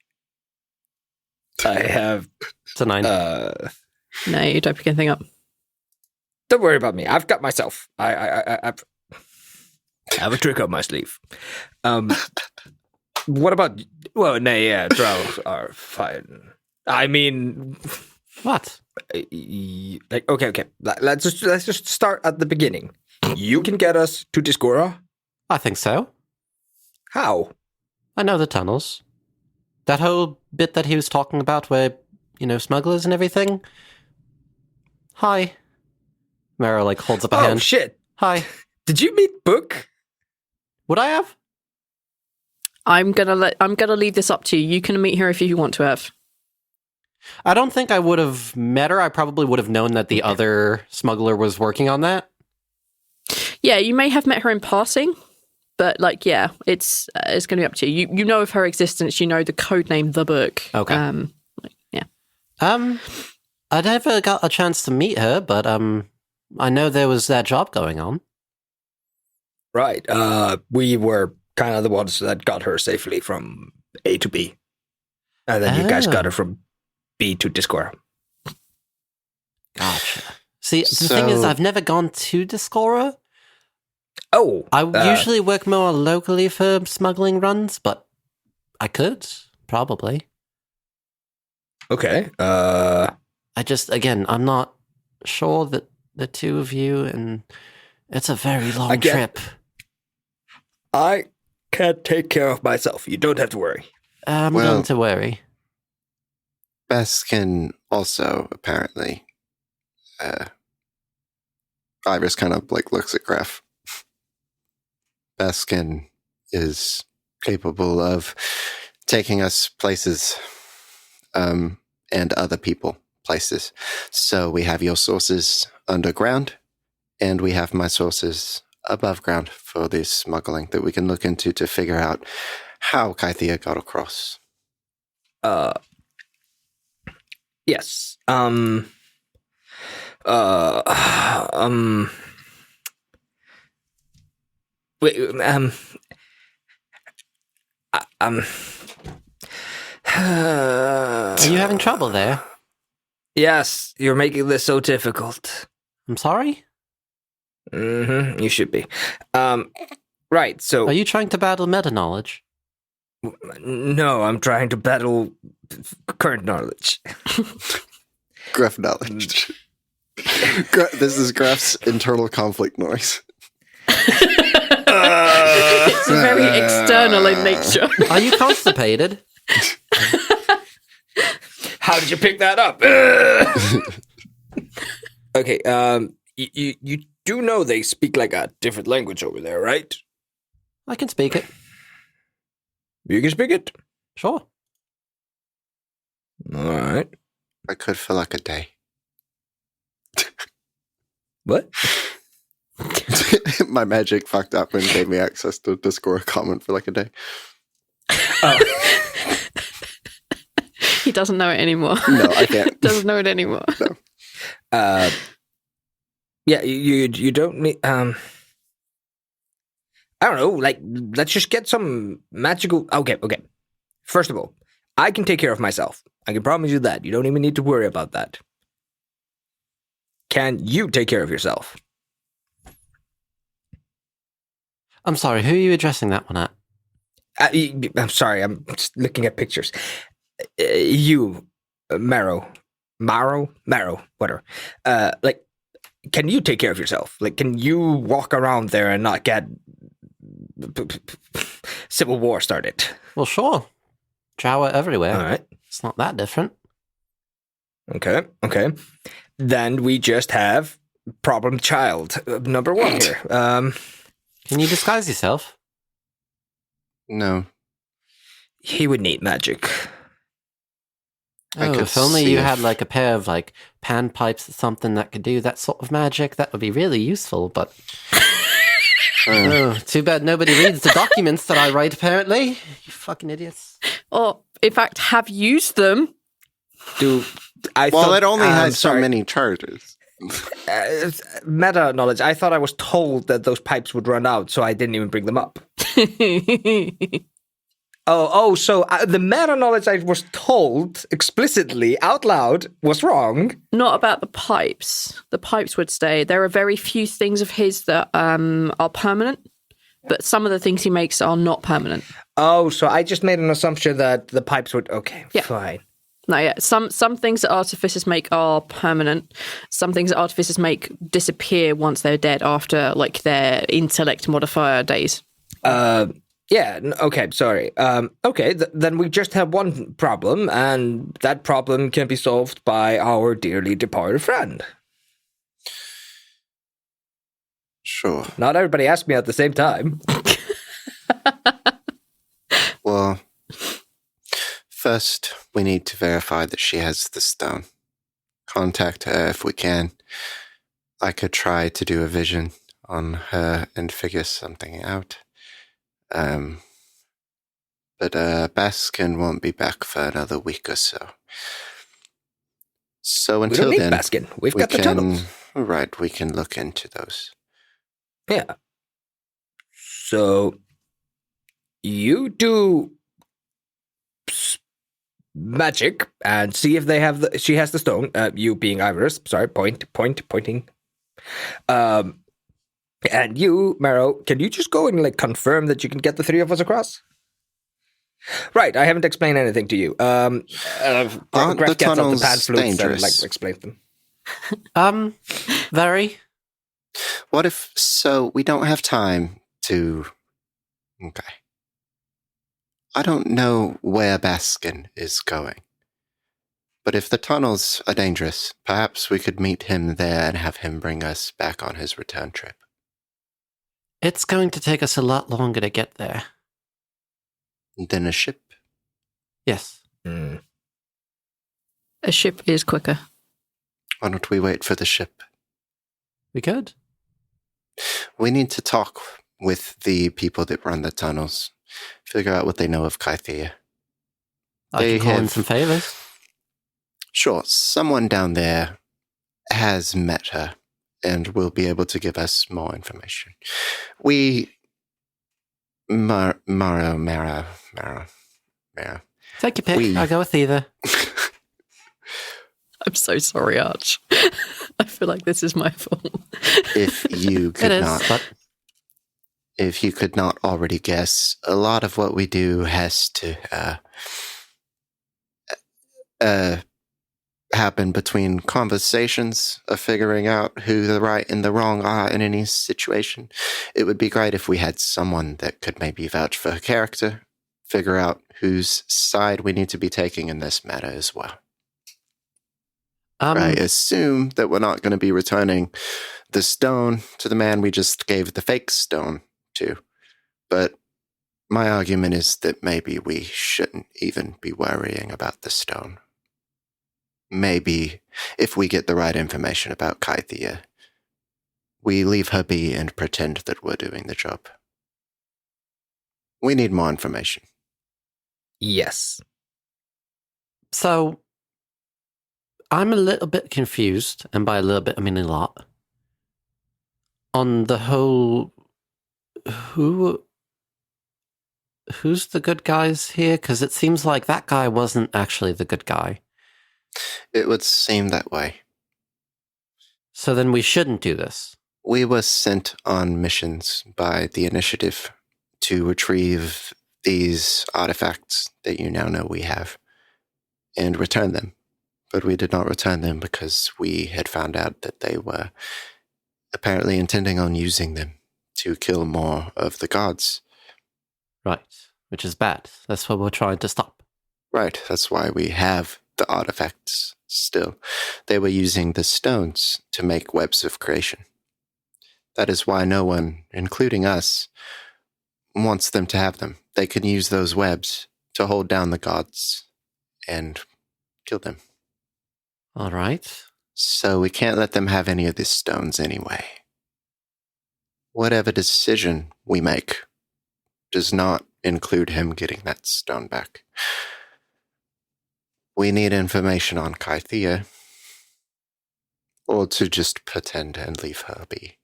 I have... It's a 9. No, you don't pick anything up. Don't worry about me. I've got myself. I have a trick up my sleeve. What about? Well, no, yeah, drows are fine. I mean, what? Like, okay. Let's just start at the beginning. You can get us to Discora? I think so. How? I know the tunnels. That whole bit that he was talking about, where smugglers and everything. Hi. Maro like holds up a hand. Oh shit! Hi. Did you meet Book? Would I have? I'm gonna leave this up to you. You can meet her if you want to have. I don't think I would have met her. I probably would have known that the other smuggler was working on that. Yeah, you may have met her in passing, but it's gonna be up to you. You know of her existence. You know the code name, the Book. Okay. I never got a chance to meet her, but I know there was that job going on. Right. We were kind of the ones that got her safely from A to B. And then you guys got her from B to Discora. Gotcha. See, the thing is, I've never gone to Discora. Oh. I usually work more locally for smuggling runs, but I could, probably. Okay. I'm not sure that the two of you, and it's a very long trip. I can take care of myself. You don't have to worry. I'm going to worry. Bess can also, apparently. Ivoris kind of looks at Greff. Baskin is capable of taking us places, and other people places. So we have your sources underground, and we have my sources above ground for this smuggling that we can look into to figure out how Kythia got across. Yes. Wait, Are you having trouble there? Yes, you're making this so difficult. I'm sorry? Mm-hmm, you should be. Right, so... Are you trying to battle meta knowledge? No, I'm trying to battle current knowledge. Greff knowledge. This is Greff's internal conflict noise. It's very external in nature. Are you constipated? How did you pick that up? Okay, you do know they speak like a different language over there, right? I can speak it. You can speak it? Sure. All right. I could for like a day. What? My magic fucked up and gave me access to Discord comment for like a day. Oh. He doesn't know it anymore. No, I can't. Doesn't know it anymore. No. Yeah, you don't need I don't know, like, let's just get some magical... Okay. First of all, I can take care of myself. I can promise you that. You don't even need to worry about that. Can you take care of yourself? I'm sorry, who are you addressing that one at? I'm sorry, I'm just looking at pictures. You, Maro, whatever. Like, can you take care of yourself? Like, can you walk around there and not get civil war started? Well, sure. Shower everywhere. All right. It's not that different. Okay. Then we just have problem child number 1 here. Can you disguise yourself? No. He would need magic. Oh, if only you had like a pair of like pan pipes or something that could do that sort of magic, that would be really useful, but oh, too bad nobody reads the documents that I write, apparently. You fucking idiots. Or, in fact, have used them. Well, it only has so many charges. Meta knowledge. I thought I was told that those pipes would run out, so I didn't even bring them up. So the meta knowledge I was told explicitly out loud was wrong. Not about the pipes. The pipes would stay. There are very few things of his that are permanent, but some of the things he makes are not permanent. Oh, so I just made an assumption that the pipes would... Okay, yeah. Fine. No, yeah. Some things that artificers make are permanent. Some things that artificers make disappear once they're dead after, like, their intellect modifier days. Yeah, okay, sorry. Then we just have one problem, and that problem can be solved by our dearly departed friend. Sure. Not everybody asked me at the same time. Well, first we need to verify that she has the stone. Contact her if we can. I could try to do a vision on her and figure something out. But Baskin won't be back for another week or so. So until we don't need then, Baskin. We've got the tunnels. Right, we can look into those. Yeah. So you do magic and see if they have she has the stone. You being Ivoris, sorry, pointing. And you, Maro, can you just go and like confirm that you can get the 3 of us across? Right, I haven't explained anything to you. Greff gets out the pan flutes and like explains them. Very. What if we don't have time to... Okay. I don't know where Baskin is going. But if the tunnels are dangerous, perhaps we could meet him there and have him bring us back on his return trip. It's going to take us a lot longer to get there. Than a ship? Yes. A ship is quicker. Why don't we wait for the ship? We could. We need to talk with the people that run the tunnels. Figure out what they know of Kythea. I can call in some favors. Sure, someone down there has met her and will be able to give us more information. Maro. Take your pick. I'll go with either. I'm so sorry, Arch. I feel like this is my fault. If you could not already guess, a lot of what we do has to happen between conversations of figuring out who the right and the wrong are in any situation. It would be great if we had someone that could maybe vouch for her character, figure out whose side we need to be taking in this matter as well. I assume that we're not going to be returning the stone to the man we just gave the fake stone to. But my argument is that maybe we shouldn't even be worrying about the stone. Maybe if we get the right information about Kythea, we leave her be and pretend that we're doing the job. We need more information. Yes. So, I'm a little bit confused, and by a little bit I mean a lot, on the whole who's the good guys here? Because it seems like that guy wasn't actually the good guy. It would seem that way. So then we shouldn't do this. We were sent on missions by the Initiative to retrieve these artifacts that you now know we have and return them. But we did not return them because we had found out that they were apparently intending on using them to kill more of the gods. Right, which is bad. That's what we're trying to stop. Right, that's why we have the artifacts still. They were using the stones to make webs of creation. That is why no one, including us, wants them to have them. They can use those webs to hold down the gods and kill them. All right. So we can't let them have any of these stones anyway. Whatever decision we make does not include him getting that stone back. We need information on Kythea, or to just pretend and leave her be.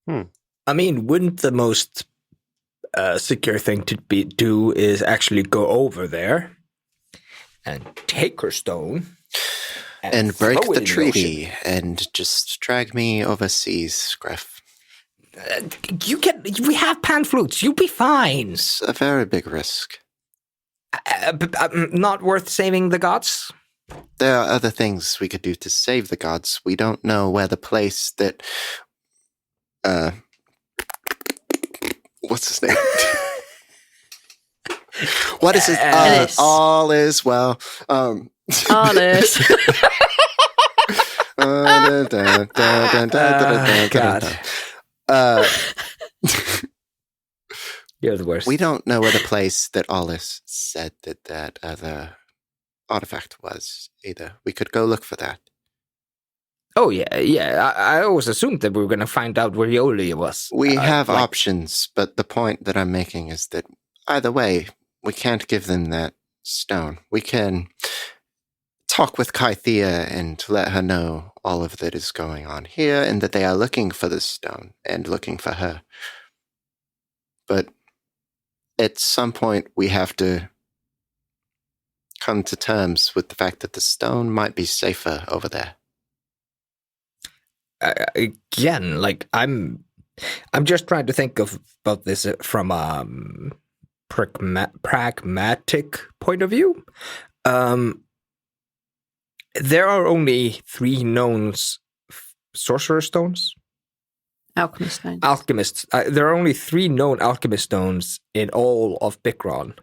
I mean, wouldn't the most secure thing to do is actually go over there and take her stone And break throw it the in treaty and just drag me overseas, Greff. ocean? We have pan flutes. You'll be fine. It's a very big risk. Not worth saving the gods. There are other things we could do to save the gods. We don't know where the place that... what's his name? What is his... Alice. all is well. Alice. God. You're the worst. We don't know where the place that Alice said that other artifact was either. We could go look for that. Oh, yeah. I always assumed that we were going to find out where Yoli was. We have options, but the point that I'm making is that either way, we can't give them that stone. We can talk with Kythea and let her know all of that is going on here and that they are looking for this stone and looking for her. But at some point, we have to come to terms with the fact that the stone might be safer over there. Again, like I'm just trying to think about this from pragmatic point of view. There are only 3 known sorcerer stones. Alchemist stones. Alchemists. There are only 3 known alchemist stones in all of Bikron.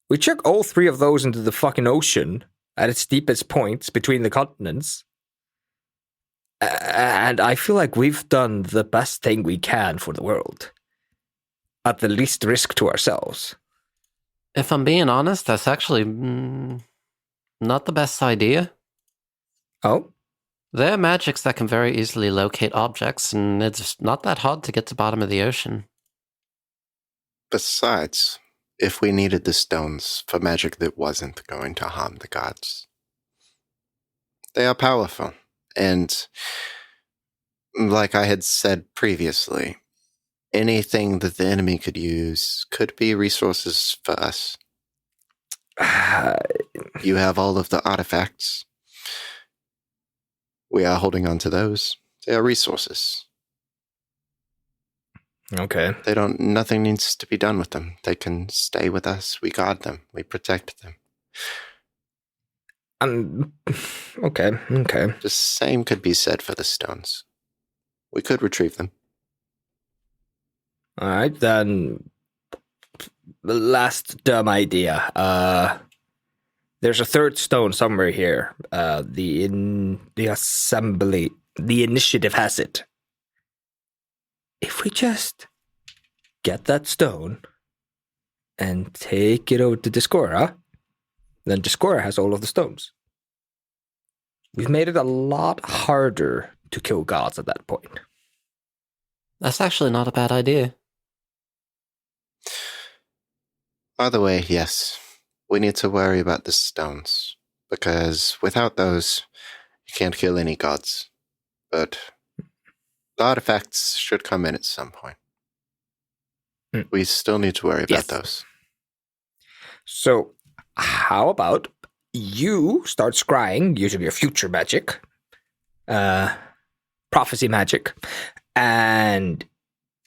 We chuck all 3 of those into the fucking ocean at its deepest points between the continents. And I feel like we've done the best thing we can for the world. At the least risk to ourselves. If I'm being honest, that's actually not the best idea. Oh? There are magics that can very easily locate objects, and it's not that hard to get to the bottom of the ocean. Besides, if we needed the stones for magic that wasn't going to harm the gods, they are powerful. And like I had said previously, anything that the enemy could use could be resources for us. You have all of the artifacts. We are holding on to those. They are resources. Okay. Nothing needs to be done with them. They can stay with us. We guard them. We protect them. Okay. The same could be said for the stones. We could retrieve them. All right, then. The last dumb idea. There's a 3rd stone somewhere here. The initiative has it. If we just get that stone and take it over to Discora, then Discora has all of the stones. We've made it a lot harder to kill gods at that point. That's actually not a bad idea. Either way, yes. We need to worry about the stones, because without those, you can't kill any gods. But thought effects should come in at some point. We still need to worry about those. So, how about you start scrying using your future magic, prophecy magic, and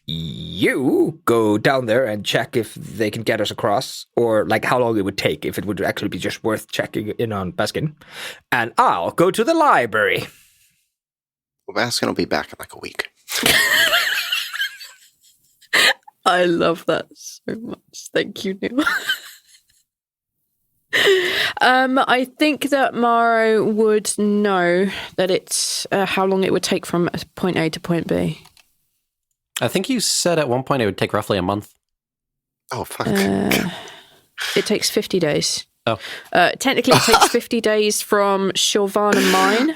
you go down there and check if they can get us across, or like how long it would take, if it would actually be just worth checking in on Baskin. And I'll go to the library. Well, Baskin will be back in like a week. I love that so much. Thank you, Neil. I think that Maro would know that it's how long it would take from point A to point B. I think you said at one point it would take roughly a month. Oh, fuck. It takes 50 days. Oh. Technically, it takes 50 days from Shilvana Mine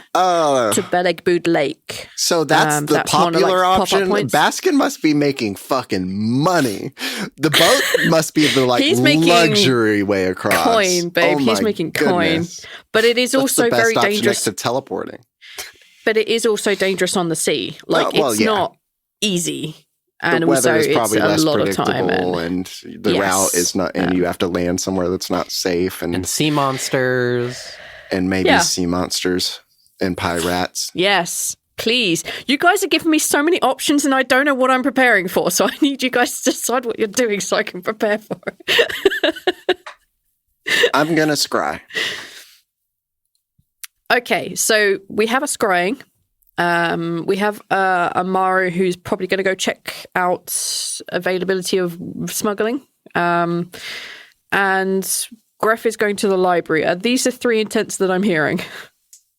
to Belegbud Lake. So that's the popular option. Points. Baskin must be making fucking money. The boat must be the He's making luxury way across. Coin, babe. Oh, He's making coin. But it is also very dangerous. Next to teleporting. But it is also dangerous on the sea. Like, it's not easy. And the weather also, is probably it's less a lot predictable, of time. And the route is not, and you have to land somewhere that's not safe. And sea monsters. And maybe sea monsters and pirates. Yes, please. You guys are giving me so many options and I don't know what I'm preparing for. So I need you guys to decide what you're doing so I can prepare for it. I'm going to scry. Okay, so we have a scrying. We have a Maro who's probably going to go check out availability of smuggling. And Greff is going to the library. These are three intents that I'm hearing.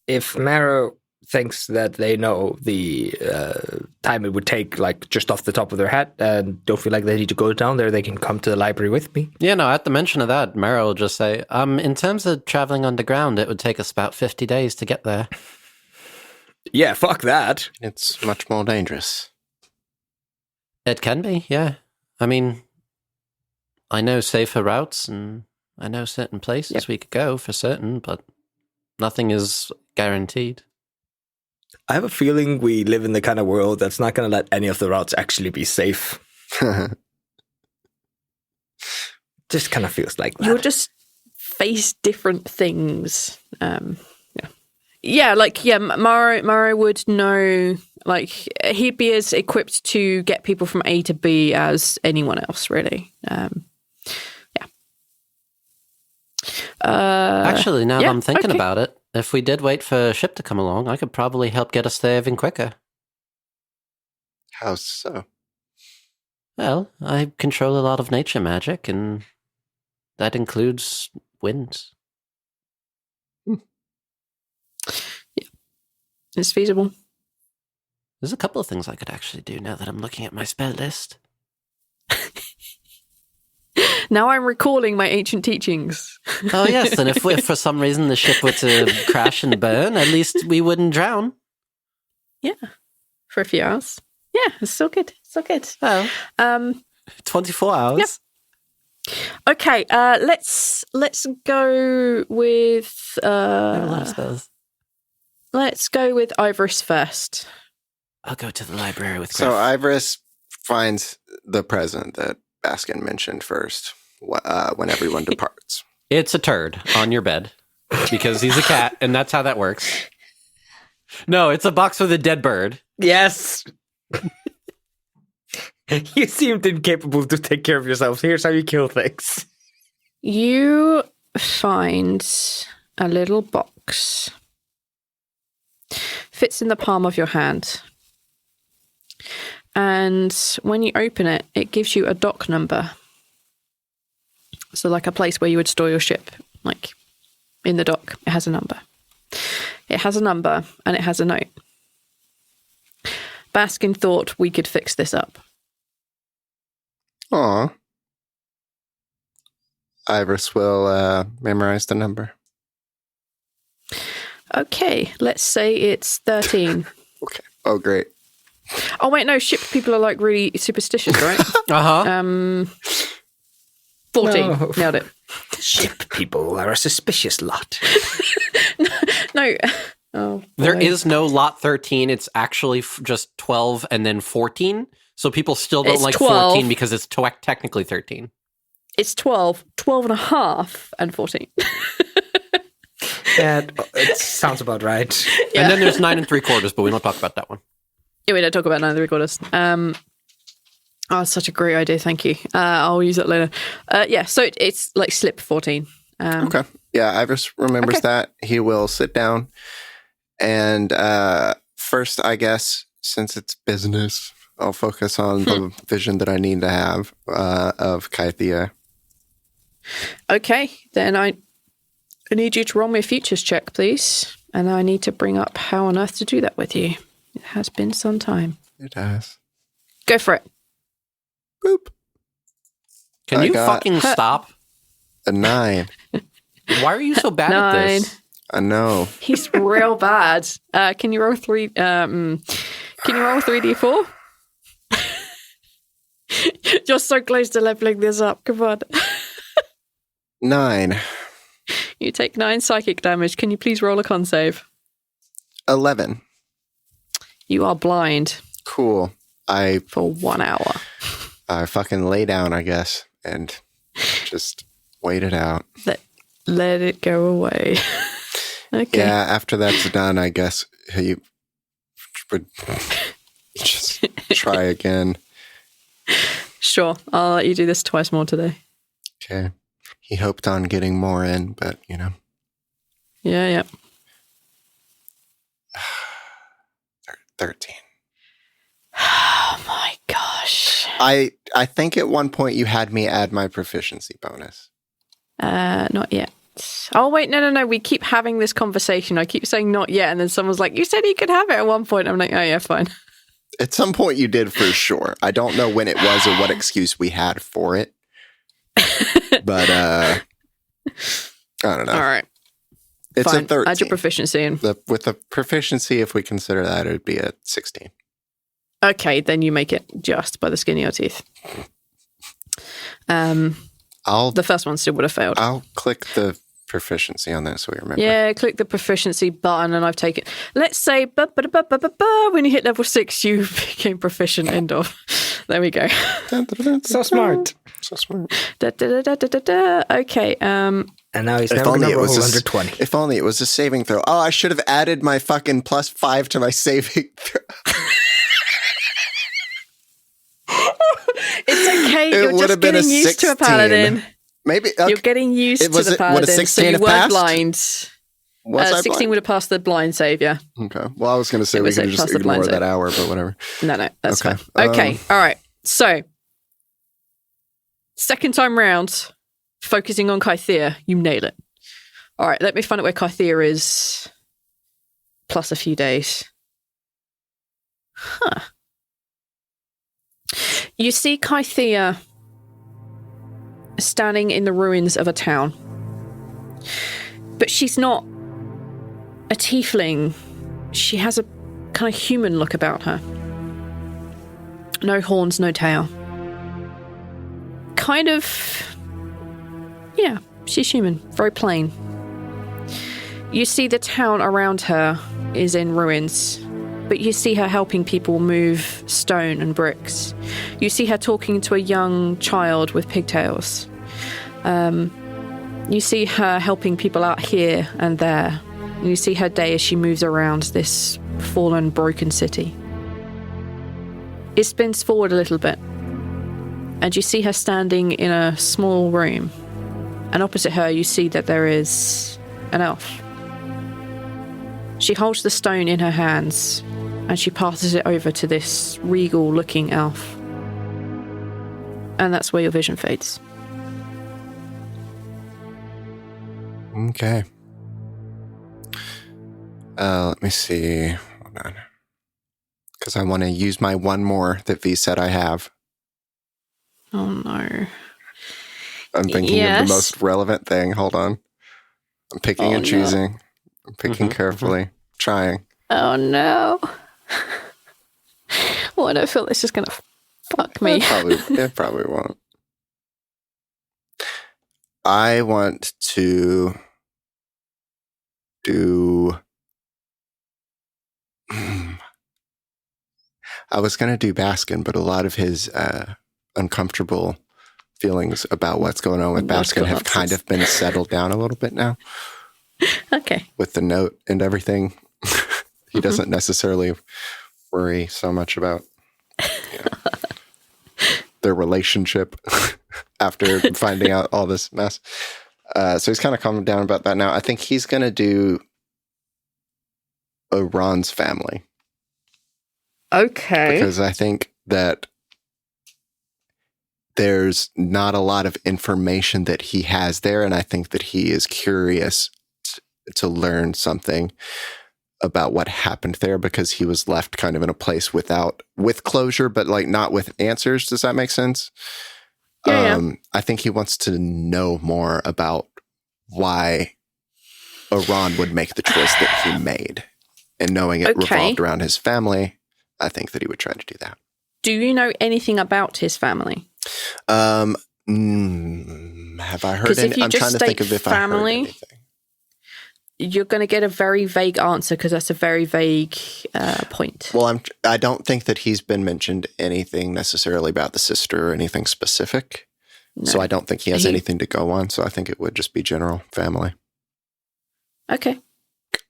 If Maro thinks that they know the time it would take, like, just off the top of their head, and don't feel like they need to go down there, they can come to the library with me. Yeah, no, at the mention of that, Maro will just say, in terms of traveling underground, it would take us about 50 days to get there. Yeah, fuck that. It's much more dangerous. It can be, yeah. I mean, I know safer routes and I know certain places we could go for certain, but nothing is guaranteed. I have a feeling we live in the kind of world that's not going to let any of the routes actually be safe. Just kind of feels like that. You'll just face different things. Maro would know, like, he'd be as equipped to get people from A to B as anyone else, really. Actually, now that I'm thinking about it, if we did wait for a ship to come along, I could probably help get us there even quicker. How so? Well, I control a lot of nature magic, and that includes winds. It's feasible. There's a couple of things I could actually do now that I'm looking at my spell list. Now I'm recalling my ancient teachings. Oh, yes, and if for some reason the ship were to crash and burn, at least we wouldn't drown. Yeah, for a few hours. Yeah, it's so good. So good. Well, 24 hours. Yep. Okay, let's go with... Let's go with Ivoris first. I'll go to the library with Greff. So Ivoris finds the present that Baskin mentioned first when everyone departs. It's a turd on your bed because he's a cat, and that's how that works. No, it's a box with a dead bird. Yes. You seemed incapable to take care of yourselves. Here's how you kill things. You find a little box. Fits in the palm of your hand. And when you open it, it gives you a dock number. So like a place where you would store your ship, like in the dock. It has a number. It has a number and it has a note. Baskin thought we could fix this up. Aw. Ivoris will memorize the number. Okay, let's say it's 13. Okay. Oh, great. Oh, wait, no, ship people are like really superstitious, right? 14. No. Nailed it. Ship people are a suspicious lot. No, Oh, There is no lot 13. It's actually just 12 and then 14. So people still don't It's like 12. 14 because it's technically 13. It's 12, 12 and a half, and 14. Yeah, it sounds about right. Yeah. And then there's 9 3/4, but we don't talk about that one. Yeah, we don't talk about 9 3/4. Oh, it's such a great idea. Thank you. I'll use it later. Yeah, so it's like slip 14. Okay. Yeah, Ivoris remembers that. He will sit down. And first, I guess, since it's business, I'll focus on the vision that I need to have of Kythia. Okay, then I need you to roll me a futures check, please. And I need to bring up how on earth to do that with you. It has been some time. It has. Go for it. Boop. Can you fucking stop? A 9. Why are you so bad at 9. this? I know. He's real bad. Can you roll 3? Can you roll 3d4? You're so close to leveling this up. Come on. 9. You take 9 psychic damage. Can you please roll a con save? 11. You are blind. Cool. For 1 hour. I fucking lay down, I guess, and just wait it out. Let it go away. Okay. Yeah, after that's done, I guess he would just try again. Sure. I'll let you do this twice more today. Okay. He hoped on getting more in, but, you know. Yeah. 13. Oh my gosh. I think at one point you had me add my proficiency bonus. Not yet. Oh, wait, no. We keep having this conversation. I keep saying not yet, and then someone's like, you said you could have it at one point. I'm like, oh, yeah, fine. At some point you did for sure. I don't know when it was or what excuse we had for it. But, I don't know. All right. It's fine. a 13. Add your proficiency in. With the proficiency, if we consider that, it would be a 16. Okay, then you make it just by the skin of your teeth. The first one still would have failed. I'll click the proficiency on that so we remember. Yeah, click the proficiency button and I've taken... Let's say when you hit level 6, you became proficient. End of. There we go. So smart. So smart. Okay. And now he's never going to roll under 20. If only it was a saving throw. Oh, I should have added my fucking +5 to my saving throw. It's okay. You're just getting used to a paladin. Maybe okay. You're getting used to the paladin. Would a 16 so you have weren't passed? blind. Was I 16 blind? would have passed the blind save, yeah. Okay. Well, I was going to say we could just ignore that hour, but whatever. No, that's okay. fine. Okay, all right. So, second time round, focusing on Kythia, you nail it. All right, let me find out where Kythia is, plus a few days. Huh. You see Kythia standing in the ruins of a town. But she's not a tiefling. She has a kind of human look about her. No horns, no tail. Kind of... Yeah, she's human. Very plain. You see the town around her is in ruins, but you see her helping people move stone and bricks. You see her talking to a young child with pigtails. You see her helping people out here and there. You see her day as she moves around this fallen, broken city. It spins forward a little bit, and you see her standing in a small room. And opposite her, you see that there is an elf. She holds the stone in her hands, and she passes it over to this regal-looking elf. And that's where your vision fades. Okay. Let me see. Hold on. Because I want to use my one more that V said I have. Oh, no. I'm thinking of the most relevant thing. Hold on. I'm picking and choosing. No. I'm picking carefully. Trying. Oh, no. Oh, I don't feel this is going to fuck me. It probably won't. I want to do I was going to do Baskin, but a lot of his uncomfortable feelings about what's going on with Baskin have kind of been settled down a little bit now. Okay. With the note and everything. He doesn't necessarily worry so much about their relationship after finding out all this mess. So he's kind of calmed down about that now. I think he's going to do Ron's family. Okay. Because I think that there's not a lot of information that he has there, and I think that he is curious to learn something about what happened there, because he was left kind of in a place with closure, but like not with answers. Does that make sense? Yeah. I think he wants to know more about why Ron would make the choice that he made, and knowing it revolved around his family, I think that he would try to do that. Do you know anything about his family? Have I heard any? I'm trying to think of if I heard anything. You're going to get a very vague answer, because that's a very vague point. Well, I don't think that he's been mentioned anything necessarily about the sister or anything specific. No. So I don't think he has anything to go on. So I think it would just be general family. Okay.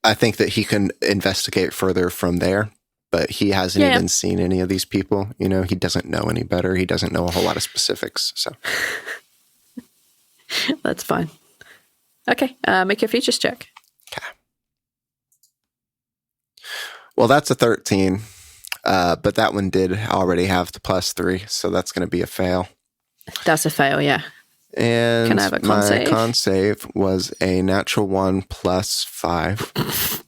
I think that he can investigate further from there, but he hasn't even seen any of these people. You know, he doesn't know any better. He doesn't know a whole lot of specifics. So that's fine. Okay. Make your features check. Okay. Well, that's a 13, but that one did already have the +3, so that's going to be a fail. That's a fail, yeah. And can I have a con save? Con save was a natural 1 +5.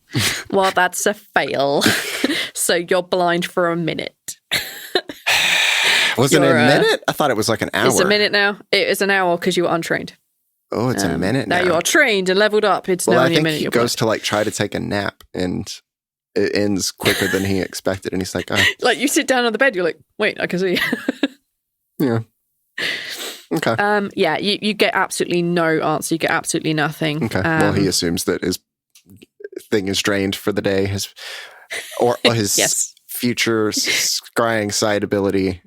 Well, that's a fail. So you're blind for a minute. Was it a minute? I thought it was like an hour. It's a minute now. It is an hour because you were untrained. Oh, it's a minute now. Now you are trained and leveled up. It's now only a minute. He goes to like try to take a nap, and it ends quicker than he expected. And he's like, oh. Like you sit down on the bed, you're like, wait, I can see. Yeah. Okay. Yeah, you get absolutely no answer. You get absolutely nothing. Okay. Well, he assumes that his thing is drained for the day. His yes. future scrying side ability.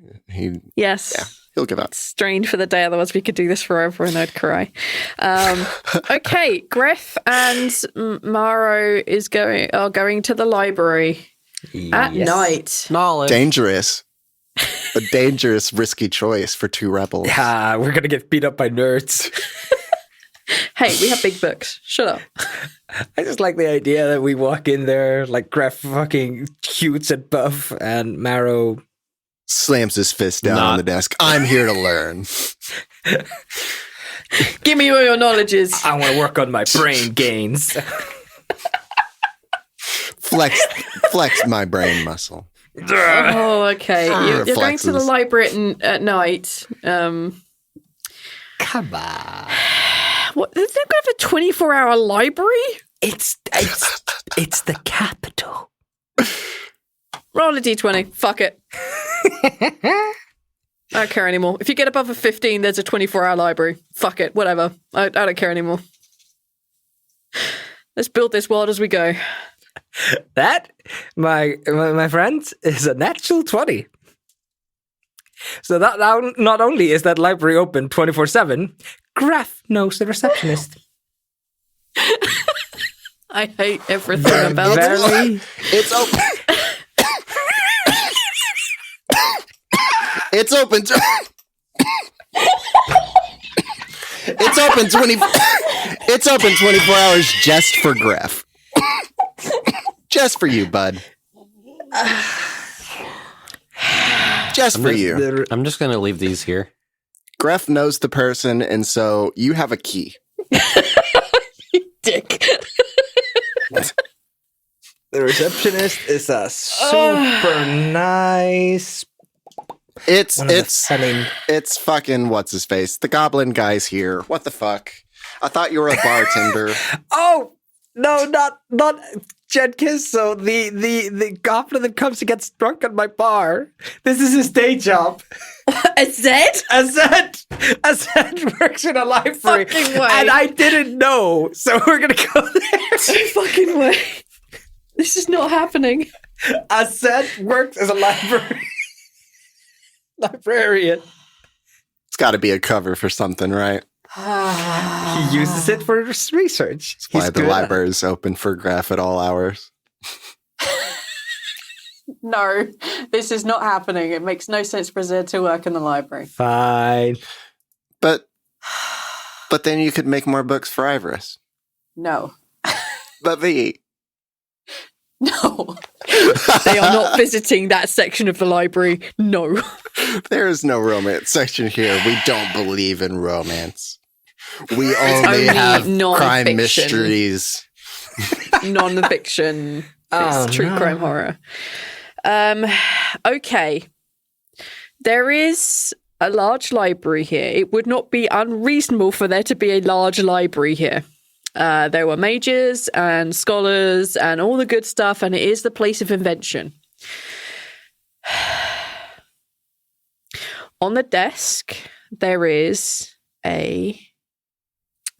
Yes. Yeah. He'll give up. It's drained for the day, otherwise we could do this forever and I'd cry. Okay, Greff and Maro are going to the library at night. Knowledge. Dangerous. A dangerous, risky choice for two rebels. Yeah, we're gonna get beat up by nerds. Hey, we have big books. Shut up. I just like the idea that we walk in there, like Greff fucking shoots at Buff, and Maro slams his fist down on the desk. I'm here to learn. Give me all your knowledges. I want to work on my brain gains. Flex my brain muscle. Oh, okay. You're going to the library at night. Come on. What? They're going to have a 24-hour library? It's the capital. Roll a d20. Fuck it. I don't care anymore. If you get above a 15, there's a 24-hour library. Fuck it. Whatever. I don't care anymore. Let's build this world as we go. That, my friends, is a natural 20. So that not only is that library open 24/7, Greff knows the receptionist. I hate everything about it. It's open. It's open. It's open 24 hours just for Greff. Just for you, bud. Just for you. I'm just going to leave these here. Greff knows the person, and so you have a key. Dick. The receptionist is a super nice. It's fucking what's his face? The goblin guy's here. What the fuck? I thought you were a bartender. Oh no, not Jenkins. So the goblin that comes and gets drunk at my bar. This is his day job. Azed works in a library, fucking way. and I didn't know. So we're gonna go there. Fucking way. This is not happening. Azet works as a librarian. It's got to be a cover for something, right? He uses it for his research. That's why the library is open for Greff at all hours. No, this is not happening. It makes no sense for Zed to work in the library. Fine. But then you could make more books for Ivoris. No. But V. No. They are not visiting that section of the library. No. There is no romance section here. We don't believe in romance. We only have crime mysteries. Non-fiction. It's true crime horror. Okay. There is a large library here. It would not be unreasonable for there to be a large library here. There were mages and scholars and all the good stuff, and it is the place of invention. On the desk, there is a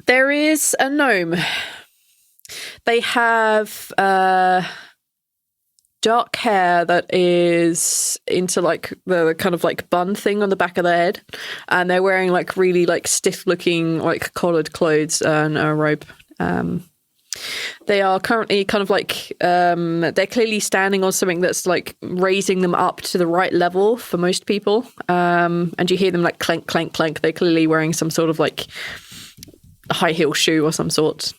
gnome. They have dark hair that is into like the kind of like bun thing on the back of their head, and they're wearing like really like stiff looking like collared clothes and a robe. They are currently kind of like they're clearly standing on something that's like raising them up to the right level for most people, and you hear them like clank clank clank. They're clearly wearing some sort of like high heel shoe or some sort.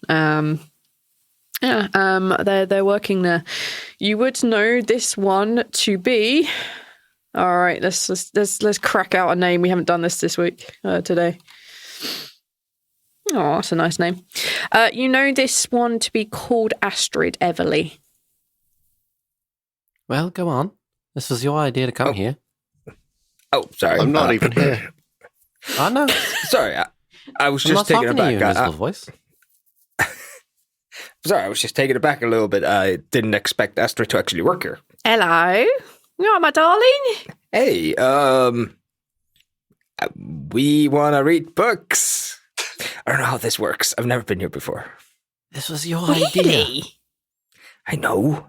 They're working there. You would know this one to be. All right, let's crack out a name. We haven't done this week today. Oh, that's a nice name. You know this one to be called Astrid Everly. Well, go on. This was your idea to come here. Oh, sorry. I'm not even here. I know. Sorry, I was just taking it back. Invisible voice. Sorry, I was just taking it back a little bit. I didn't expect Astrid to actually work here. Hello. You all right, my darling? Hey, we want to read books. I don't know how this works. I've never been here before. This was your idea. I know.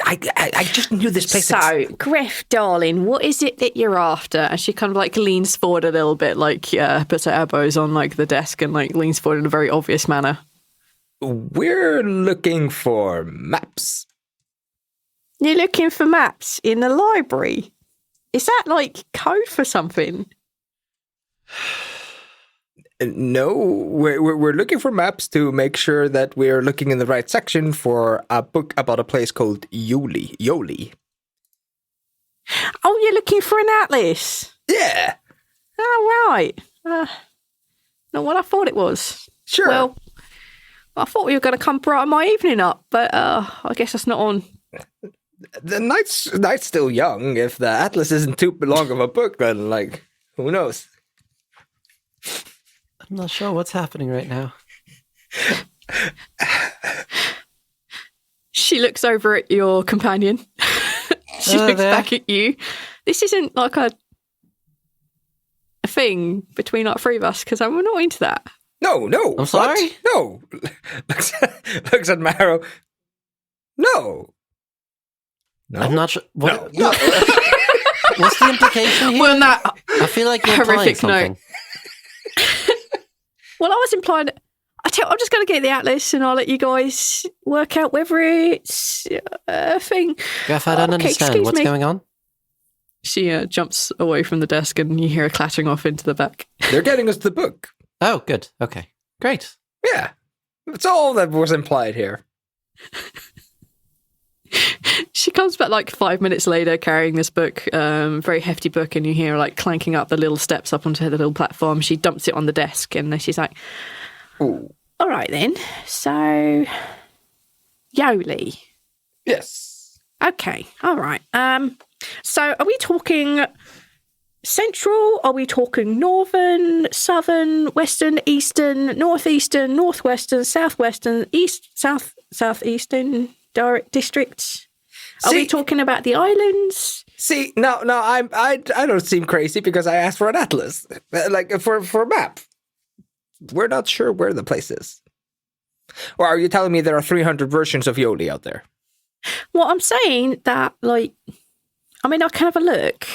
I just knew this place. So, Greff, darling, what is it that you're after? And she kind of like leans forward a little bit, like puts her elbows on like the desk and like leans forward in a very obvious manner. We're looking for maps. You're looking for maps in the library? Is that like code for something? No, we're looking for maps to make sure that we're looking in the right section for a book about a place called Yoli. Oh, you're looking for an atlas? Yeah. Oh, right. Not what I thought it was. Sure. Well, I thought we were going to come brighten my evening up, but I guess that's not on. The night's still young. If the atlas isn't too long of a book, then, like, who knows? I'm not sure what's happening right now. She looks over at your companion. She looks back at you. This isn't like a thing between like three of us, because I'm not into that. No. I'm sorry? No. Looks at Maro. No. I'm not sure. What? No. What's the implication here? Well, that I feel like you're implying horrific something. note. Well, I was implying. I'm just going to get the atlas, and I'll let you guys work out whether it's a thing. Greff, I don't understand. What's going on? She jumps away from the desk, and you hear her clattering off into the back. They're getting us the book. Oh, good. Okay. Great. Yeah. That's all that was implied here. She comes back like 5 minutes later carrying this book, very hefty book, and you hear her like clanking up the little steps up onto the little platform. She dumps it on the desk, and then she's like, Ooh. All right then, so Yoli. Yes. Okay, all right. So are we talking central? Are we talking northern, southern, western, eastern, northeastern, northwestern, southwestern, southeastern districts? Are we talking about the islands? See, no, I don't seem crazy because I asked for an atlas, like for a map. We're not sure where the place is. Or are you telling me there are 300 versions of Yoli out there? Well, I'm saying that, like, I mean, I can have a look,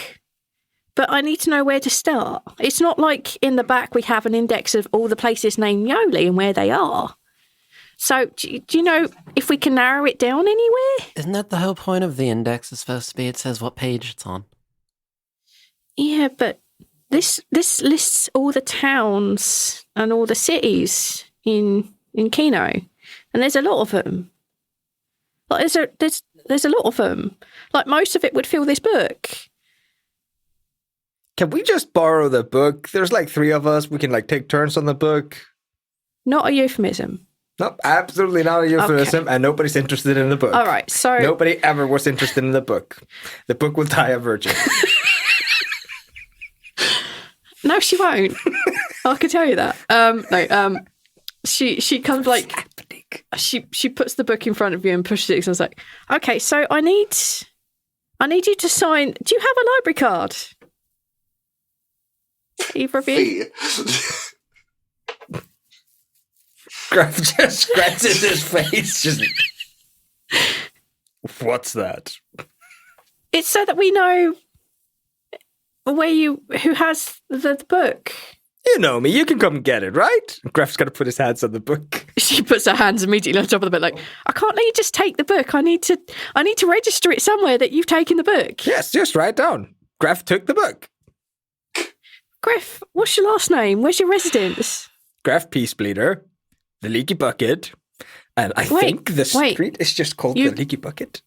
but I need to know where to start. It's not like in the back we have an index of all the places named Yoli and where they are. So, do you know if we can narrow it down anywhere? Isn't that the whole point of the index is supposed to be? It says what page it's on. Yeah, but this lists all the towns and all the cities in Kino, and there's a lot of them. Like there's a lot of them. Like most of it would fill this book. Can we just borrow the book? There's like 3 of us. We can like take turns on the book. Not a euphemism. Nope, absolutely not a euphemism, Okay. and nobody's interested in the book. All right, so Nobody ever was interested in the book. The book will die a virgin. no, she won't. I can tell you that. She comes like she puts the book in front of you and pushes it. And I was like, okay, so I need you to sign. Do you have a library card? Either of you? Greff just scratches his face. Just, what's that? It's so that we know who has the book. You know me. You can come get it, right? Greff's got to put his hands on the book. She puts her hands immediately on top of the book, like, I can't let you just take the book. I need to register it somewhere that you've taken the book. Yes, just write down. Greff took the book. Greff, what's your last name? Where's your residence? Greff Peacebleeder, the Leaky Bucket, and I think the street is just called the Leaky Bucket.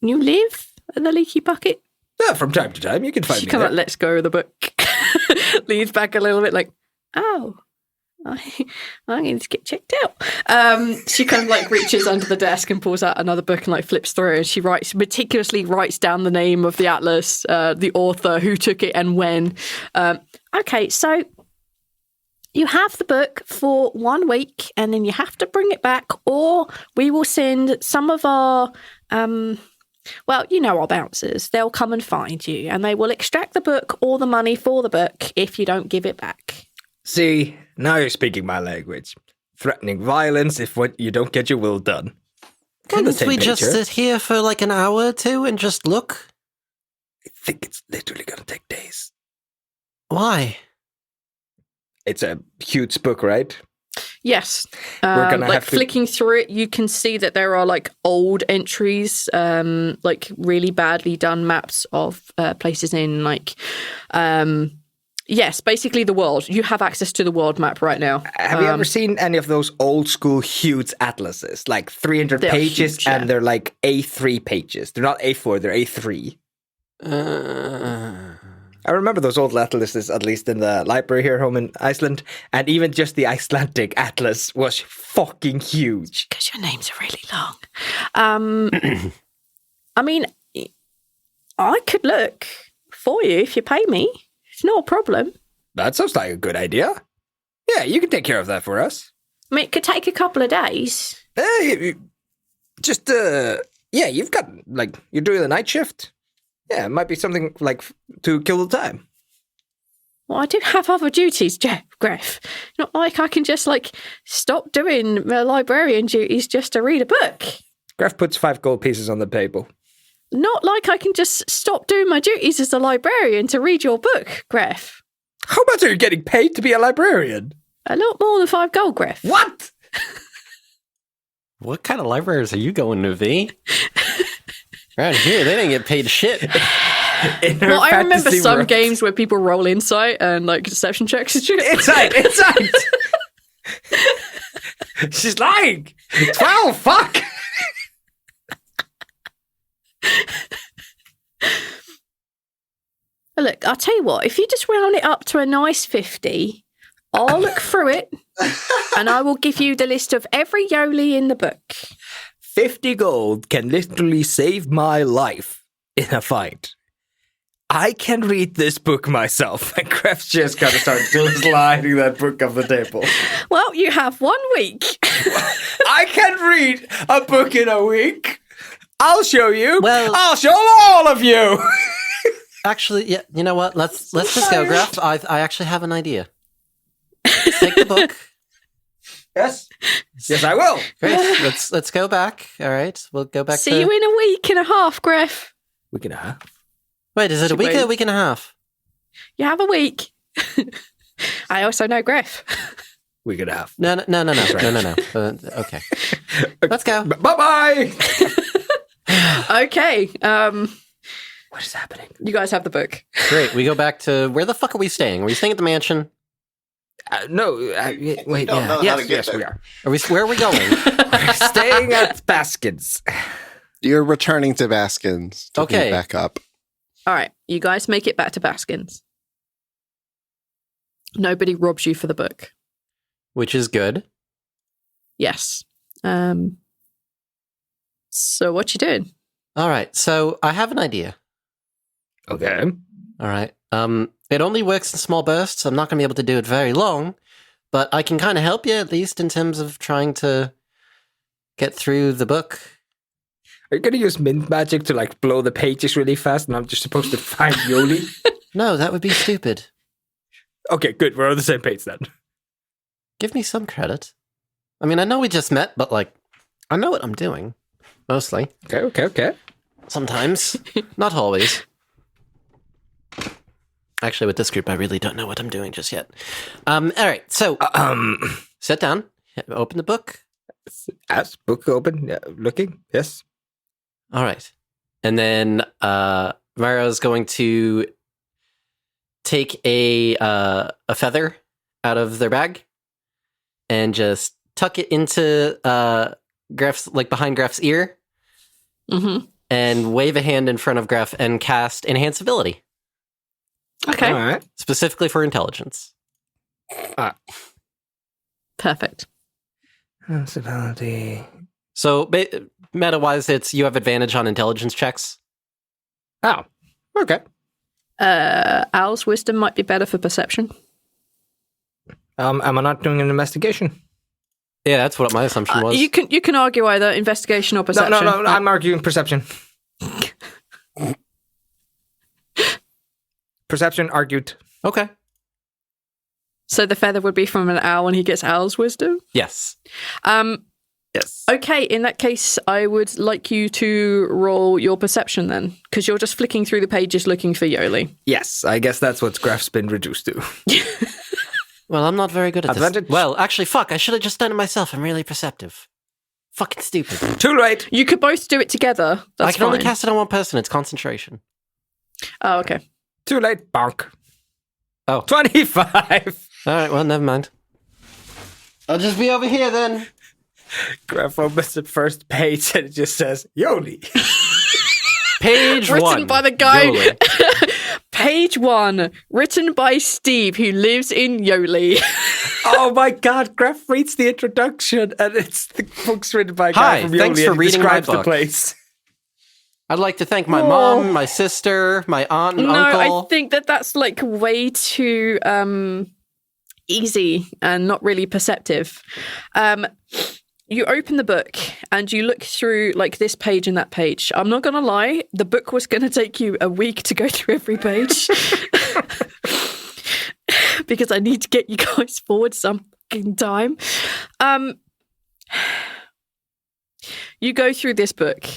You live at the Leaky Bucket? Yeah, from time to time, you can find me She there. lets go of the book. Leans back a little bit like, oh, I need to get checked out. She kind of like reaches under the desk and pulls out another book and like flips through, and she meticulously writes down the name of the atlas, the author, who took it and when. Okay, so you have the book for 1 week and then you have to bring it back, or we will send some of our well, you know our bouncers. They'll come and find you and they will extract the book or the money for the book if you don't give it back. See, now you're speaking my language. Threatening violence if what you don't get your will done. Couldn't we just sit here for like an hour or two and just look? I think it's literally going to take days. Why? It's a huge book, right? Yes. We're gonna like have to... flicking through it, you can see that there are like old entries, like really badly done maps of places in like, yes, basically the world. You have access to the world map right now. Have you ever seen any of those old school huge atlases? Like 300 pages huge, and they're like A3 pages. They're not A4, they're A3. I remember those old atlases, at least in the library here home in Iceland, and even just the Icelandic atlas was fucking huge. Because your names are really long. I mean, I could look for you if you pay me. It's not a problem. That sounds like a good idea. Yeah, you can take care of that for us. I mean, it could take a couple of days. Just, yeah, you've got, like, you're doing the night shift. Yeah, it might be something, like, to kill the time. Well, I do have other duties, Greff. Not like I can just, like, stop doing my librarian duties just to read a book. Greff puts 5 gold pieces on the table. Not like I can just stop doing my duties as a librarian to read your book, Greff. How much are you getting paid to be a librarian? A lot more than 5 gold, Greff. What? What kind of libraries are you going to, V? Around here, they didn't get paid shit. Well, I remember some games where people roll insight and like deception checks and shit. Insight! She's lying! 12, fuck! Look, I'll tell you what, if you just round it up to a nice 50, I'll look through it and I will give you the list of every Yoli in the book. 50 gold can literally save my life in a fight. I can read this book myself. And Greff's just going to start sliding that book off the table. Well, you have 1 week. I can read a book in a week. I'll show you. Well, I'll show all of you. Actually, yeah, you know what? Let's just go, Greff. I actually have an idea. Take the book. Yes. Yes, I will. Great. Let's go back. All right. We'll go back See you in a week and a half, Greff. Week and a half. Wait, is it a week or a week and a half? You have a week. I also know Greff. Week and a half. No. Okay. Let's go. Bye-bye. Okay. What is happening? You guys have the book. Great. We go back to where the fuck are we staying? Are we staying at the mansion? No. Wait. don't know how to get there. we are. Where are we going? We're staying at Baskins. You're returning to Baskins to Okay. be back up. All right. You guys make it back to Baskins. Nobody robs you for the book. Which is good. Yes. So what you doing? All right. So I have an idea. Okay. All right. It only works in small bursts. I'm not going to be able to do it very long, but I can kind of help you at least in terms of trying to get through the book. Are you going to use mint magic to like blow the pages really fast and I'm just supposed to find Yoli? No, that would be stupid. Okay, good. We're on the same page then. Give me some credit. I mean, I know we just met, but like, I know what I'm doing. Mostly. Okay. Sometimes. Not always. Actually, with this group, I really don't know what I'm doing just yet. All right, so sit down, open the book. As book open, looking, yes. All right, and then Maro's going to take a feather out of their bag and just tuck it into Greff's, like behind Greff's ear, and wave a hand in front of Greff and cast Enhance Ability. Okay. All right. Specifically for intelligence. Perfect. Ability. So, meta-wise, it's you have advantage on intelligence checks. Oh, okay. Owl's wisdom might be better for perception. Am I not doing an investigation? Yeah, that's what my assumption was. You can argue either investigation or perception. No, I'm arguing perception. Perception argued. Okay. So the feather would be from an owl and he gets owl's wisdom? Yes. Yes. Okay, in that case, I would like you to roll your perception then, because you're just flicking through the pages looking for Yoli. Yes, I guess that's what Greff's been reduced to. Well, I'm not very good at Advantage? this. Well, actually, fuck, I should have just done it myself. I'm really perceptive. Fucking stupid. Too late. You could both do it together. That's I can only fine. cast it on one person. It's concentration. Oh, okay. Too late. Bonk. Oh. 25. All right, well, never mind. I'll just be over here then. Greff opens the first page and it just says, Yoli. Page Written one. by the guy. Yoli. Page 1, written by Steve, who lives in Yoli. Oh my god, Greff reads the introduction and it's the book's written by a guy Hi, from Yoli thanks for and he reading my describes the book. place. I'd like to thank my mom, my sister, my aunt and No, uncle. I think that's like way too easy and not really perceptive. You open the book and you look through like this page and that page. I'm not going to lie, the book was going to take you a week to go through every page. Because I need to get you guys forward some fucking time. You go through this book.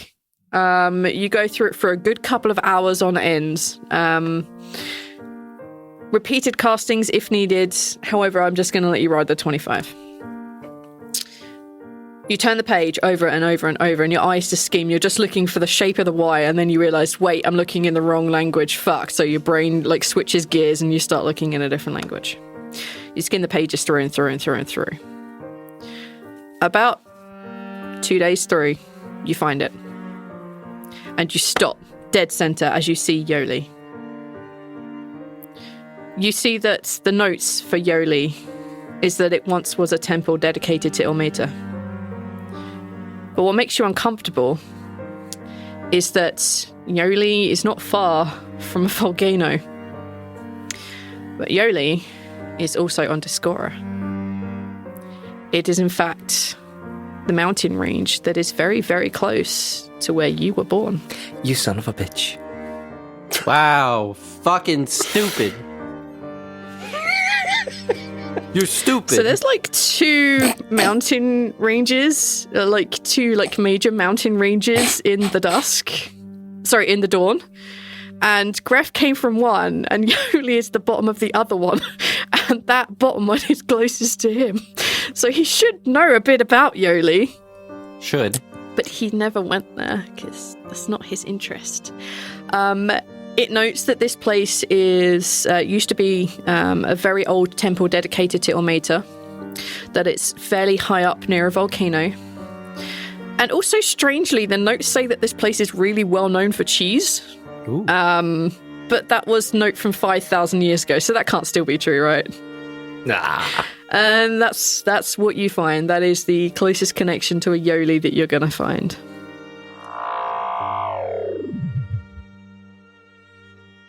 You go through it for a good couple of hours on end. Repeated castings if needed. However, I'm just going to let you ride the 25. You turn the page over and over and over and your eyes just scheme. You're just looking for the shape of the Y and then you realize, wait, I'm looking in the wrong language. Fuck. So your brain like switches gears and you start looking in a different language. You skim the pages through and through and through and through. About 2 days through, you find it. And you stop dead center as you see Yoli. You see that the notes for Yoli is that it once was a temple dedicated to Ilmeta. But what makes you uncomfortable is that Yoli is not far from a volcano. But Yoli is also on Discora. It is in fact the mountain range that is very, very close to where you were born. You son of a bitch. Wow, fucking stupid. You're stupid. So there's like two mountain ranges, two major mountain ranges in the dawn. And Greff came from one, and Yoli is the bottom of the other one, and that bottom one is closest to him. So he should know a bit about Yoli. Should. But he never went there, because that's not his interest. It notes that this place is used to be a very old temple dedicated to Almeta, that it's fairly high up near a volcano. And also, strangely, the notes say that this place is really well known for cheese. Ooh. But that was note from 5,000 years ago, so that can't still be true, right? Nah. And that's what you find. That is the closest connection to a Yoli that you're going to find.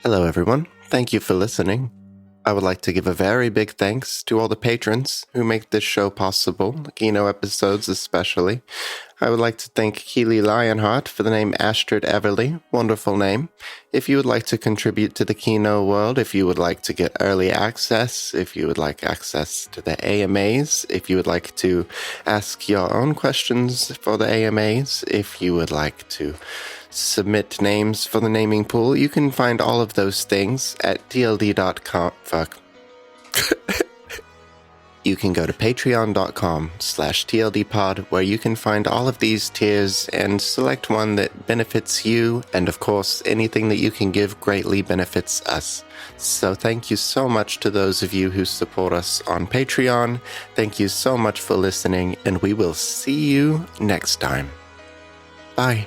Hello, everyone. Thank you for listening. I would like to give a very big thanks to all the patrons who make this show possible, the Kino episodes especially. I would like to thank Keely Lionheart for the name Astrid Everly. Wonderful name. If you would like to contribute to the Kino world, if you would like to get early access, if you would like access to the AMAs, if you would like to ask your own questions for the AMAs, if you would like to submit names for the naming pool, you can find all of those things at tld.com. You can go to patreon.com/tldpod, where you can find all of these tiers and select one that benefits you, and of course, anything that you can give greatly benefits us. So thank you so much to those of you who support us on Patreon. Thank you so much for listening, and we will see you next time. Bye.